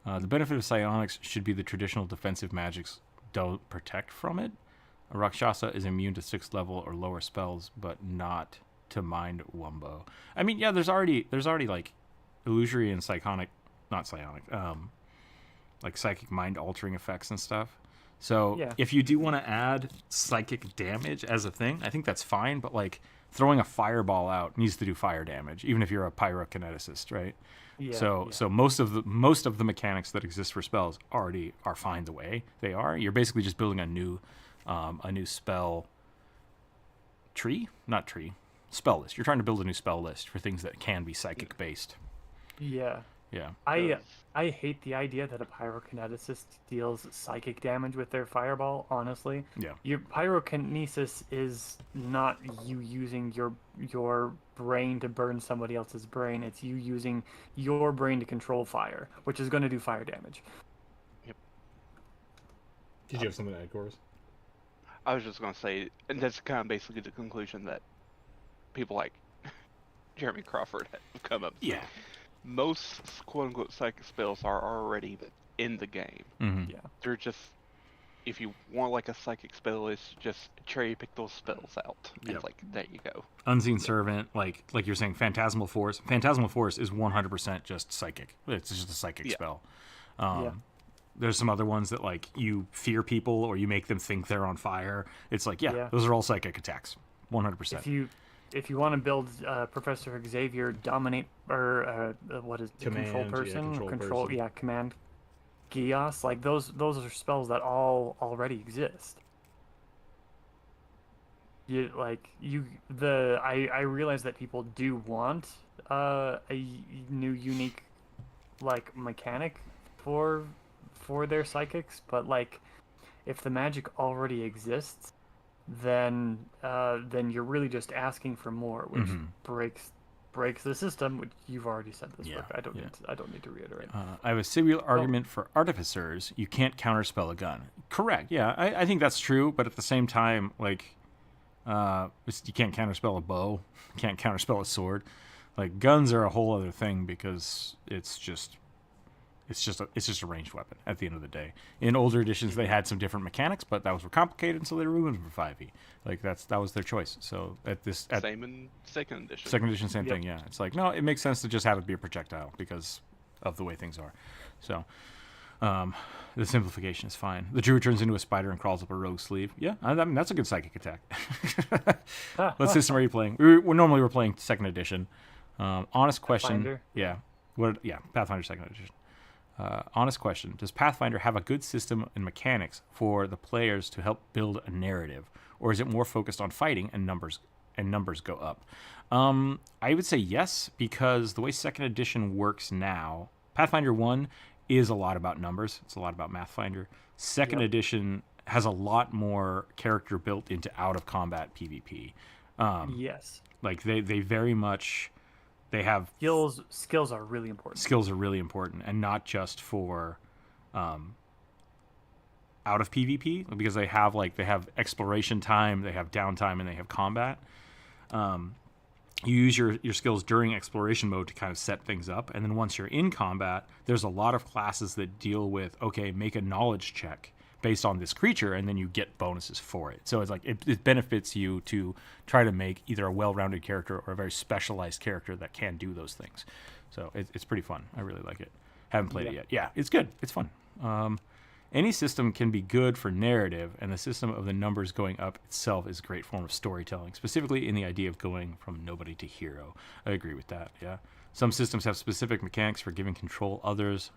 The benefit of psionics should be the traditional defensive magics don't protect from it. A Rakshasa is immune to 6th level or lower spells, but not to mind wumbo. I mean, yeah, there's already like illusory and not psionic, like psychic mind altering effects and stuff. So if you do want to add psychic damage as a thing, I think that's fine. But like throwing a fireball out needs to do fire damage, even if you're a pyrokineticist, right? Yeah, so most of the mechanics that exist for spells already are fine the way they are. You're basically just building a new spell spell list. You're trying to build a new spell list for things that can be psychic based. Yeah. I hate the idea that a pyrokineticist deals psychic damage with their fireball, honestly. Yeah. Your pyrokinesis is not you using your brain to burn somebody else's brain. It's you using your brain to control fire, which is going to do fire damage. Yep. Did you have something to add, Coris? I was just going to say, and that's kind of basically the conclusion that people like Jeremy Crawford have come up to. Yeah. Most quote-unquote psychic spells are already in the game. Mm-hmm. Yeah. They're just, if you want like a psychic spell, it's just cherry pick those spells out. And it's like, there you go. Unseen Servant, like you're saying, Phantasmal Force. Phantasmal Force is 100% just psychic. It's just a psychic spell. There's some other ones that like you fear people or you make them think they're on fire. It's like, those are all psychic attacks. 100%. If you want to build Professor Xavier dominate or what is command, control person, control person. Command Geos, like those are spells that already exist. I realize that people do want a new unique like mechanic for their psychics, but like if the magic already exists, then you're really just asking for more, which breaks the system. Which you've already said this. Yeah, I don't need to reiterate. I have a serial argument for artificers. You can't counterspell a gun. Correct. Yeah, I think that's true. But at the same time, like, you can't counterspell a bow. You can't counterspell a sword. Like guns are a whole other thing because it's just a ranged weapon at the end of the day. In older editions, they had some different mechanics, but that was complicated, so they removed them for 5e. Like that was their choice. So same in second edition. Second edition, same thing. Yeah, it's like no, it makes sense to just have it be a projectile because of the way things are. So the simplification is fine. The druid turns into a spider and crawls up a rogue sleeve. Yeah, I mean that's a good psychic attack. What system are you playing? We're playing second edition. Honest question. Pathfinder? Pathfinder second edition. Honest question. Does Pathfinder have a good system and mechanics for the players to help build a narrative? Or is it more focused on fighting and numbers go up? I would say yes, because the way second edition works now, Pathfinder 1 is a lot about numbers. It's a lot about Mathfinder. Second edition has a lot more character built into out-of-combat PvP. Yes. Like, they very much... They have... Skills are really important. Skills are really important, and not just for... out of PvP, because they have exploration time, they have downtime, and they have combat. You use your skills during exploration mode to kind of set things up, and then once you're in combat, there's a lot of classes that deal with, okay, make a knowledge check based on this creature, and then you get bonuses for it. So it's like it benefits you to try to make either a well-rounded character or a very specialized character that can do those things. So it's pretty fun. I really like it. Haven't played it yet. Yeah, it's good. It's fun. Any system can be good for narrative, and the system of the numbers going up itself is a great form of storytelling, specifically in the idea of going from nobody to hero. I agree with that, yeah. Some systems have specific mechanics for giving control others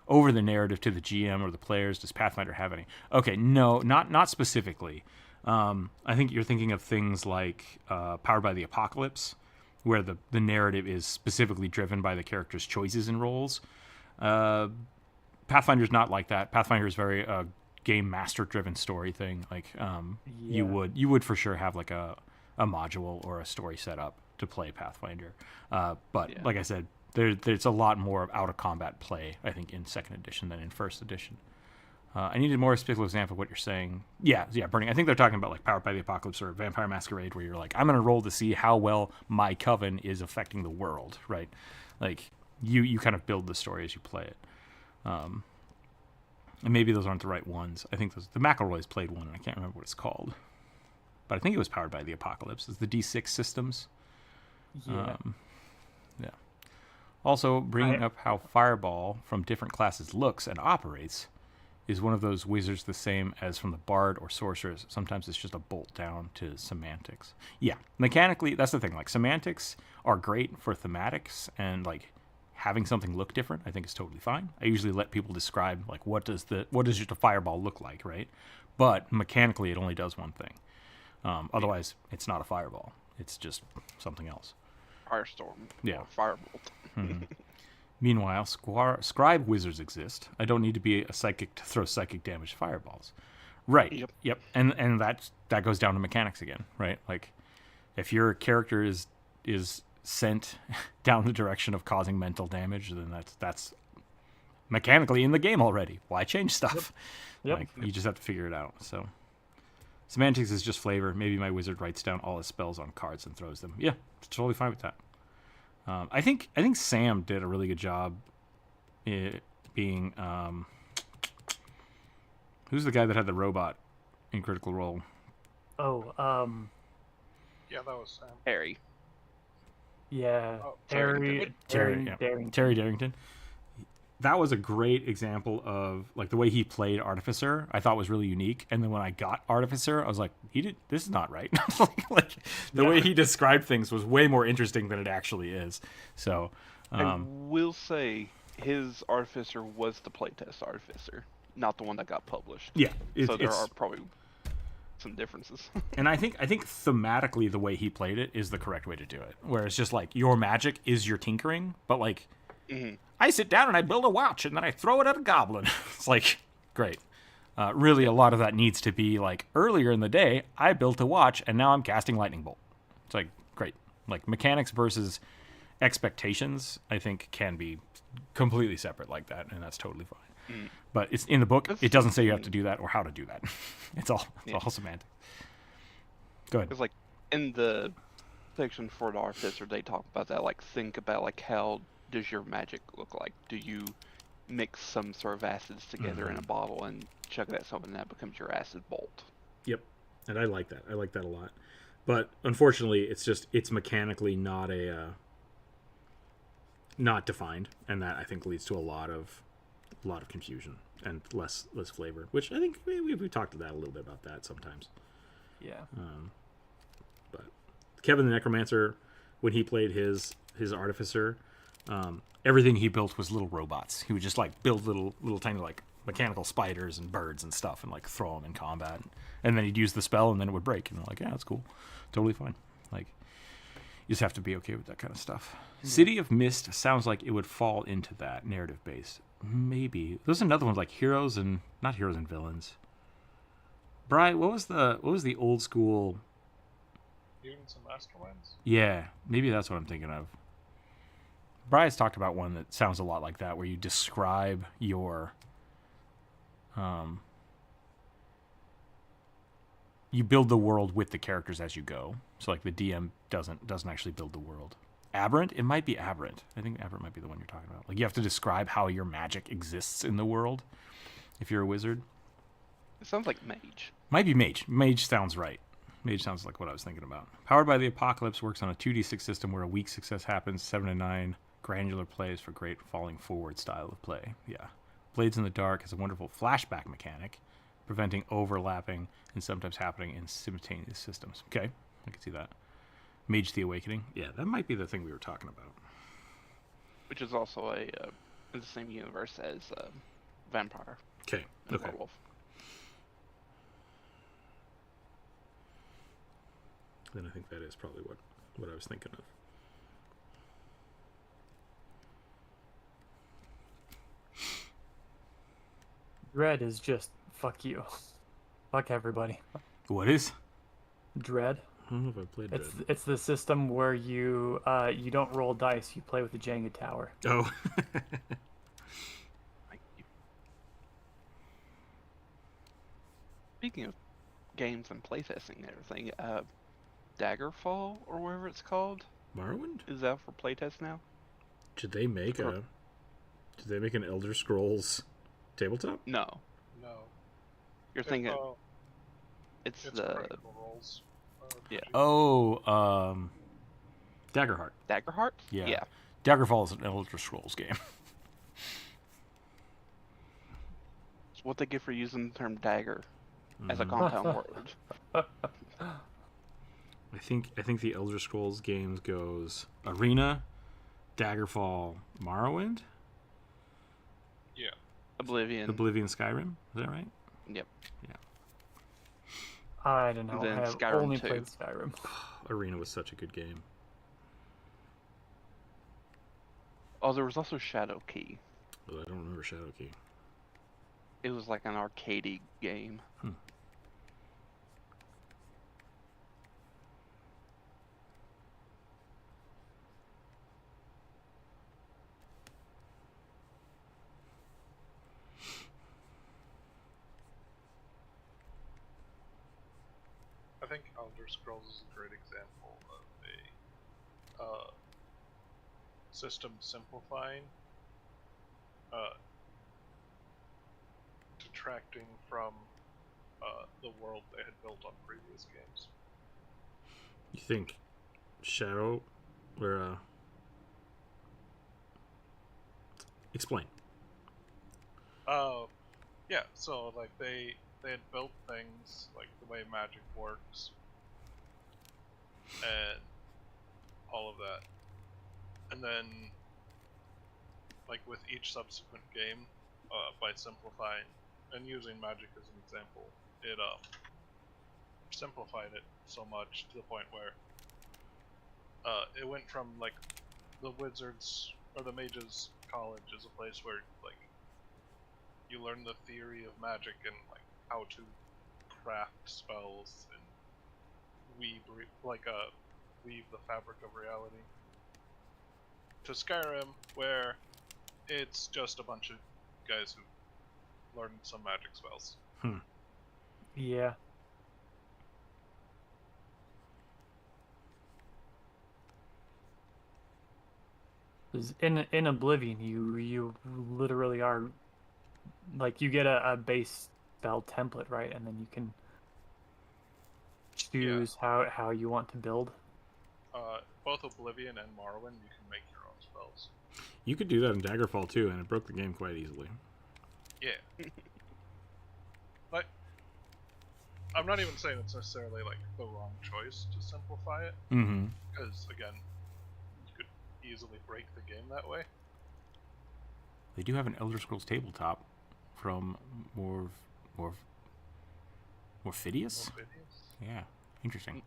over the narrative to the GM or the players. Does Pathfinder have any? Okay, no, not specifically. I think you're thinking of things like Powered by the Apocalypse, where the narrative is specifically driven by the character's choices and roles. Pathfinder's not like that. Pathfinder is very game master driven story thing. Like you would for sure have like a module or a story set up to play Pathfinder. But like I said, there's a lot more of out of combat play, I think, in second edition than in first edition. I needed a more specific example of what you're saying. Yeah, burning. I think they're talking about like Powered by the Apocalypse or Vampire Masquerade, where you're like, I'm going to roll to see how well my coven is affecting the world, right? Like you kind of build the story as you play it. And maybe those aren't the right ones. I think the McElroys played one, and I can't remember what it's called. But I think it was Powered by the Apocalypse. It's the D6 systems. Yeah. Yeah. Also, bringing up how Fireball from different classes looks and operates is one of those wizards the same as from the Bard or Sorceress. Sometimes it's just a bolt down to semantics. Yeah, mechanically, that's the thing. Like, semantics are great for thematics, and like having something look different, I think, is totally fine. I usually let people describe like what does the fireball look like, right? But mechanically, it only does one thing. Otherwise, it's not a fireball. It's just something else. Firestorm. Yeah. Or firebolt. Mm-hmm. Meanwhile, scribe wizards exist. I don't need to be a psychic to throw psychic damage fireballs. Right. Yep. And that goes down to mechanics again, right? Like, if your character is sent down the direction of causing mental damage, then that's mechanically in the game already. Why change stuff? Yep. Like, you just have to figure it out. So semantics is just flavor. Maybe my wizard writes down all his spells on cards and throws them. Yeah, totally fine with that. I think Sam did a really good job being who's the guy that had the robot in Critical Role? Oh, Yeah, that was Sam. Harry. yeah, Oh, Terry Darrington. Terry Darrington. That was a great example of like the way he played Artificer. I thought was really unique. And then when I got Artificer, I was like, this is not right. like the way he described things was way more interesting than it actually is. So, I will say his Artificer was the playtest Artificer, not the one that got published. yeah. So there are probably some differences. And I think thematically the way he played it is the correct way to do it. Where it's just like your magic is your tinkering, but like I sit down and I build a watch and then I throw it at a goblin. It's like, great. Really, a lot of that needs to be like earlier in the day, I built a watch and now I'm casting lightning bolt. It's like, great. Like mechanics versus expectations, I think, can be completely separate like that, and that's totally fine. But it's in the book. It doesn't say you have to do that or how to do that. It's all semantic. Go ahead. Because like in the section for the Artificer, they talk about that. Like, think about like how does your magic look like? Do you mix some sort of acids together in a bottle and chuck it at something and that becomes your acid bolt? Yep, and I like that. I like that a lot. But unfortunately, it's mechanically not defined, and that I think leads to a lot of confusion and less flavor. Which I think we've talked to that a little bit about that sometimes. Yeah. But Kevin the Necromancer, when he played his Artificer, everything he built was little robots. He would just like build little tiny like mechanical spiders and birds and stuff and like throw them in combat, and then he'd use the spell and then it would break, and they're like, yeah, that's cool, totally fine. Like, You just have to be okay with that kind of stuff. City of Mist sounds like it would fall into that narrative base. Maybe there's another one like heroes and not heroes and villains. Bri, what was the old school? Mutants and Masterminds? Yeah, maybe that's what I'm thinking of. Brian's talked about one that sounds a lot like that, where you describe your, you build the world with the characters as you go. So like the DM doesn't actually build the world. Aberrant? It might be Aberrant. I think Aberrant might be the one you're talking about. Like you have to describe how your magic exists in the world if you're a wizard. It sounds like mage. Might be Mage. Mage sounds right. Mage sounds like what I was thinking about. Powered by the Apocalypse works on a 2d6 system where a weak success happens, 7 to 9. Granular plays for great falling forward style of play. Yeah. Blades in the Dark has a wonderful flashback mechanic, preventing overlapping and sometimes happening in simultaneous systems. Okay, I can see that. Mage the Awakening. Yeah, that might be the thing we were talking about. Which is also in the same universe as Vampire Okay, and okay. Werewolf. Then I think that is probably what I was thinking of. Dread is just fuck you. Fuck everybody. What is? Dread. I don't know if I played Dread. It's the system where you don't roll dice, you play with the Jenga tower. Oh. Speaking of games and playtesting and everything, Daggerfall or whatever it's called, Morrowind? is out for playtest now? Did they make an Elder Scrolls tabletop? No, No. you're thinking It's it's the Critical Roles. Yeah. Oh, Daggerheart. Daggerheart. Yeah. Yeah. Daggerfall is an Elder Scrolls game. It's what they get for using the term dagger as a Mhm. compound word. I think the Elder Scrolls games goes Arena, Daggerfall, Morrowind, Yeah. Oblivion. Oblivion, Skyrim. Is that right? Yep. Yeah. I don't know. Then I have Skyrim only 2. played Skyrim. Arena was such a good game. Oh, there was also Shadow Key. But I don't remember Shadowkey. It was like an arcadey game. I think Elder Scrolls is a great example of a system simplifying, detracting from the world they had built on previous games. You think Shadow or explain. Yeah, so like they had built things like the way magic works and all of that. And then like with each subsequent game, by simplifying and using magic as an example, it simplified it so much to the point where it went from like the wizards or the mages college is a place where like you learn the theory of magic and like how to craft spells and weave the fabric of reality, to Skyrim where it's just a bunch of guys who learned some magic spells. Yeah. In Oblivion, you literally are like you get a base spell template, right, and then you can choose how you want to build. Both Oblivion and Morrowind, you can make your own spells. You could do that in Daggerfall too, and it broke the game quite easily. Yeah. But I'm not even saying it's necessarily like the wrong choice to simplify it, Mm-hmm. because again, you could easily break the game that way. They do have an Elder Scrolls tabletop from Morphidius? Morphidius? Yeah, interesting.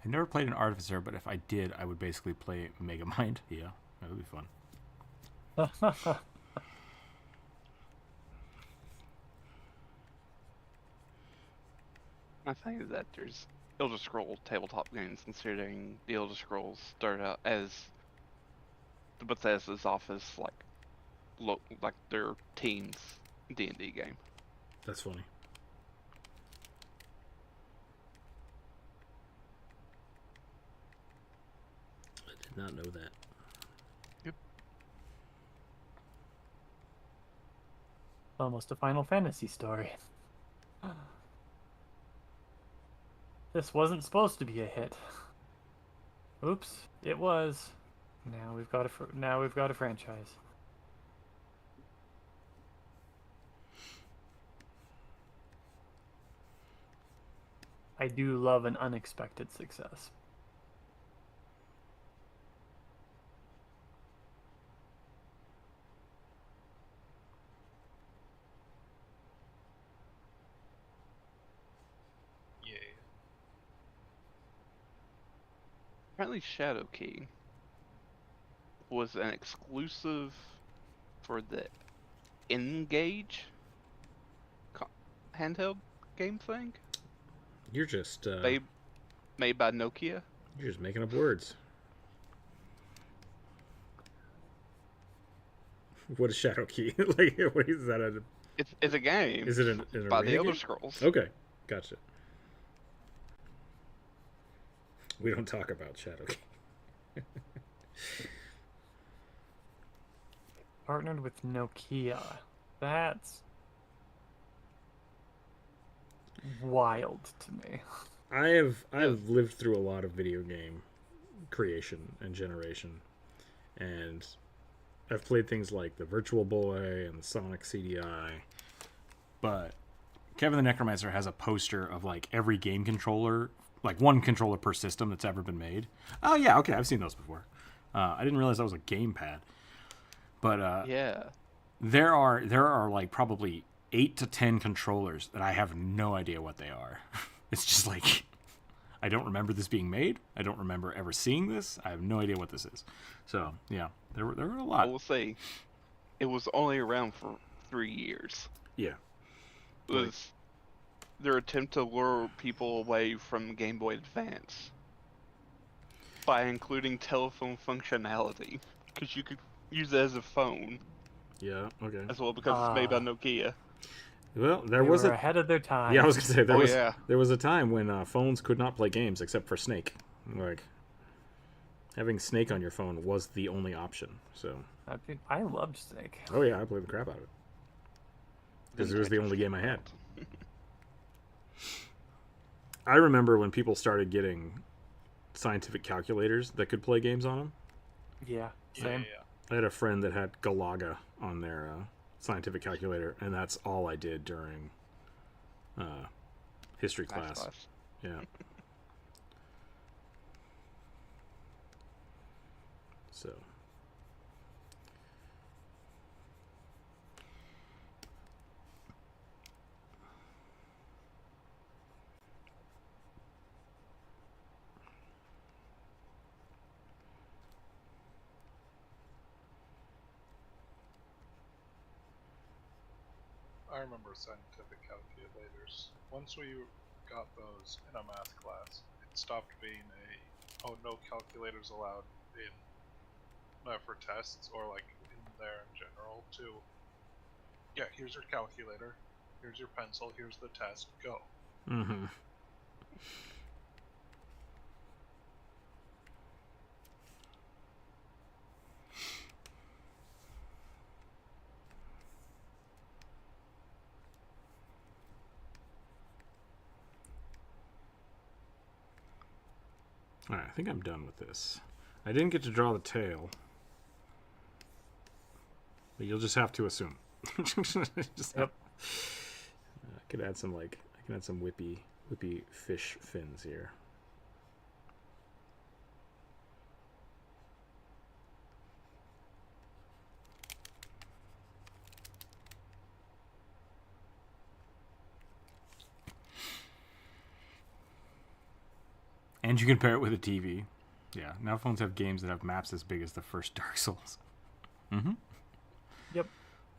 I never played an Artificer, but if I did, I would basically play Megamind. Yeah, that would be fun. I think that there's Elder Scrolls tabletop games, considering the Elder Scrolls started out as the Bethesda's office, like their team's D&D game. That's funny. I did not know that. Yep. Almost a Final Fantasy story. This wasn't supposed to be a hit. Oops, it was. Now we've got a franchise. I do love an unexpected success. Yeah. Apparently Shadowkey was an exclusive for the Engage handheld game thing. You're just Made by Nokia. you're just making up words. What is Shadowkey? Like, what is that? It's a game. Is it an by arena the Elder game? Scrolls. Okay, gotcha. We don't talk about Shadowkey. Partnered with Nokia. That's wild to me. I've lived through a lot of video game creation and generation, and I've played things like the Virtual Boy and the Sonic CDI, but Kevin the Necromancer has a poster of like every game controller, like one controller per system that's ever been made. Oh yeah, okay, I've seen those before. I didn't realize that was a gamepad, but Yeah. there are like probably 8 to 10 controllers that I have no idea what they are. It's just like, I don't remember this being made. I don't remember ever seeing this. I have no idea what this is. So yeah, there were a I lot. will say, it was only around for 3 years. Yeah, It was their attempt to lure people away from Game Boy Advance by including telephone functionality, because you could use it as a phone yeah, okay. as well, because it's made by Nokia. Well, They were ahead of their time. Yeah, I was gonna say Yeah. there was a time when phones could not play games except for Snake. Like, having Snake on your phone was the only option. So. I loved Snake. Oh yeah, I played the crap out of it because it was the only game I had. I remember when people started getting scientific calculators that could play games on them. Yeah, same. Yeah. I had a friend that had Galaga on their scientific calculator, and that's all I did during history class. Yeah. So. I remember scientific calculators. Once we got those in a math class, it stopped being no calculators allowed in for tests or like in there in general to here's your calculator, here's your pencil, here's the test, go. Mm-hmm. Alright, I think I'm done with this. I didn't get to draw the tail, but you'll just have to assume. Yep. I could add some whippy fish fins here. And you can pair it with a TV. Yeah, now phones have games that have maps as big as the first Dark Souls. Mm-hmm. Yep.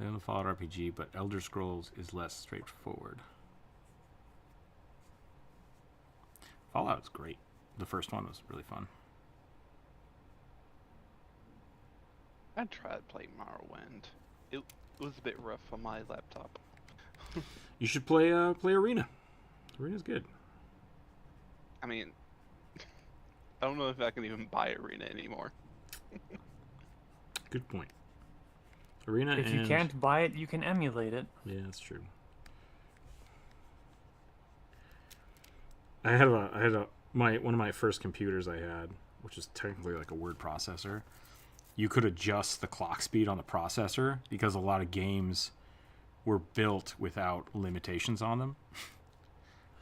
Then the Fallout RPG, but Elder Scrolls is less straightforward. Fallout's great. The first one was really fun. I tried playing Morrowind. It was a bit rough on my laptop. You should play Arena. Arena's good. I mean, I don't know if I can even buy Arena anymore. Good point. Arena. If you can't buy it, you can emulate it. Yeah, that's true. I had one of my first computers I had, which is technically like a word processor. You could adjust the clock speed on the processor because a lot of games were built without limitations on them.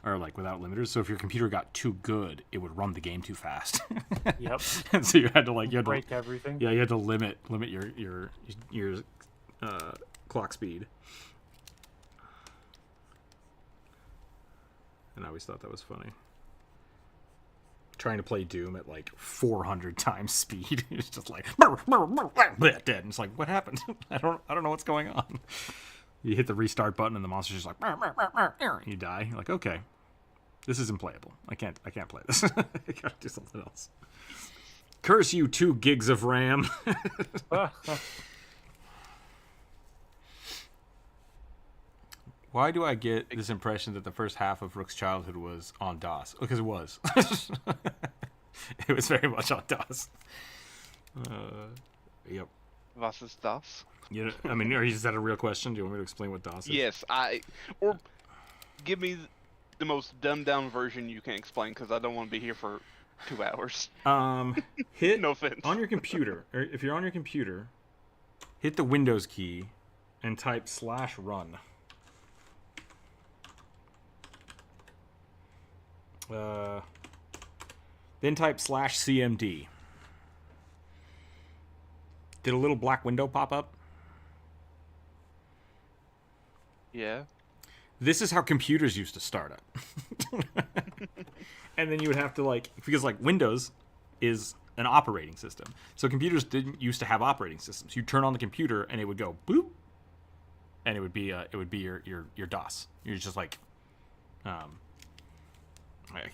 Or like without limiters. So if your computer got too good, it would run the game too fast. Yep. And so you had to break everything. Yeah, you had to limit your clock speed. And I always thought that was funny. Trying to play Doom at like 400 times speed. It's just like dead. And it's like, what happened? I don't know what's going on. You hit the restart button and the monster's just like you die. You're like, okay. This isn't playable. I can't play this. I gotta do something else. Curse you, 2 gigs of RAM. Why do I get this impression that the first half of Rook's childhood was on DOS? Because it was. It was very much on DOS. Yep. Was ist das? You know, I mean, is that a real question? Do you want me to explain what DOS is? Yes, or give me the most dumbed down version you can explain, because I don't want to be here for 2 hours. Hit No offense. on your computer, or if you're on your computer, hit the Windows key and type /run. Then type /cmd. Did a little black window pop up? Yeah. This is how computers used to start up. And then you would have to because Windows is an operating system. So computers didn't used to have operating systems. You'd turn on the computer and it would go boop. And it would be your DOS. You're just like I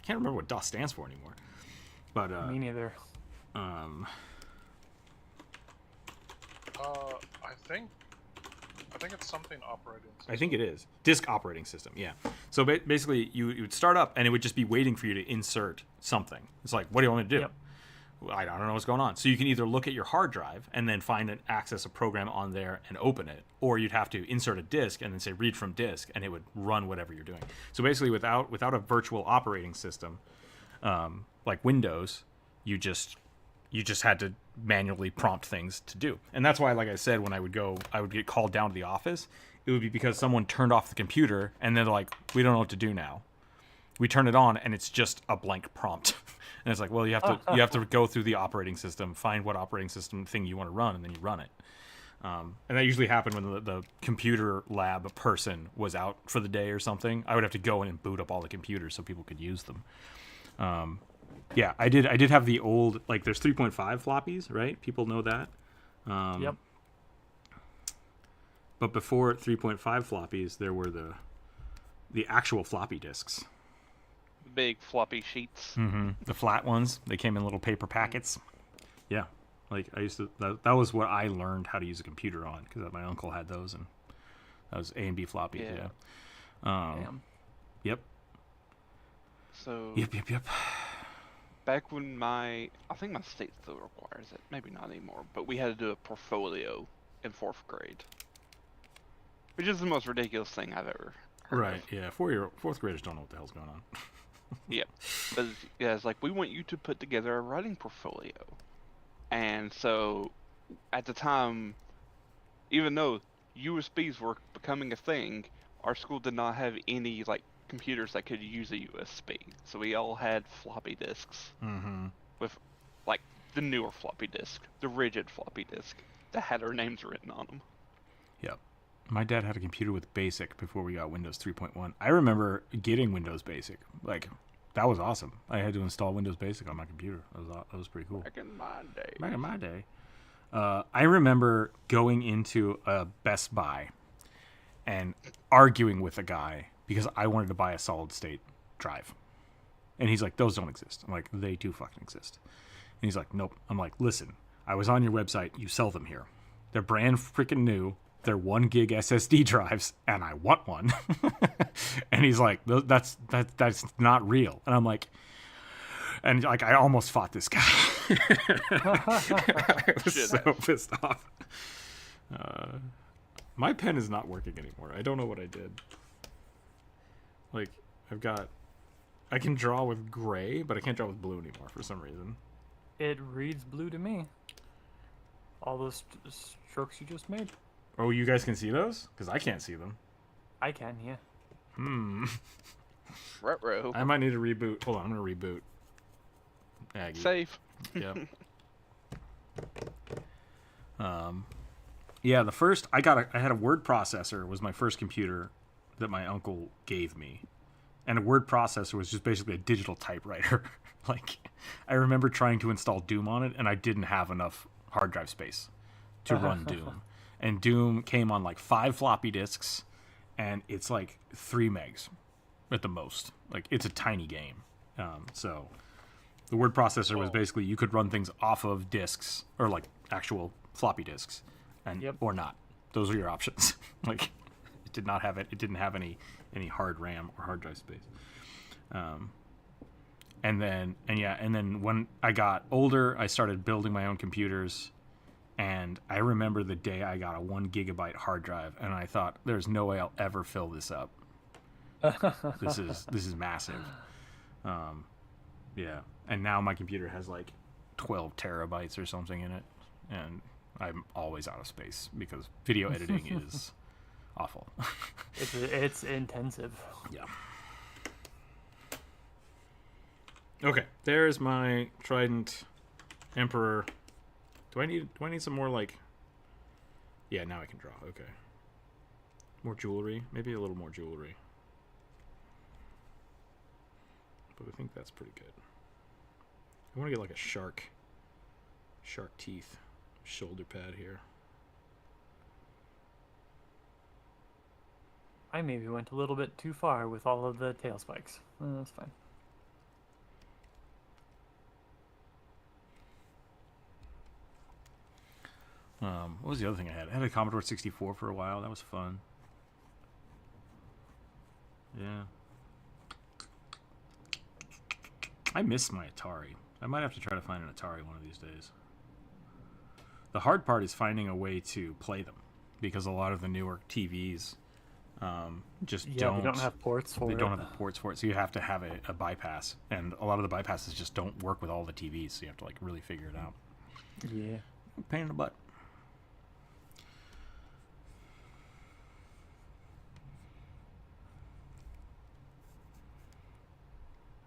can't remember what DOS stands for anymore. But Me neither. I think it's something operating system. I think it is. Disk operating system, yeah. So basically, you would start up, and it would just be waiting for you to insert something. It's like, what do you want me to do? Yep. I don't know what's going on. So you can either look at your hard drive and then find and access a program on there and open it, or you'd have to insert a disk and then say read from disk, and it would run whatever you're doing. So basically, without a virtual operating system, like Windows, you just had to manually prompt things to do. And that's why, like I said, when I would get called down to the office, it would be because someone turned off the computer and they're like, we don't know what to do now. We turn it on and it's just a blank prompt. And it's like, well, you have to go through the operating system, find what operating system thing you want to run, and then you run it. And that usually happened when the computer lab person was out for the day or something. I would have to go in and boot up all the computers so people could use them. Yeah, I did have the old, there's 3.5 floppies, right? People know that. Yep. But before 3.5 floppies, there were the actual floppy disks. Big floppy sheets. Mm-hmm. The flat ones. They came in little paper packets. Yeah. I used to, that was what I learned how to use a computer on, because my uncle had those, and that was A and B floppies, yeah. Damn. Yep. So... Yep. Back when I think my state still requires it, maybe not anymore, but we had to do a portfolio in 4th grade. Which is the most ridiculous thing I've ever heard Right, of. yeah. 4th graders don't know what the hell's going on. Yep. But yeah, it's like, we want you to put together a writing portfolio. And so, at the time, even though USBs were becoming a thing, our school did not have any, computers that could use a USB. So we all had floppy disks. Mm-hmm. With, the newer floppy disk. The rigid floppy disk. That had our names written on them. Yep. My dad had a computer with BASIC before we got Windows 3.1. I remember getting Windows BASIC. that was awesome. I had to install Windows Basic on my computer. That was pretty cool. Back in my day. Back in my day. I remember going into a Best Buy and arguing with a guy because I wanted to buy a solid state drive. And he's like, those don't exist. I'm like, they do fucking exist. And he's like, nope. I'm like, listen, I was on your website. You sell them here. They're brand freaking new. They're 1 gig SSD drives, and I want one. And he's like, that's not real. And I'm like, and like, I almost fought this guy. I was so pissed off. My pen is not working anymore. I don't know what I did. Like, I can draw with gray, but I can't draw with blue anymore for some reason. It reads blue to me. All those strokes you just made. Oh, you guys can see those? Because I can't see them. I can, yeah. Retro. I might need to reboot. Hold on, I'm going to reboot. Aggie. Safe. Yep. Yeah, the first I had a word processor was my first computer that my uncle gave me. And a word processor was just basically a digital typewriter. Like, I remember trying to install Doom on it, and I didn't have enough hard drive space to run Doom. And Doom came on like 5 floppy disks, and it's like 3 megs at the most. Like, it's a tiny game. So the word processor was basically you could run things off of disks or like actual floppy disks, and or not. Those are your options. Like, it did not have it. It didn't have any hard RAM or hard drive space. And then when I got older, I started building my own computers. And I remember the day I got a 1 gigabyte hard drive, and I thought, "There's no way I'll ever fill this up. This is massive." Yeah. And now my computer has like 12 terabytes or something in it, and I'm always out of space because video editing is awful. It's intensive. Yeah. Okay, there's my Trident Emperor. Do I need some more, like... Yeah, now I can draw. Okay. More jewelry. Maybe a little more jewelry. But I think that's pretty good. I want to get like a shark teeth shoulder pad here. I maybe went a little bit too far with all of the tail spikes. That's fine. What was the other thing I had? I had a Commodore 64 for a while. That was fun. Yeah. I miss my Atari. I might have to try to find an Atari one of these days. The hard part is finding a way to play them, because a lot of the newer TVs just don't. They don't have ports for it. They don't have the ports for it, so you have to have a bypass, and a lot of the bypasses just don't work with all the TVs, so you have to like really figure it out. Yeah. Pain in the butt.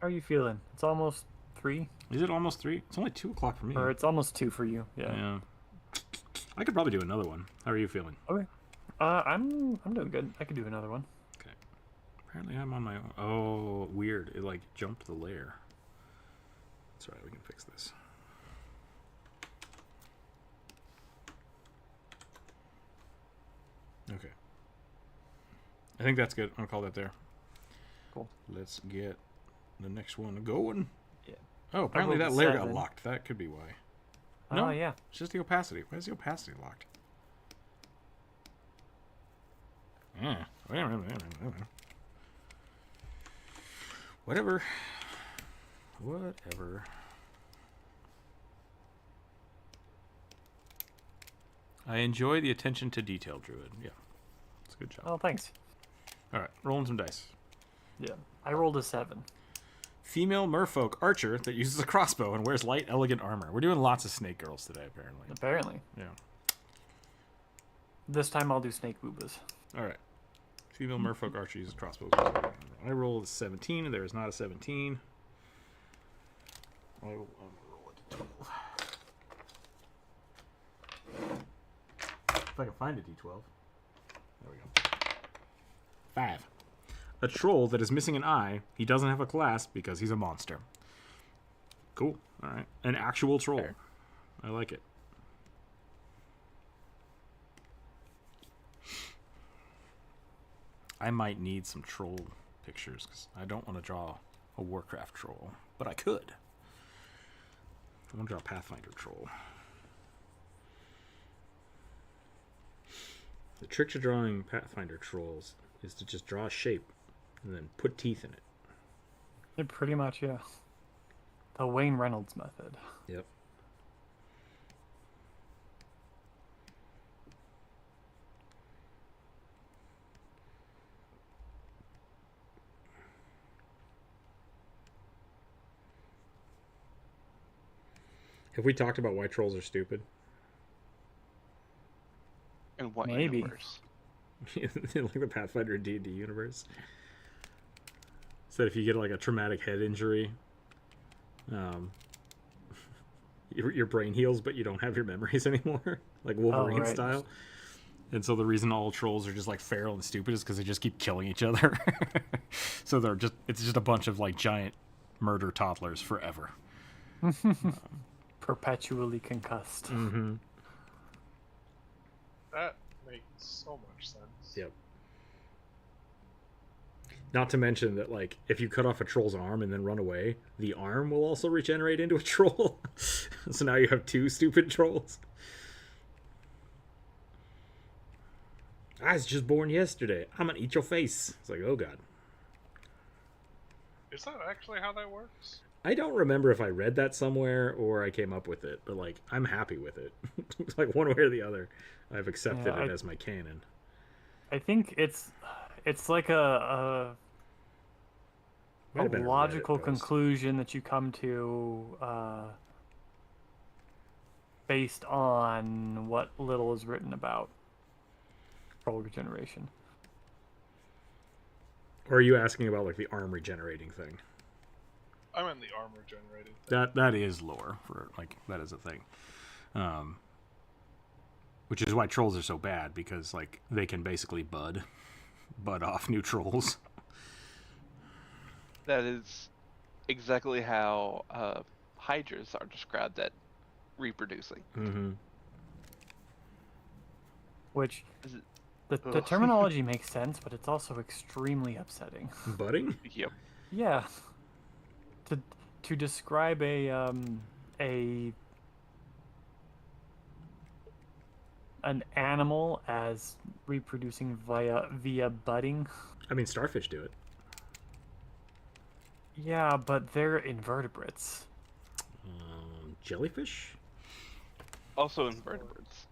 How are you feeling? It's almost 3. Is it almost 3? It's only 2 o'clock for me. Or it's almost 2 for you. Yeah. I could probably do another one. How are you feeling? Okay. I'm doing good. I could do another one. Okay. Apparently I'm on my own. Oh, weird. It like jumped the layer. That's right. We can fix this. Okay. I think that's good. I'll call that there. Cool. Let's get the next one going. Yeah. Oh, apparently that layer got locked. That could be why. No, yeah. It's just the opacity. Why is the opacity locked? Yeah. Whatever. I enjoy the attention to detail, Druid. Yeah. It's a good job. Oh, thanks. All right. Rolling some dice. Yeah. I rolled a 7. Female merfolk archer that uses a crossbow and wears light, elegant armor. We're doing lots of snake girls today, apparently. Apparently. Yeah. This time I'll do snake boobas. All right. Female merfolk archer uses crossbows. I rolled a 17. There is not a 17. I will roll a d12. If I can find a d12. There we go. 5. a troll that is missing an eye. He doesn't have a class because he's a monster. Cool. All right. An actual troll. Fair. I like it. I might need some troll pictures because I don't want to draw a Warcraft troll, but I could. I want to draw a Pathfinder troll. The trick to drawing Pathfinder trolls is to just draw a shape and then put teeth in it. Yeah, pretty much, yeah. The Wayne Reynolds method. Yep. Have we talked about why trolls are stupid? In what Maybe. universe? Like the Pathfinder D&D universe. So if you get like a traumatic head injury, your brain heals, but you don't have your memories anymore, like Wolverine right. style. And so the reason all trolls are just like feral and stupid is because they just keep killing each other. So it's just a bunch of like giant murder toddlers forever. Perpetually concussed. Mm-hmm. That makes so much sense. Yep. Not to mention that, like, if you cut off a troll's arm and then run away, the arm will also regenerate into a troll. So now you have two stupid trolls. I was just born yesterday. I'm gonna eat your face. It's like, oh god. Is that actually how that works? I don't remember if I read that somewhere or I came up with it, but like, I'm happy with it. Like one way or the other, I've accepted it as my canon. I think it's like a Might have been a Reddit logical post. conclusion that you come to based on what little is written about troll regeneration. Or are you asking about like the arm regenerating thing? I'm in the armor generating. That is lore for like that is a thing, which is why trolls are so bad because like they can basically bud off new trolls. That is exactly how hydras are described at reproducing. Mm-hmm. Which Is it- the Ugh. terminology makes sense, but it's also extremely upsetting. Budding? Yep. Yeah. To describe an animal as reproducing via budding. I mean, starfish do it. Yeah, but they're invertebrates. Jellyfish? Also invertebrates.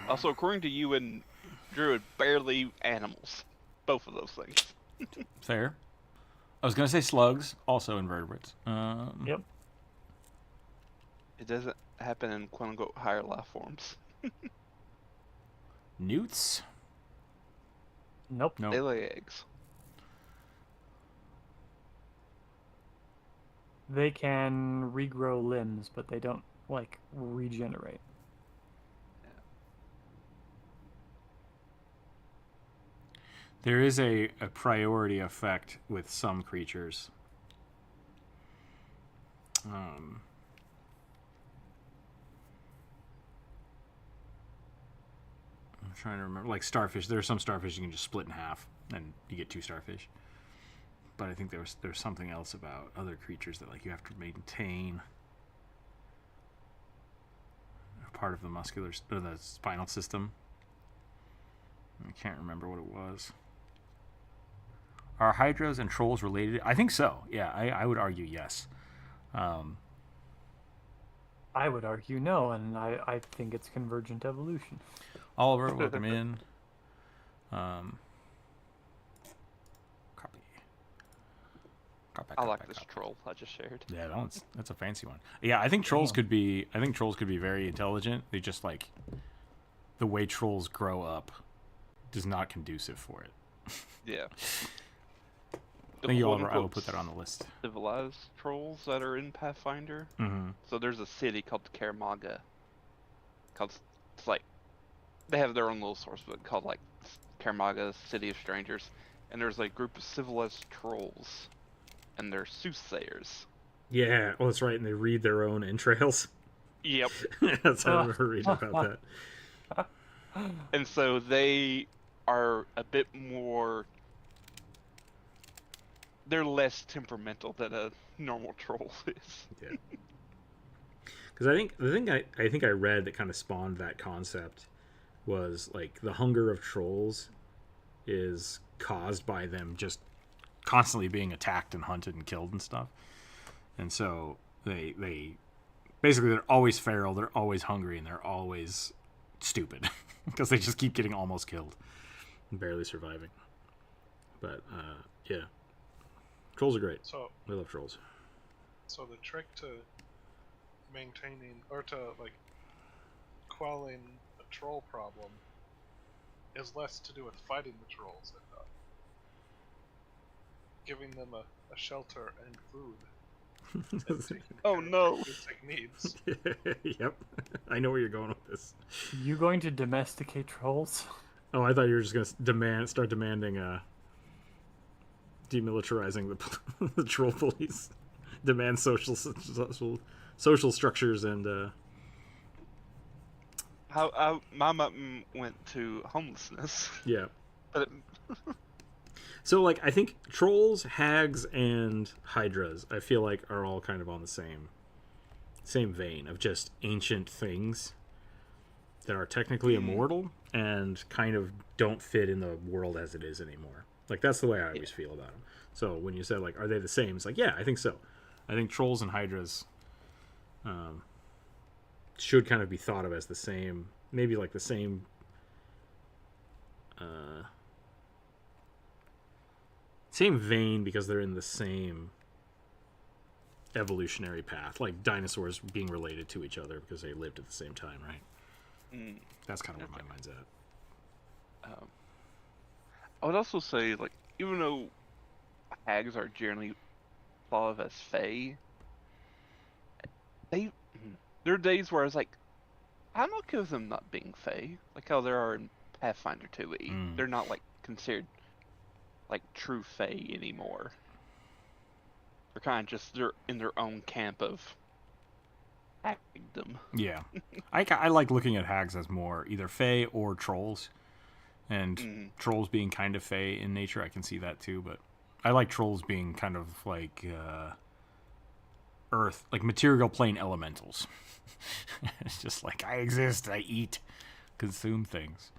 Also, according to you and Druid, barely animals. Both of those things. Fair. I was gonna say slugs, also invertebrates. Yep. It doesn't happen in quote-unquote higher life forms. Newts? Nope. No. They lay eggs. They can regrow limbs, but they don't like regenerate. There is a priority effect with some creatures. I'm trying to remember. Like starfish, there are some starfish you can just split in half and you get two starfish. But I think there's something else about other creatures that like you have to maintain a part of the muscular or the spinal system. I can't remember what it was. Are hydras and trolls related? I think so. Yeah, I would argue yes. I would argue no, and I think it's convergent evolution. Oliver, welcome in. Copy. I like this troll I just shared. Yeah, that's a fancy one. Yeah, I think trolls could be. I think trolls could be very intelligent. They just like the way trolls grow up is not conducive for it. Yeah. Thank you, Oliver. I will put that on the list. Civilized trolls that are in Pathfinder. Mm-hmm. So there's a city called Karamaga. It's like they have their own little source book called like Karamaga, City of Strangers, and there's a group of civilized trolls, and they're soothsayers. Yeah. Oh, that's right. And they read their own entrails. Yep. That's I remember reading about that. And so they are a bit more. They're less temperamental than a normal troll is. Yeah. Because I think the thing I think I read that kind of spawned that concept was like the hunger of trolls is caused by them just constantly being attacked and hunted and killed and stuff. And so they basically they're always feral, they're always hungry, and they're always stupid because they just keep getting almost killed and barely surviving. But yeah, trolls are great. So We love trolls. So the trick to maintaining or to like quelling a troll problem is less to do with fighting the trolls and giving them a shelter and food. And taking Oh, care of no. their basic needs. Yep, I know where you're going with this. You going to domesticate trolls? Oh, I thought you were just gonna start demanding demilitarizing the troll police, demand social structures and My mom went to homelessness. yeah. But So like I think trolls, hags, and hydras I feel like are all kind of on the same vein of just ancient things that are technically immortal and kind of don't fit in the world as it is anymore. Like that's the way I always feel about them. So when you said like are they the same? It's like yeah, I think so. I think trolls and hydras should kind of be thought of as the same, maybe like the same same vein because they're in the same evolutionary path, like dinosaurs being related to each other because they lived at the same time, right? That's kind of where my mind's at. I would also say, like, even though hags are generally thought of as fae, there are days where I was like, I'm okay with them not being fae, like how there are in Pathfinder 2e. They're not like considered like true fae anymore. They're kind of just they're in their own camp of hagdom. Yeah, I like looking at hags as more either fae or trolls, and trolls being kind of fae in nature. I can see that too, but I like trolls being kind of like earth, like material plane elementals. It's just like I exist, I eat, consume things.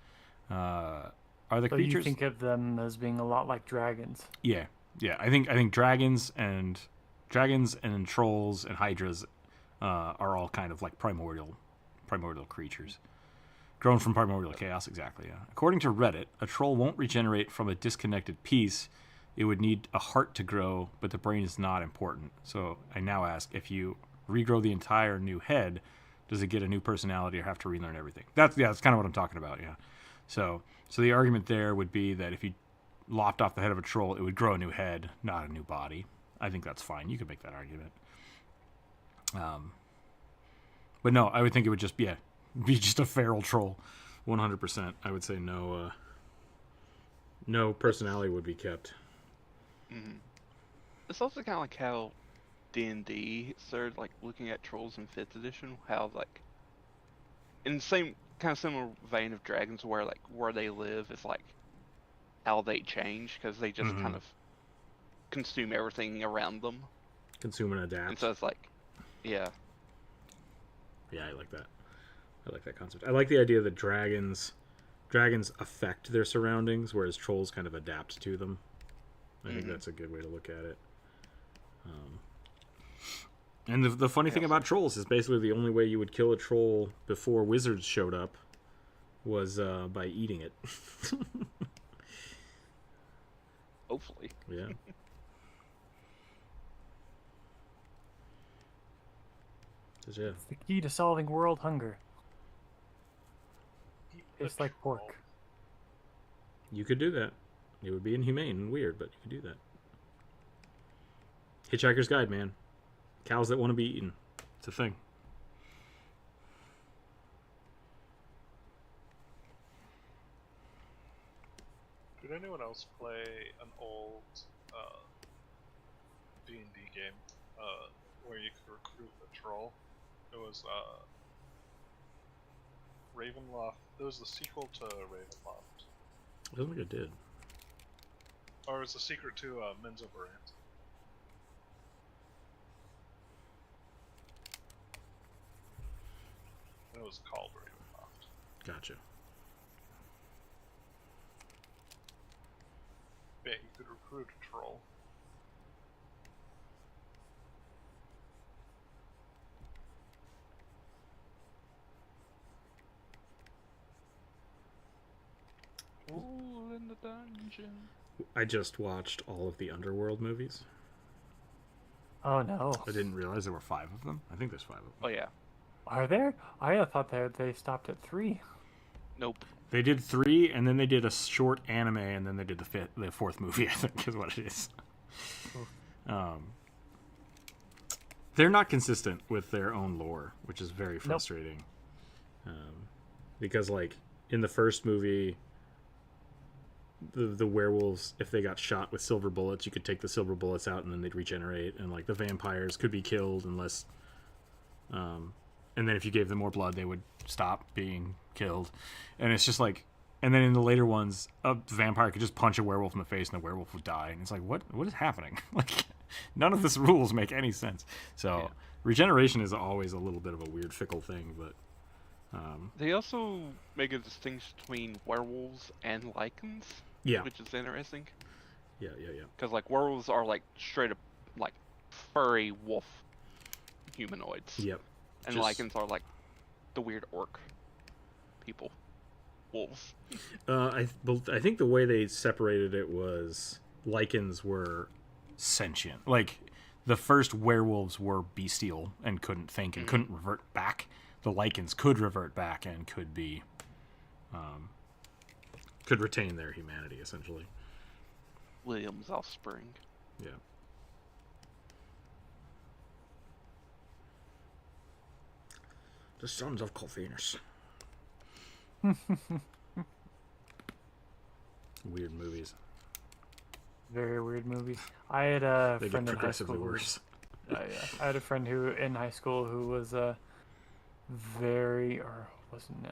Are the So creatures? you think of them as being a lot like dragons? Yeah. I think dragons and trolls and hydras are all kind of like primordial creatures, grown from primordial chaos. Exactly. Yeah. According to Reddit, a troll won't regenerate from a disconnected piece. It would need a heart to grow, but the brain is not important. So I now ask, if you regrow the entire new head, does it get a new personality or have to relearn everything? That's kind of what I'm talking about. Yeah. So the argument there would be that if you lopped off the head of a troll, it would grow a new head, not a new body. I think that's fine. You could make that argument. But no, I would think it would just be just a feral troll, 100%. I would say no personality would be kept. It's also kind of like how D&D started like looking at trolls in 5th edition, how like in the same kind of similar vein of dragons, where like where they live is like how they change because they just kind of consume everything around them. Consume and adapt. And so it's like, yeah. Yeah, I like that. I like that concept. I like the idea that dragons affect their surroundings, whereas trolls kind of adapt to them. I think that's a good way to look at it. And the funny thing about trolls is basically the only way you would kill a troll before wizards showed up was by eating it. Hopefully. Yeah. Yeah. It's the key to solving world hunger. Eat the Tastes like troll. pork. You could do that. It would be inhumane and weird, but you could do that. Hitchhiker's Guide, man. Cows that want to be eaten. It's a thing. Did anyone else play an old D&D game where you could recruit a troll? It was Ravenloft. It was the sequel to Ravenloft. I don't think I did. Or it was the secret to Men's Overant. It was called Ravenloft. Gotcha. Yeah, you could recruit a troll. All in the dungeon. I just watched all of the Underworld movies. Oh no. I didn't realize there were 5 of them. I think there's 5 of them. Oh yeah. Are there? I thought they stopped at 3. Nope. They did 3, and then they did a short anime, and then they did the 4th movie, I think is what it is. They're not consistent with their own lore, which is very frustrating. Because, like, in the first movie, the werewolves, if they got shot with silver bullets, you could take the silver bullets out, and then they'd regenerate, and, like, the vampires could be killed unless... and then if you gave them more blood, they would stop being killed. And it's just like... And then in the later ones, a vampire could just punch a werewolf in the face and the werewolf would die. And it's like, what is happening? Like, none of these rules make any sense. So, regeneration is always a little bit of a weird, fickle thing, but... They also make a distinction between werewolves and lichens. Yeah. Which is interesting. Yeah. Because, like, werewolves are, like, straight up, like, furry wolf humanoids. Yep. And lichens are, like, the weird orc people. Wolves. I think the way they separated it was lichens were sentient. Like, the first werewolves were bestial and couldn't think and couldn't revert back. The lichens could revert back and could be... could retain their humanity, essentially. William's offspring. Yeah. The sons of Corvinus. Weird movies. Very weird movies. I had a They friend get in high progressively school. worse. Yeah. I had a friend who in high school who was very, or wasn't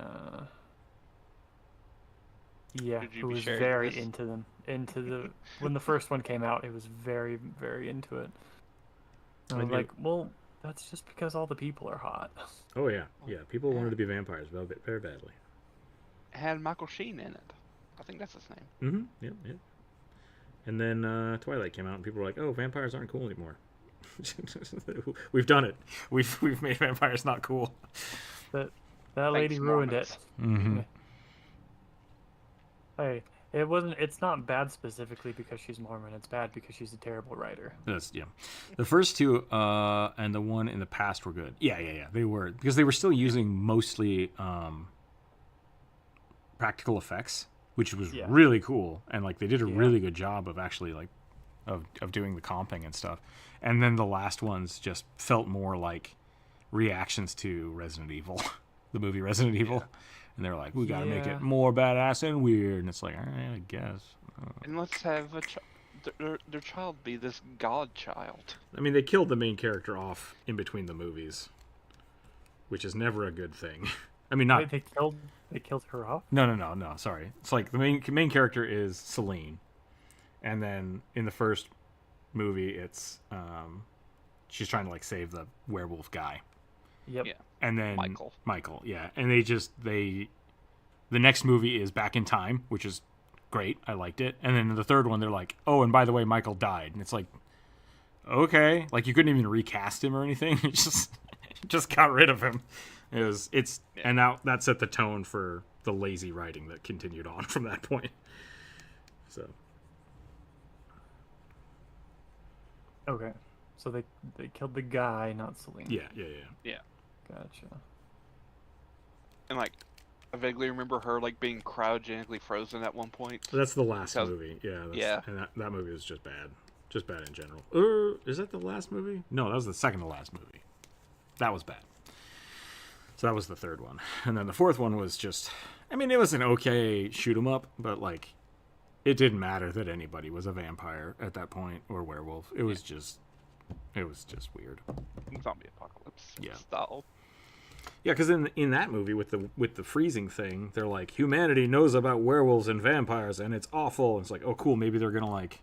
yeah, Could you who be was sharing very this? into them. Into the when the first one came out, he was very, very into it. And I was knew- like, well, that's just because all the people are hot. Oh, yeah. Yeah, people wanted to be vampires very badly. It had Michael Sheen in it. I think that's his name. Mm-hmm. Yep. And then Twilight came out, and people were like, "Oh, vampires aren't cool anymore." We've done it. We've made vampires not cool. That lady ruined it. Mormons. Mm-hmm. Hey, it wasn't. It's not bad specifically because she's Mormon. It's bad because she's a terrible writer. Yeah. The first 2 and the one in the past were good. Yeah. They were, because they were still using mostly practical effects, which was really cool, and like they did a really good job of actually like of doing the comping and stuff. And then the last ones just felt more like reactions to Resident Evil, the movie Resident Evil. And they're like, we gotta make it more badass and weird. And it's like, all right, I guess. And let's have their child be this god child. I mean, they killed the main character off in between the movies, which is never a good thing. I mean, not... They killed her off? No, sorry. It's like the main character is Celine. And then in the first movie, it's... she's trying to, like, save the werewolf guy. Yep. Yeah. And then Michael, yeah. And the next movie is Back in Time, which is great. I liked it. And then in the third one, they're like, oh, and by the way, Michael died. And it's like, okay, like you couldn't even recast him or anything. You just got rid of him. And now that set the tone for the lazy writing that continued on from that point. So. Okay. So they killed the guy, not Celine. Yeah. Gotcha. And like, I vaguely remember her like being cryogenically frozen at one point. That's the last movie. Yeah. And that movie was just bad. Just bad in general. Is that the last movie? No, that was the second to last movie. That was bad. So that was the third one. And then the fourth one was just... I mean, it was an okay shoot 'em up, but like... it didn't matter that anybody was a vampire at that point or werewolf. It was just weird. Zombie apocalypse Yeah. style. Yeah, because in that movie with the freezing thing, they're like, humanity knows about werewolves and vampires, and it's awful. And it's like, oh, cool, maybe they're gonna like,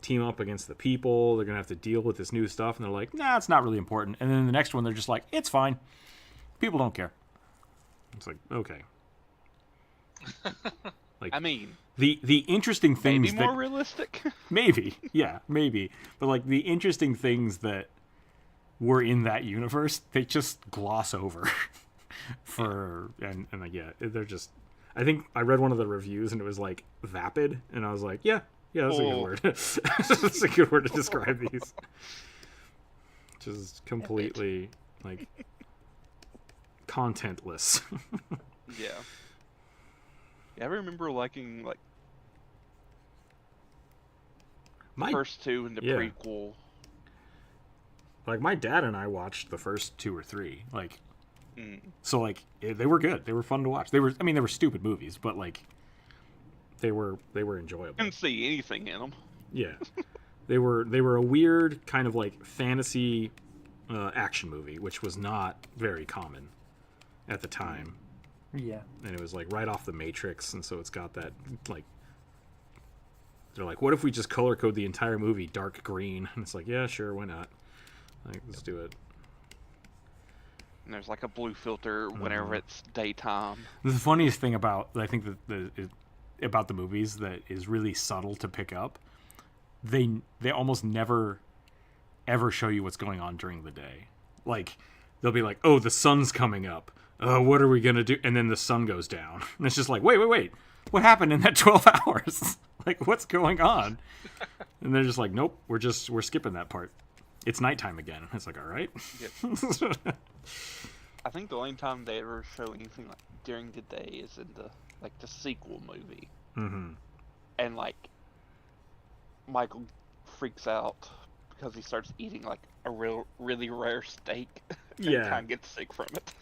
team up against the people. They're gonna have to deal with this new stuff, and they're like, nah, it's not really important. And then the next one, they're just like, it's fine. People don't care. It's like, okay. Like, I mean, the interesting things maybe more realistic. maybe, yeah, maybe, but like the interesting things that were in that universe, they just gloss over and like, yeah, they're just. I think I read one of the reviews and it was like vapid, and I was like, yeah, that's a good word. That's a good word to describe these. Just completely like contentless. Yeah. Yeah, I remember liking like the first two and the prequel. Like my dad and I watched the first 2 or 3. Like, so like they were good. They were fun to watch. They were stupid movies, but like they were enjoyable. Couldn't see anything in them. Yeah, they were a weird kind of like fantasy action movie, which was not very common at the time. Yeah. And it was like right off the Matrix, and so it's got that like, they're like, what if we just color code the entire movie dark green? And it's like, yeah, sure, why not? Like, let's do it. And there's like a blue filter whenever it's daytime. The funniest thing about, I think about the movies that is really subtle to pick up, they almost never ever show you what's going on during the day. Like, they'll be like, oh, the sun's coming up. What are we gonna do? And then the sun goes down. And it's just like, wait. What happened in that 12 hours? Like, what's going on? And they're just like, nope, we're skipping that part. It's nighttime again. It's like, all right. Yep. I think the only time they ever show anything like during the day is in the sequel movie. Mm-hmm. And like Michael freaks out because he starts eating like a really rare steak. And kind of gets sick from it.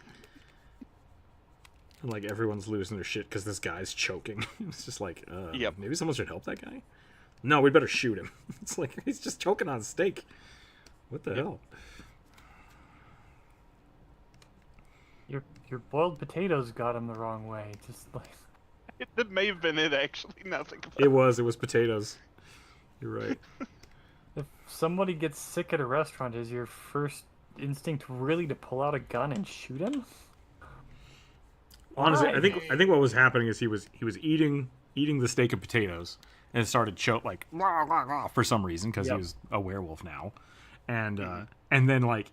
And like everyone's losing their shit because this guy's choking. It's just like, maybe someone should help that guy. No, we better shoot him. It's like he's just choking on steak. What the hell? Your boiled potatoes got him the wrong way. Just like it may have been it actually. Nothing. It was potatoes. You're right. If somebody gets sick at a restaurant, is your first instinct really to pull out a gun and shoot him? Honestly, I think what was happening is he was eating the steak and potatoes and it started choke like for some reason because he was a werewolf now. And and then like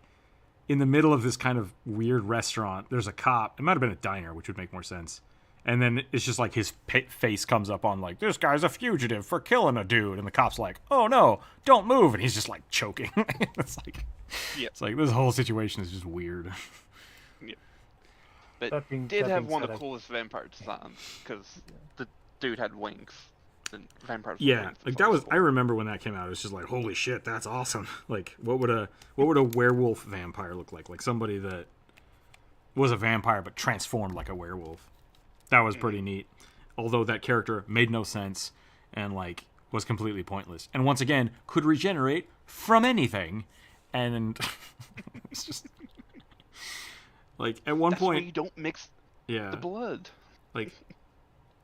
in the middle of this kind of weird restaurant, there's a cop. It might have been a diner, which would make more sense. And then it's just like his face comes up on like, this guy's a fugitive for killing a dude. And the cop's like, oh no, don't move. And he's just like choking. It's like, it's like this whole situation is just weird. Yeah. But did have one of the coolest vampire designs because the dude had wings. And vampires. Yeah, like that was. Cool. I remember when that came out. It was just like, holy shit, that's awesome. Like, what would a werewolf vampire look like? Like somebody that was a vampire but transformed like a werewolf. That was pretty neat. Although that character made no sense and like was completely pointless. And once again, could regenerate from anything. And it's just like at one point why you don't mix the blood. Like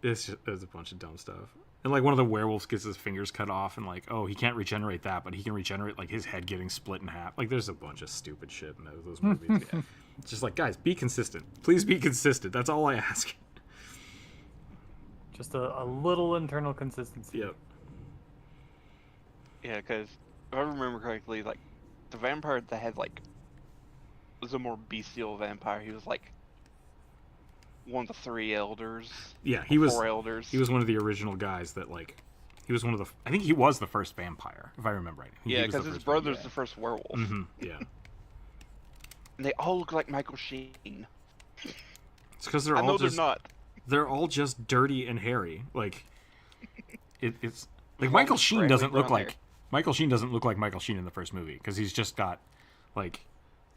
there's a bunch of dumb stuff. And like one of the werewolves gets his fingers cut off and like, oh, he can't regenerate that, but he can regenerate like his head getting split in half. Like there's a bunch of stupid shit in those movies. It's just like, guys, be consistent. Please be consistent. That's all I ask. Just a little internal consistency. Yep. Yeah, because if I remember correctly, like the vampire that had like was a more bestial vampire. He was like one of the 3 elders. Yeah, he was 4 elders. He was one of the original guys that like. He was one of the. I think he was the first vampire, if I remember right. Yeah, because his brother's the first werewolf. Mm-hmm. Yeah. And they all look like Michael Sheen. It's because they're not. They're all just dirty and hairy. Like, it's like Michael Sheen doesn't look like Michael Sheen doesn't look like Michael Sheen in the first movie because he's just got like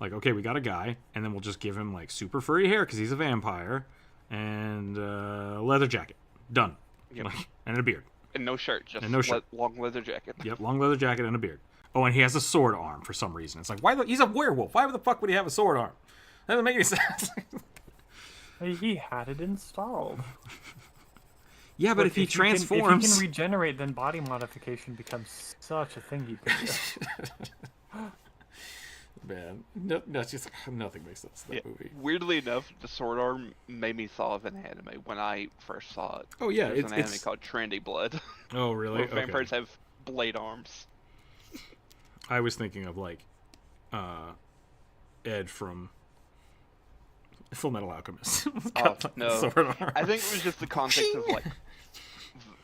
okay, we got a guy, and then we'll just give him like super furry hair because he's a vampire and a leather jacket. Done. Yep. and a beard. And no shirt, just And no shirt. long leather jacket. Yep, long leather jacket and a beard. Oh, and he has a sword arm for some reason. It's like, he's a werewolf. Why the fuck would he have a sword arm? That doesn't make any sense. He had it installed. Yeah, but if he transforms... if he can regenerate, then body modification becomes such a thing he can do. Man, that's just nothing makes sense in that movie. Weirdly enough, the sword arm made me thought of an anime when I first saw it. Oh yeah, There's an anime called Trendy Blood. Oh really? Where vampires have blade arms. I was thinking of like Ed from Full Metal Alchemist. Oh no! Sword arm. I think it was just the context of like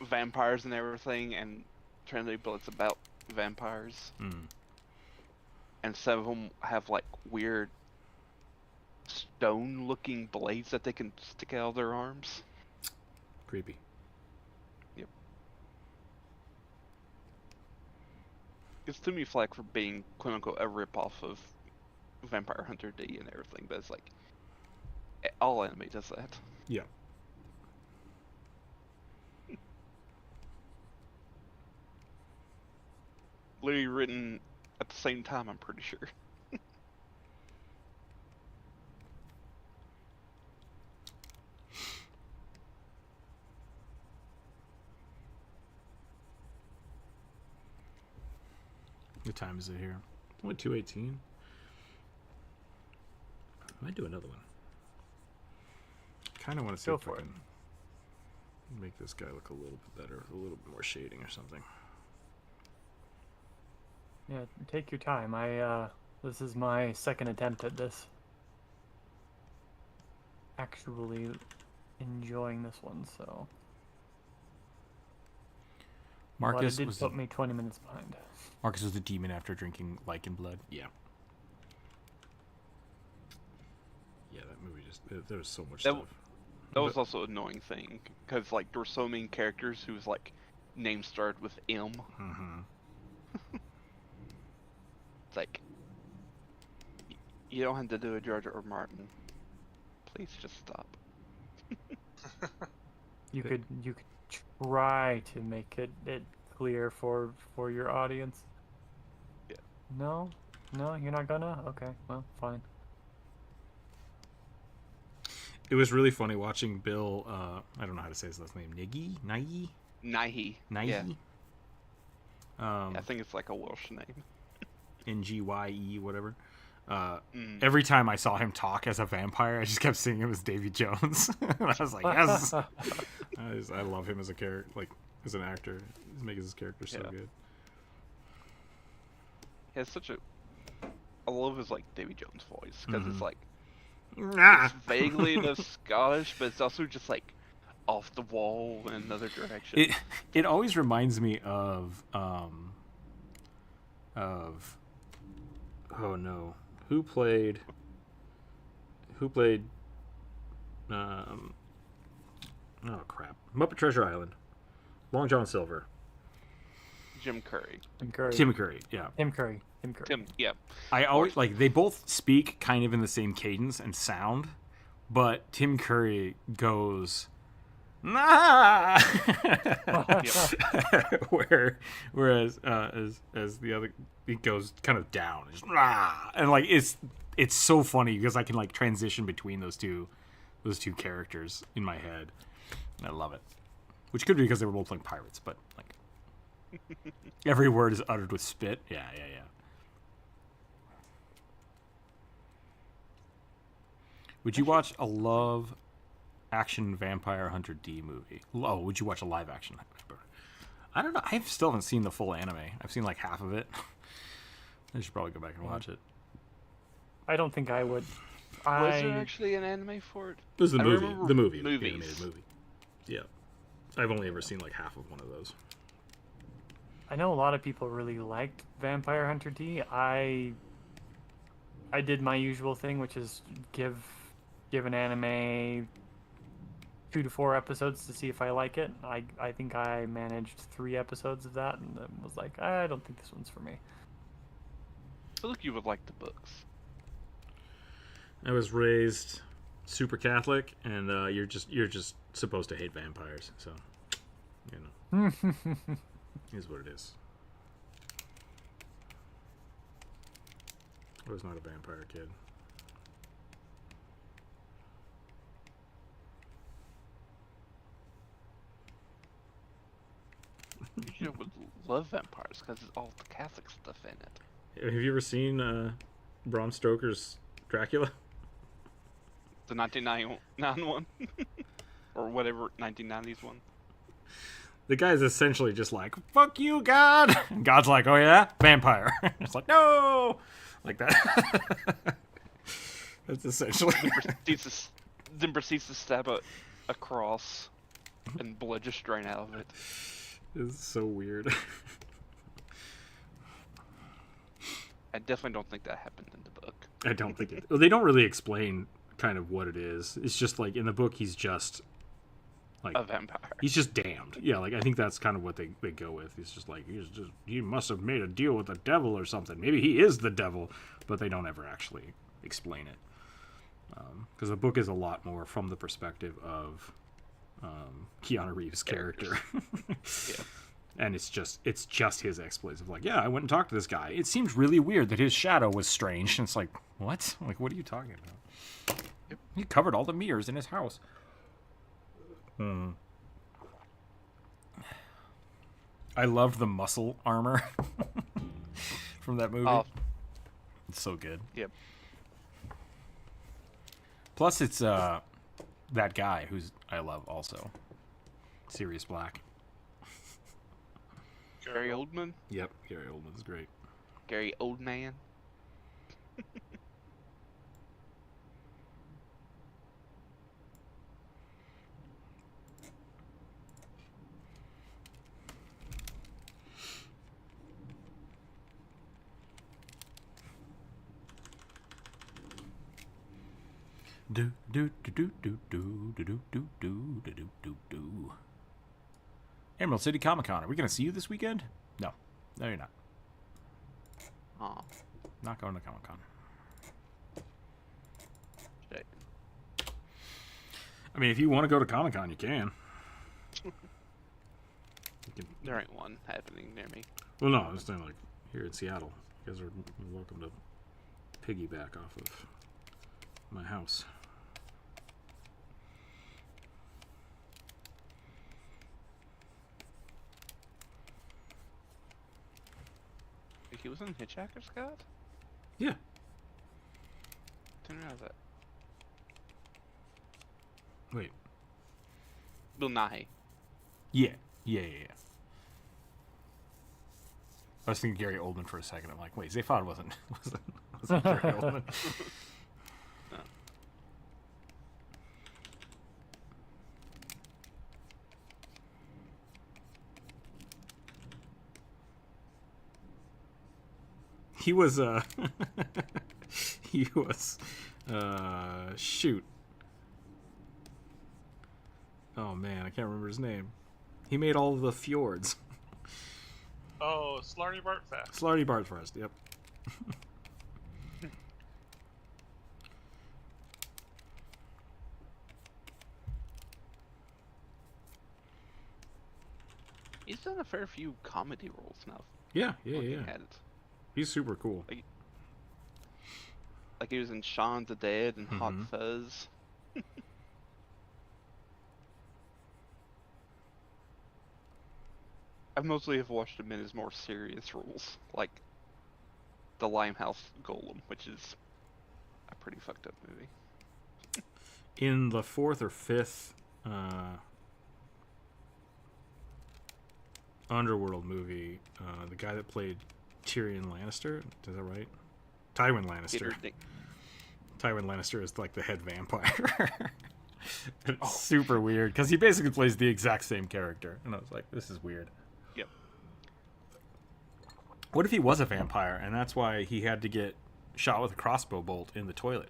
vampires and everything, and Trendy Blood's about vampires. And some of them have like weird stone-looking blades that they can stick out of their arms. Creepy. Yep. It's to me flack for being quote-unquote a rip-off of Vampire Hunter D and everything, but it's like all anime does that. Yeah. Literally written at the same time, I'm pretty sure. What time is it here? Only 2:18. I might do another one. Kind of want to see Go if I for it. can make this guy look a little bit better, with a little bit more shading or something. Yeah, take your time. This is my second attempt at this. Actually enjoying this one, so. Marcus but it was did put me 20 minutes behind. Marcus was the demon after drinking lichen blood. Yeah. Yeah, that movie just there was so much stuff. That was also an annoying thing, because like there were so many characters whose like names started with M. It's like, you don't have to do a George or Martin. Please just stop. You could try to make it clear for your audience. Yeah. No, you're not gonna. Okay, well, fine. It was really funny watching Bill. I don't know how to say his last name. Nighy. Yeah. I I think it's like a Welsh name. NGYE, whatever. Every time I saw him talk as a vampire, I just kept seeing him as Davy Jones. And I was like, yes. I love him as a character, like as an actor. He's making his character so good. He has such a. I love his like Davy Jones voice because it's like Ah! it's vaguely the Scottish, but it's also just like off the wall in another direction. It always reminds me of oh no, who played oh crap, Muppet Treasure Island, Long John Silver. Jim Curry. Tim Curry, yeah. Tim Curry. Yeah. I always like they both speak kind of in the same cadence and sound, but Tim Curry goes nah, whereas as the other he goes kind of down, just, nah. And like it's so funny because I can like transition between those two characters in my head. I love it, which could be because they were both playing pirates, but like every word is uttered with spit. Yeah. Would you watch a love action Vampire Hunter D movie? Oh, would you watch a live action? I don't know. I still haven't seen the full anime. I've seen like half of it. I should probably go back and watch it. I don't think I would. Was there actually an anime for it? It was the movie. The movie. Movies. The animated movie. Yeah. I've only ever seen like half of one of those. I know a lot of people really liked Vampire Hunter D. I did my usual thing, which is give an anime 2 to 4 episodes to see if I like it. I think I managed 3 episodes of that and then was like, I don't think this one's for me. I feel like you would like the books. I was raised super Catholic, and you're just supposed to hate vampires. So You know, is what it is. I was not a vampire kid. You would love vampires because it's all the Catholic stuff in it. Have you ever seen Bram Stoker's Dracula? The 1999 one, or whatever 1990s one. The guy's essentially just like, "Fuck you, God," and God's like, "Oh yeah, vampire." It's like, no, like that. That's essentially. Then proceeds to stab a cross, and blood just drain out of it. It's so weird. I definitely don't think that happened in the book. I don't think it. Well, they don't really explain kind of what it is. It's just like in the book, he's just like A vampire. he's just damned. Yeah, like I think that's kind of what they go with. He's just like he must have made a deal with the devil or something. Maybe he is the devil, but they don't ever actually explain it. Because the book is a lot more from the perspective of Keanu Reeves' character. Yeah. And it's just his exploits of like, yeah, I went and talked to this guy. It seems really weird that his shadow was strange. And it's like, what? Like, what are you talking about? Yep. He covered all the mirrors in his house. I loved the muscle armor from that movie. Oh. It's so good. Yep. Plus, it's that guy who's I love also. Sirius Black. Gary Oldman. Yep, Gary Oldman's great. Gary Oldman. Do do do do do do do do do do do do do. Emerald City Comic Con. Are we gonna see you this weekend? No, no, you're not. Oh, Not going to Comic Con. shit. I mean, if you want to go to Comic Con, you can. There ain't one happening near me. Well, no, I was saying like here in Seattle. You guys are welcome to piggyback off of my house. He was in Hitchhiker's Guide? Yeah. Didn't realize that. Wait. Bill Nighy. Yeah. Yeah. I was thinking Gary Oldman for a second. I'm like, wait, Zaphod wasn't Gary Oldman. No. He was shoot. Oh man, I can't remember his name. He made all of the fjords. Oh, Slarty Bartfast. Slarty Bartfast, yep. He's done a fair few comedy roles now. Yeah. Looking at it. He's super cool. Like he was in Shaun the Dead and Hot Mhm. Fuzz. I mostly have watched him in his more serious roles, like the Limehouse Golem, which is a pretty fucked up movie. In the 4th or 5th Underworld movie, the guy that played Tyrion Lannister, is that right? Tywin Lannister. Tywin Lannister is like the head vampire. It's super weird because he basically plays the exact same character, and I was like, this is weird. Yep. What if he was a vampire and that's why he had to get shot with a crossbow bolt in the toilet?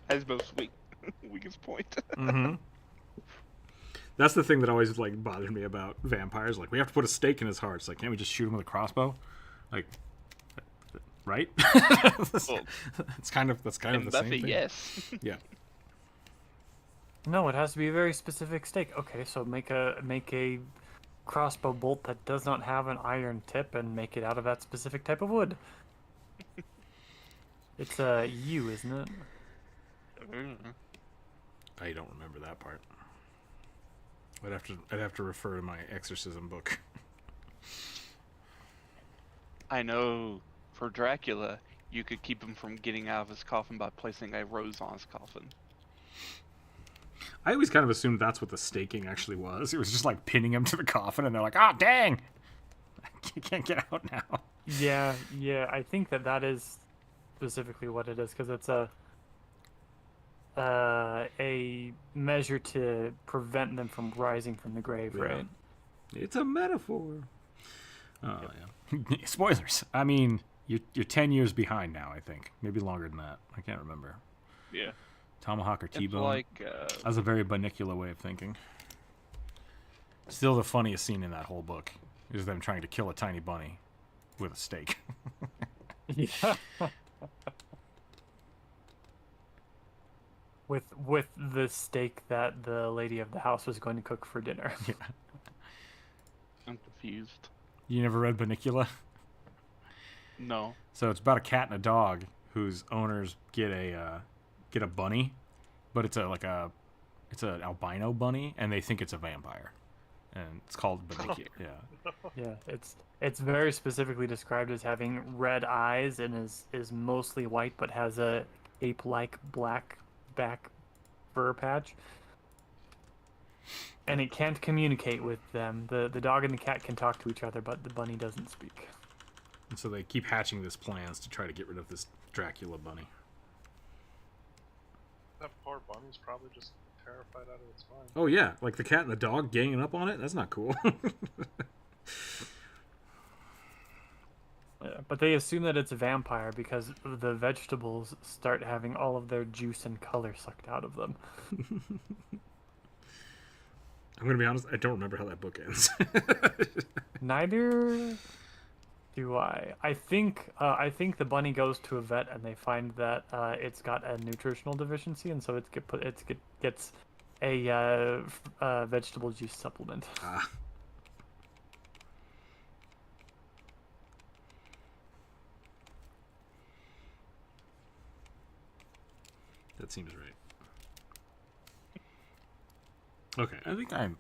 As most weakest point. Mm-hmm. That's the thing that always like bothered me about vampires. Like, we have to put a stake in his heart. It's like, can't we just shoot him with a crossbow? Like, right? Well, that's kind of the in same Buffy, thing. yes. Yeah. No, it has to be a very specific stake. Okay, so make a crossbow bolt that does not have an iron tip and make it out of that specific type of wood. It's a U, isn't it? I don't remember that part. I'd have to refer to my exorcism book. I know for Dracula, you could keep him from getting out of his coffin by placing a rose on his coffin. I always kind of assumed that's what the staking actually was. It was just like pinning him to the coffin, and they're like, "Ah, dang, I can't get out now." Yeah, I think that is specifically what it is, because it's a measure to prevent them from rising from the grave, Yeah. right? It's a metaphor. Oh yeah. Spoilers. I mean, you're 10 years behind now. I think maybe longer than that. I can't remember. Yeah. Tomahawk or It's T-bone. like, That's a very Bunnicula way of thinking. Still, the funniest scene in that whole book is them trying to kill a tiny bunny with a stake. Yeah. With the steak that the lady of the house was going to cook for dinner. Yeah. I'm confused. You never read Bunnicula? No. So it's about a cat and a dog whose owners get a bunny, but it's an albino bunny, and they think it's a vampire, and it's called Bunnicula. Yeah. Yeah, it's very specifically described as having red eyes and is mostly white, but has a ape-like black back fur patch. And it can't communicate with them. The dog and the cat can talk to each other, but the bunny doesn't speak. And so they keep hatching these plans to try to get rid of this Dracula bunny. That poor bunny's probably just terrified out of its mind. Oh yeah, like the cat and the dog ganging up on it. That's not cool. Yeah, but they assume that it's a vampire because the vegetables start having all of their juice and color sucked out of them. I'm gonna be honest. I don't remember how that book ends. Neither do I. I think the bunny goes to a vet and they find that it's got a nutritional deficiency, and so it gets a vegetable juice supplement. Ah. That seems right. Okay, I think I am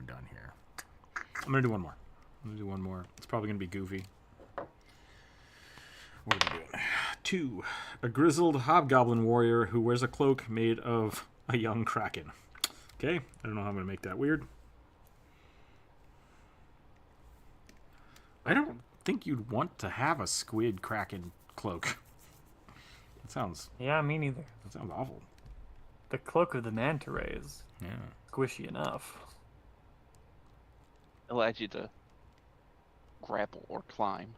done here. I'm gonna do one more. It's probably gonna be goofy. What are we doing? 2. A grizzled hobgoblin warrior who wears a cloak made of a young kraken. Okay, I don't know how I'm gonna make that weird. I don't think you'd want to have a squid kraken cloak. That sounds Me neither. awful. The cloak of the manta ray is Yeah. squishy enough. It allows you to grapple or climb.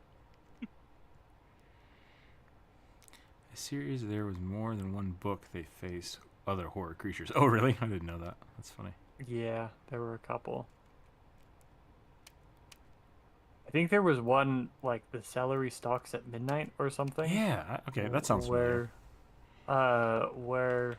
A series there was more than one book they face other horror creatures. Oh, really? I didn't know that. That's funny. Yeah, there were a couple. I think there was one, like the celery stalks at midnight or something. Yeah. Okay, that sounds familiar. where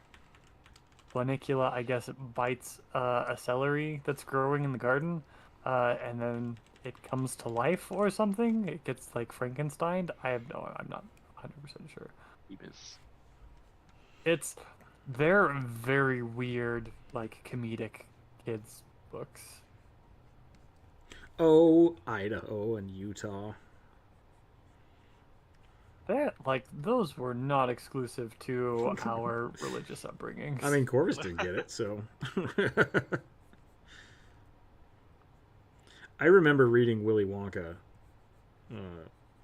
Bunnicula, I guess, bites a celery that's growing in the garden, and then it comes to life or something. It gets like Frankenstein. I'm not 100% sure. They're very weird, like comedic kids books. Oh, Idaho and Utah. Those were not exclusive to our religious upbringings. I mean, Corvus didn't get it, so. I remember reading Willy Wonka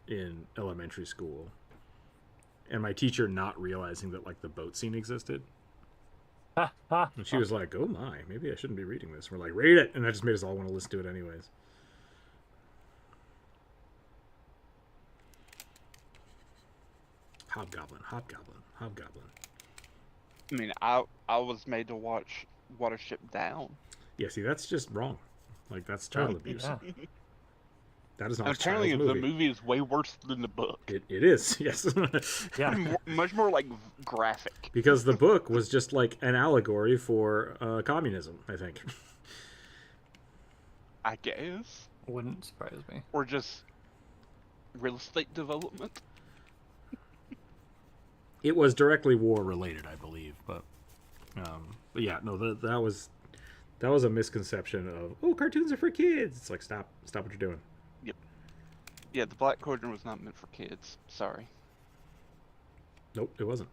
in elementary school, and my teacher not realizing that like the boat scene existed. And she was like, "Oh my, maybe I shouldn't be reading this." We're like, "Read it," and that just made us all want to listen to it anyways. Hobgoblin. I mean, I was made to watch Watership Down. Yeah, see, that's just wrong. Like, that's child abuse. Yeah. That is not And a apparently, child's the movie. movie is way worse than the book. It is, yes. Yeah. Much more like graphic. Because the book was just like an allegory for communism, I think. I guess. Wouldn't surprise me. Or just real estate development. It was directly war related, I believe, but but yeah, no, that was a misconception of, oh, cartoons are for kids. It's like, stop what you're doing. Yep. Yeah, the Black Quadrant was not meant for kids. Sorry. Nope, it wasn't.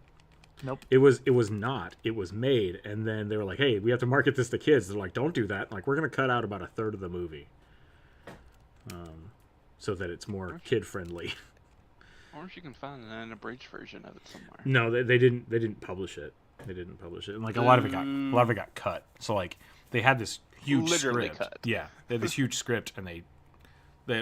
Nope. It was not. It was made, and then they were like, hey, we have to market this to kids. They're like, don't do that. Like, we're gonna cut out about a third of the movie, so that it's more kid friendly. Or if you can find an unabridged version of it somewhere. No, they didn't publish it. They didn't publish it, and like a lot of it got cut. So like they had this huge Literally script. cut. Yeah, they had this huge script, and I was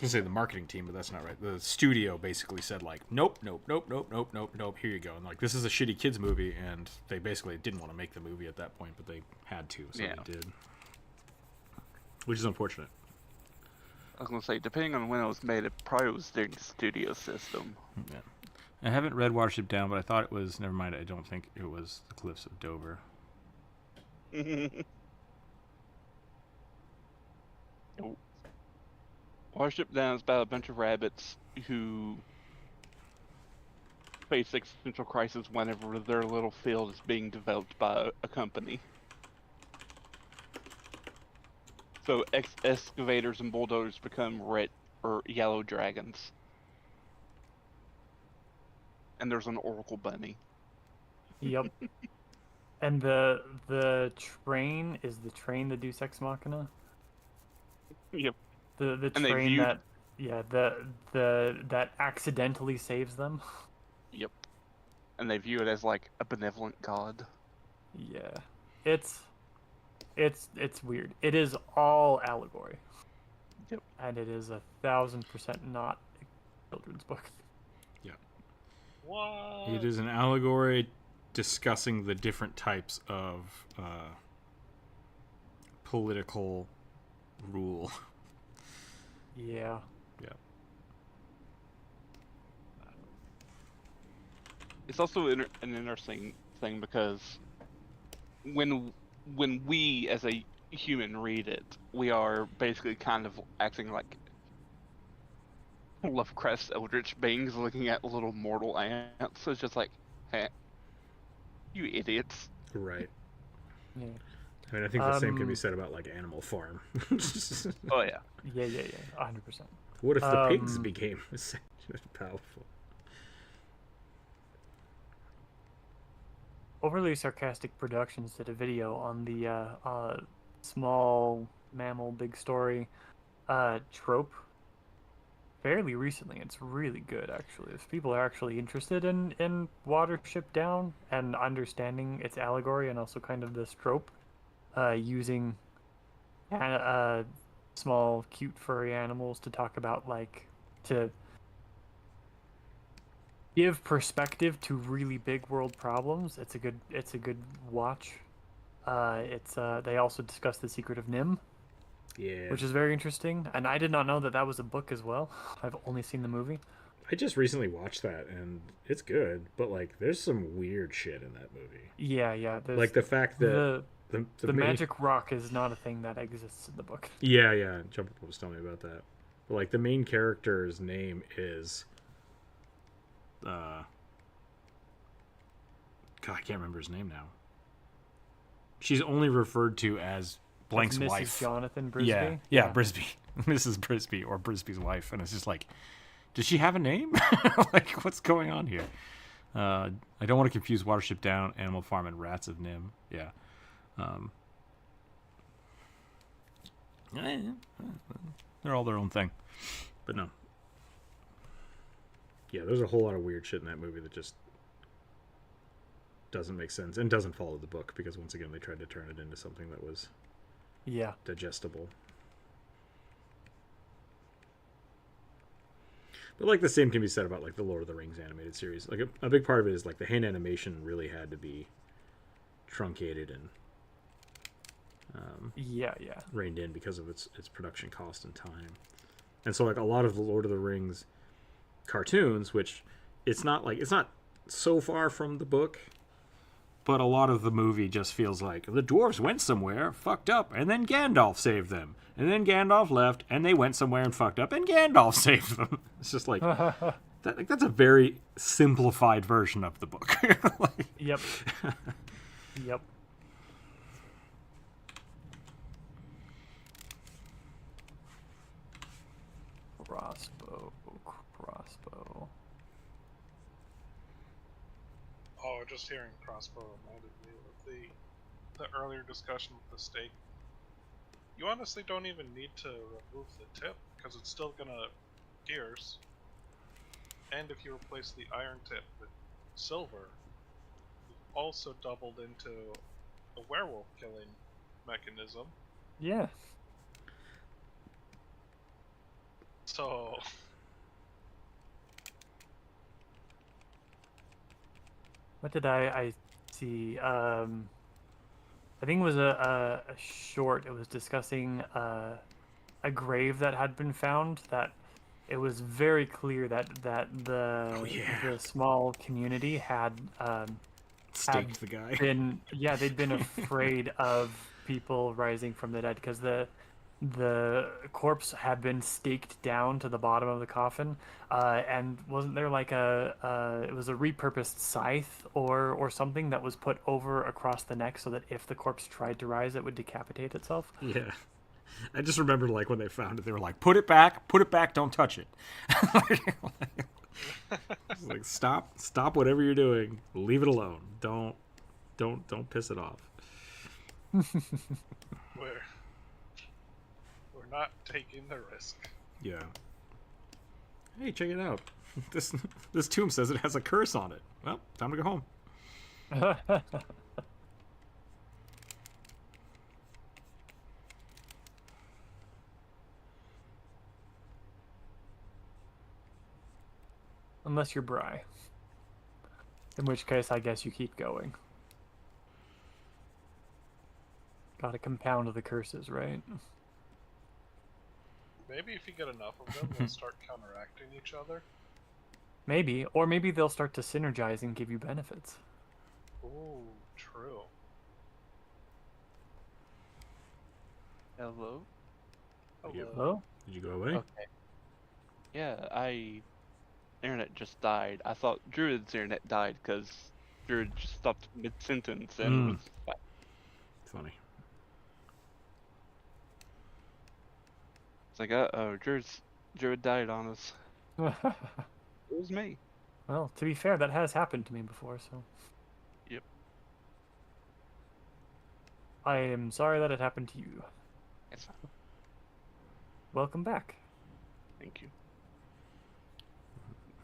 gonna say the marketing team, but that's not right. The studio basically said like, nope. Here you go, and like, this is a shitty kids movie, and they basically didn't want to make the movie at that point, but they had to, so they did, which is unfortunate. I was gonna say, depending on when it was made, it probably was during the studio system. Yeah. I haven't read Watership Down, but I thought it was. Never mind. I don't think it was The Cliffs of Dover. Nope. Watership Down is about a bunch of rabbits who face existential crisis whenever their little field is being developed by a company. So excavators and bulldozers become red or yellow dragons. And there's an Oracle Bunny. Yep. And the train is the train, the Deus Ex Machina. Yep. The And they train viewed- that that accidentally saves them. Yep. And they view it as like a benevolent god. Yeah. It's weird. It is all allegory. Yep. And it is 1,000% not a children's book. What? It is an allegory discussing the different types of political rule. Yeah. Yeah. It's also an interesting thing because when we as a human read it, we are basically kind of acting like Lovecraft's eldritch beings looking at little mortal ants. So it's just like, hey, you idiots. Right. Yeah. I mean, I think the same can be said about like Animal Farm. Oh yeah. Yeah. 100%. What if the pigs became powerful? Overly Sarcastic Productions did a video on the small mammal, big story trope fairly recently. It's really good, actually. If people are actually interested in Watership Down and understanding its allegory and also kind of this trope, using small, cute, furry animals to talk about, like, to give perspective to really big world problems. It's a good watch. They also discuss The Secret of Nim, Yeah. which is very interesting, and I did not know that was a book as well. I've only seen the movie. I just recently watched that, and it's good, but like, there's some weird shit in that movie. Yeah. Like the fact that the the main... magic rock is not a thing that exists in the book. Yeah. Jump was telling me about that. But like, the main character's name is God, I can't remember his name now. She's only referred to as Blank's Mrs. wife. Jonathan Brisby. Yeah, Brisby. Mrs. Brisby, or Brisby's wife. And it's just like, does she have a name? Like, what's going on here? I don't want to confuse Watership Down, Animal Farm, and Rats of Nim. Yeah. They're all their own thing. But no. Yeah, there's a whole lot of weird shit in that movie that just doesn't make sense and doesn't follow the book, because once again they tried to turn it into something that was digestible. But like, the same can be said about like the Lord of the Rings animated series. Like a big part of it is like the hand animation really had to be truncated and Yeah. reined in because of its production cost and time. And so like a lot of the Lord of the Rings cartoons, which it's not so far from the book, but a lot of the movie just feels like the dwarves went somewhere, fucked up, and then Gandalf saved them. And then Gandalf left, and they went somewhere and fucked up, and Gandalf saved them. It's just like, that's a very simplified version of the book. Yep. Yep. Crossbow. Oh, just hearing crossbow reminded me of the earlier discussion with the stake. You honestly don't even need to remove the tip, because it's still gonna pierce. And if you replace the iron tip with silver, you've also doubled into a werewolf killing mechanism. Yeah. So What did I see? I think it was a short. It was discussing a grave that had been found. That it was very clear that the small community had Staked the guy. they'd been afraid of people rising from the dead because the corpse had been staked down to the bottom of the coffin, and wasn't there like it was a repurposed scythe or something that was put over across the neck so that if the corpse tried to rise, it would decapitate itself. Yeah. I just remember like when they found it, they were like, put it back, don't touch it. Like stop whatever you're doing. Leave it alone. Don't piss it off. we're not taking the risk. Yeah. Hey, check it out. This tomb says it has a curse on it. Well, time to go home. Unless you're Bry. In which case, I guess you keep going. Gotta compound the curses, right? Maybe if you get enough of them, they'll start counteracting each other. Maybe. Or maybe they'll start to synergize and give you benefits. Ooh, true. Hello? Hello? Did you go away? Okay. Yeah, internet just died. I thought Druid's internet died because Druid just stopped mid-sentence and was fine. Funny. It's like, uh-oh, Druid died on us. It was me. Well, to be fair, that has happened to me before, so... Yep. I am sorry that it happened to you. It's fine. Welcome back. Thank you.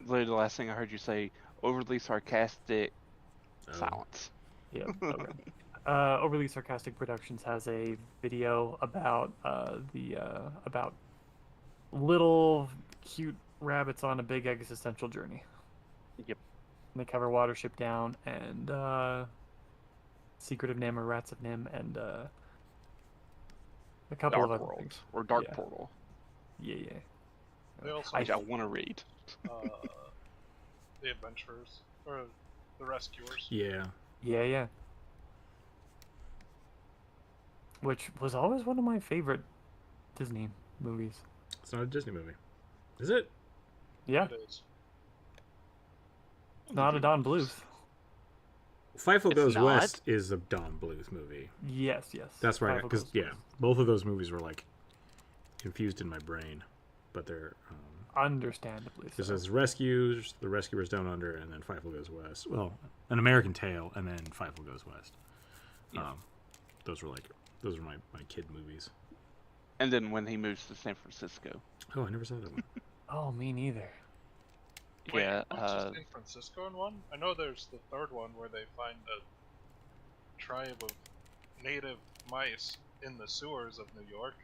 Literally the last thing I heard you say, overly sarcastic silence. Yeah. Okay. Overly Sarcastic Productions has a video about about little cute rabbits on a big existential journey. Yep. And they cover Watership Down and Secret of Nim or Rats of Nim and a couple Dark of other World things. or Dark Yeah. Portal, Yeah. They also which I want to read. the adventurers or the rescuers. Yeah. Yeah. Which was always one of my favorite Disney movies. It's not a Disney movie. Is it? Yeah, It is. not a Don Bluth. Fievel It's Goes not? West is a Don Bluth movie. Yes. That's right, Fievel because Goes yeah, West. both of those movies were like confused in my brain, but they're Understandably this so. is Rescuers, The Rescuers Down Under, and then Fievel Goes West. Well, An American Tale, and then Fievel Goes West. Yeah. Those were my kid movies. And then when he moves to San Francisco. Oh, I never saw that one. Oh, me neither. Wait, Yeah, not just San Francisco in one? I know there's the third one where they find a tribe of native mice in the sewers of New York.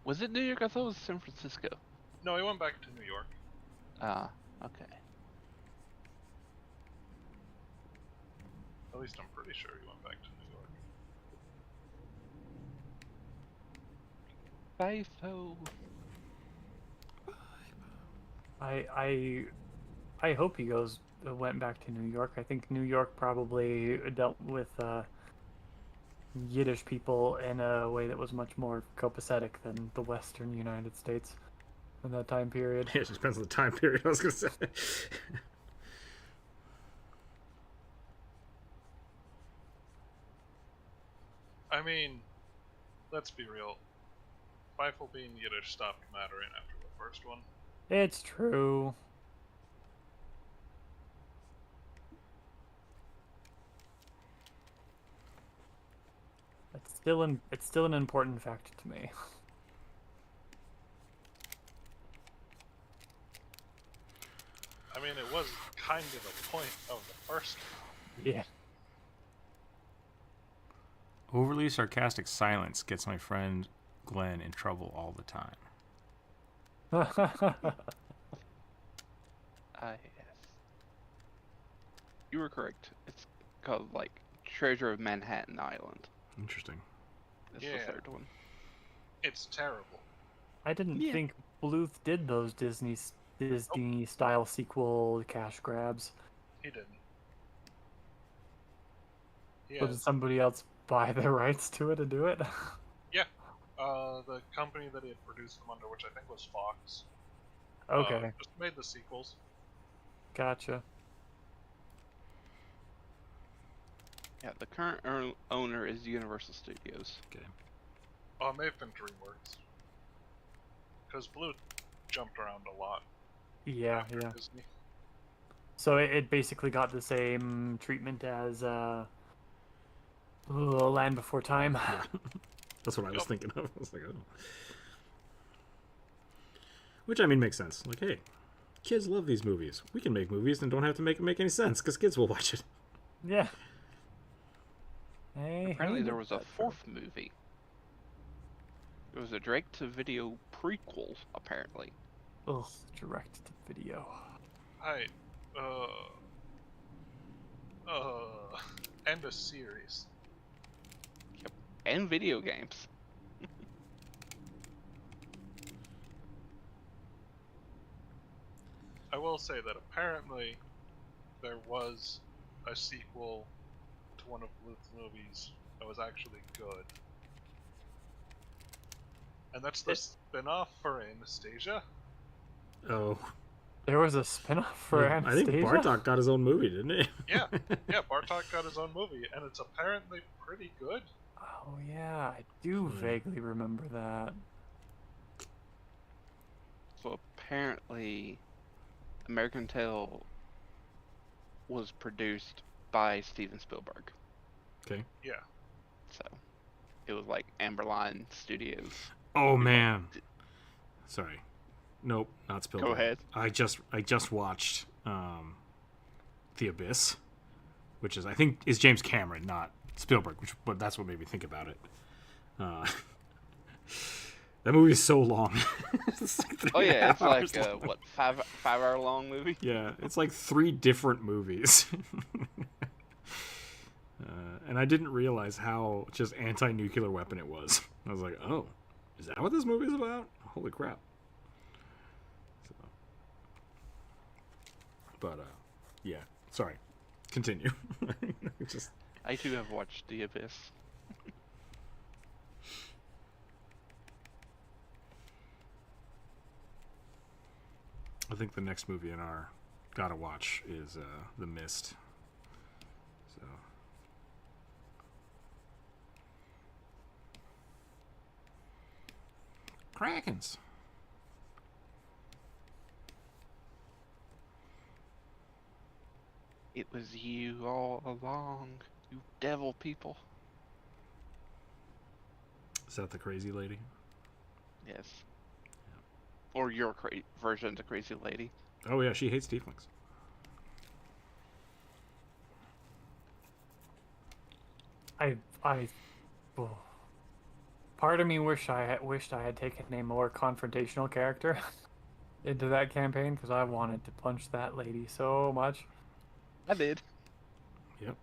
Was it New York? I thought it was San Francisco. No, he went back to New York. Ah, okay. At least I'm pretty sure he went back to New York. Bifo. I hope he went back to New York. I think New York probably dealt with Yiddish people in a way that was much more copacetic than the Western United States in that time period. Yeah, it just depends on the time period, I was going to say. I mean, let's be real. Fifle being Yiddish stopped mattering after the first one. It's true. It's still an important fact to me. I mean, it was kind of the point of the first one. Yeah. Overly sarcastic silence gets my friend Glenn in trouble all the time. Yes. You were correct. It's called, like, Treasure of Manhattan Island. Interesting. That's Yeah. the third one. It's terrible. I didn't think Bluth did those Disney style sequel cash grabs. He didn't. So did somebody else buy the rights to it to do it? Yeah. The company that he had produced them under, which I think was Fox, Okay, just made the sequels. gotcha. Yeah, the current owner is Universal Studios. Okay. It may have been DreamWorks. Because Blue jumped around a lot Yeah, after yeah. Disney. So it basically got the same treatment as Land Before Time. Yeah. That's what I was Yep. thinking of. I was like, oh. Which, I mean, makes sense. Like, hey, kids love these movies. We can make movies and don't have to make any sense because kids will watch it. Yeah. Hey, Apparently there was a fourth movie. It was a direct-to-video prequel, apparently. Ugh, direct to video. Hi. And a series. And video games. I will say that apparently there was a sequel to one of Bluth's movies that was actually good. And that's the spin-off for Anastasia. Oh. There was a spin-off for Yeah, I think Anastasia? Bartok got his own movie, didn't he? Yeah, Bartok got his own movie, and it's apparently pretty good. Oh yeah, I do vaguely remember that. So apparently, American Tail was produced by Steven Spielberg. Okay. Yeah. So it was like Amberline Studios. Oh, man. Sorry. Nope, not Spielberg. Go ahead. I just watched The Abyss, which is, I think, is James Cameron, not Spielberg, but that's what made me think about it. That movie is so long. It's like 3.5 It's like hours long. what, 5 hour long movie? Yeah, it's like 3 different movies. And I didn't realize how just anti-nuclear weapon it was. I was like, oh, is that what this movie's about? Holy crap. So, but, yeah, sorry. Continue. Just... I too have watched The Abyss. I think the next movie in our gotta watch is The Mist. So Krakens. It was you all along, you devil people. Is that the crazy lady? Yes. Or your version of the crazy lady. Oh yeah, she hates tieflings. Part of me wished I had taken a more confrontational character into that campaign because I wanted to punch that lady so much. I did. Yep.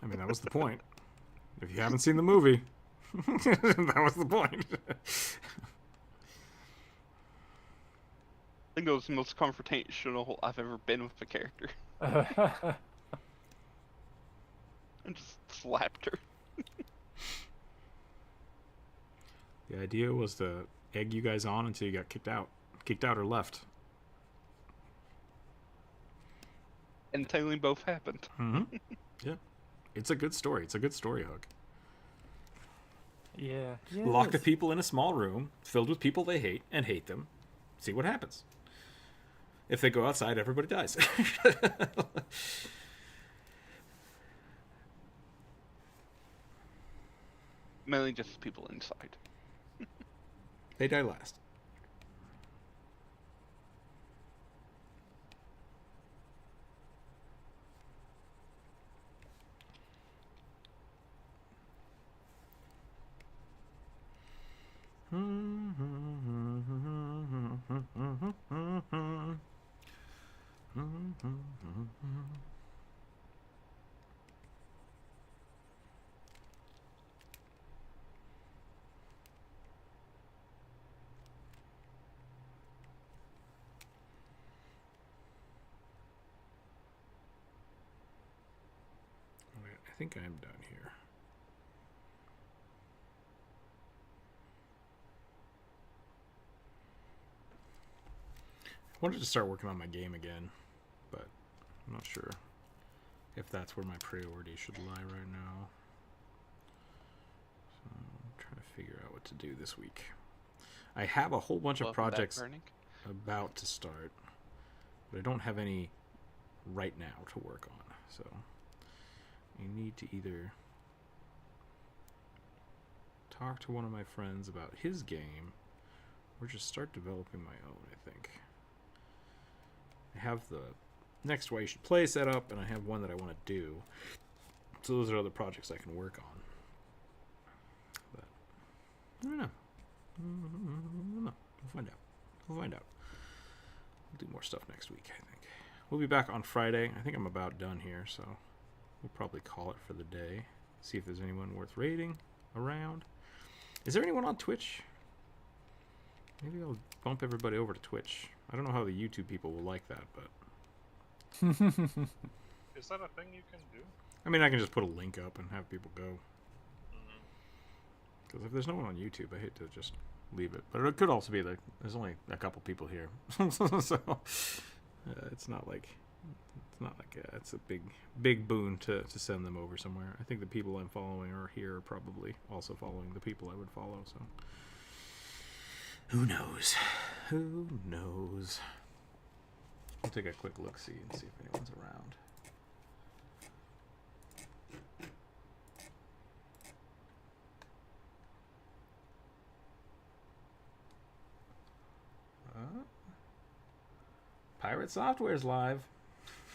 I mean, that was the point. If you haven't seen the movie, That was the point. I think it was the most confrontational I've ever been with a character. I just slapped her. The idea was to egg you guys on until you got kicked out or left. And technically both happened. Mm-hmm. Yeah, it's a good story. It's a good story hook. Yeah. Lock the people in a small room filled with people they hate and hate them. See what happens. If they go outside, everybody dies. Mainly just the people inside. They die last. I think I'm done here. I wanted to start working on my game again, but I'm not sure if that's where my priority should lie right now. So I'm trying to figure out what to do this week. I have a whole bunch of projects about to start, but I don't have any right now to work on. So I need to either talk to one of my friends about his game or just start developing my own, I think. I have the next way you should play set up, and I have one that I want to do. So those are other projects I can work on. But I don't know. We'll find out. We'll find out. We'll do more stuff next week, I think. We'll be back on Friday. I think I'm about done here, so we'll probably call it for the day. See if there's anyone worth raiding around. Is there anyone on Twitch? Maybe I'll bump everybody over to Twitch. I don't know how the YouTube people will like that, but... Is that a thing you can do? I mean, I can just put a link up and have people go. Because if there's no one on YouTube, I hate to just leave it. But it could also be like, there's only a couple people here. So, it's not like... it's a big boon to send them over somewhere. I think the people I'm following are here are probably also following the people I would follow, so... Who knows? Who knows? I'll take a quick look-see and see if anyone's around. Pirate Software's live.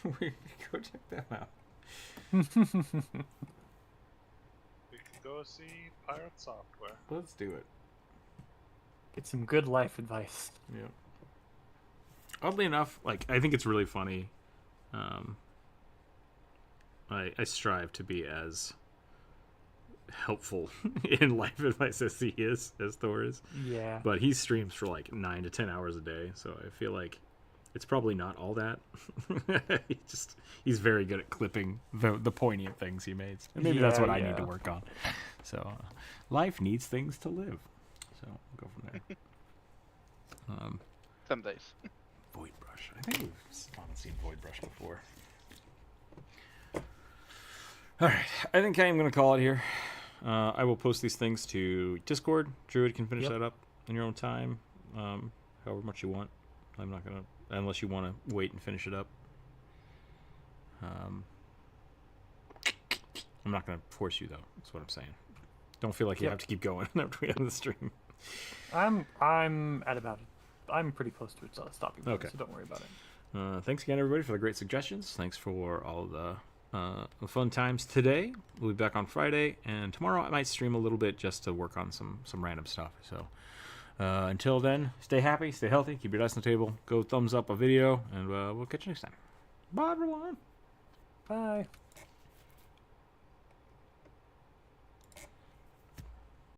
We can go check them out. We can go see Pirate Software. Let's do it. Get some good life advice. Yeah. Oddly enough, like, I think it's really funny. I strive to be as helpful in life advice as he is, as Thor is. Yeah. But he streams for like 9 to 10 hours a day, so I feel like it's probably not all that. He's very good at clipping the poignant things he makes. And maybe that's what I need to work on. So life needs things to live. So we'll go from there. Some days. Void Brush. I think we've seen Void Brush before. Alright, I think I'm going to call it here. I will post these things to Discord. Druid can finish that up in your own time, however much you want. I'm not going to, unless you want to wait and finish it up. I'm not going to force you, though. That's what I'm saying. Don't feel like you have to keep going after we end the stream. I'm pretty close to it, so stopping. Okay. So don't worry about it. Thanks again, everybody, for the great suggestions. Thanks for all the fun times today. We'll be back on Friday, and tomorrow I might stream a little bit just to work on some random stuff. So until then, stay happy, stay healthy, keep your dice on the table, go thumbs up a video, and we'll catch you next time. Bye, everyone. Bye.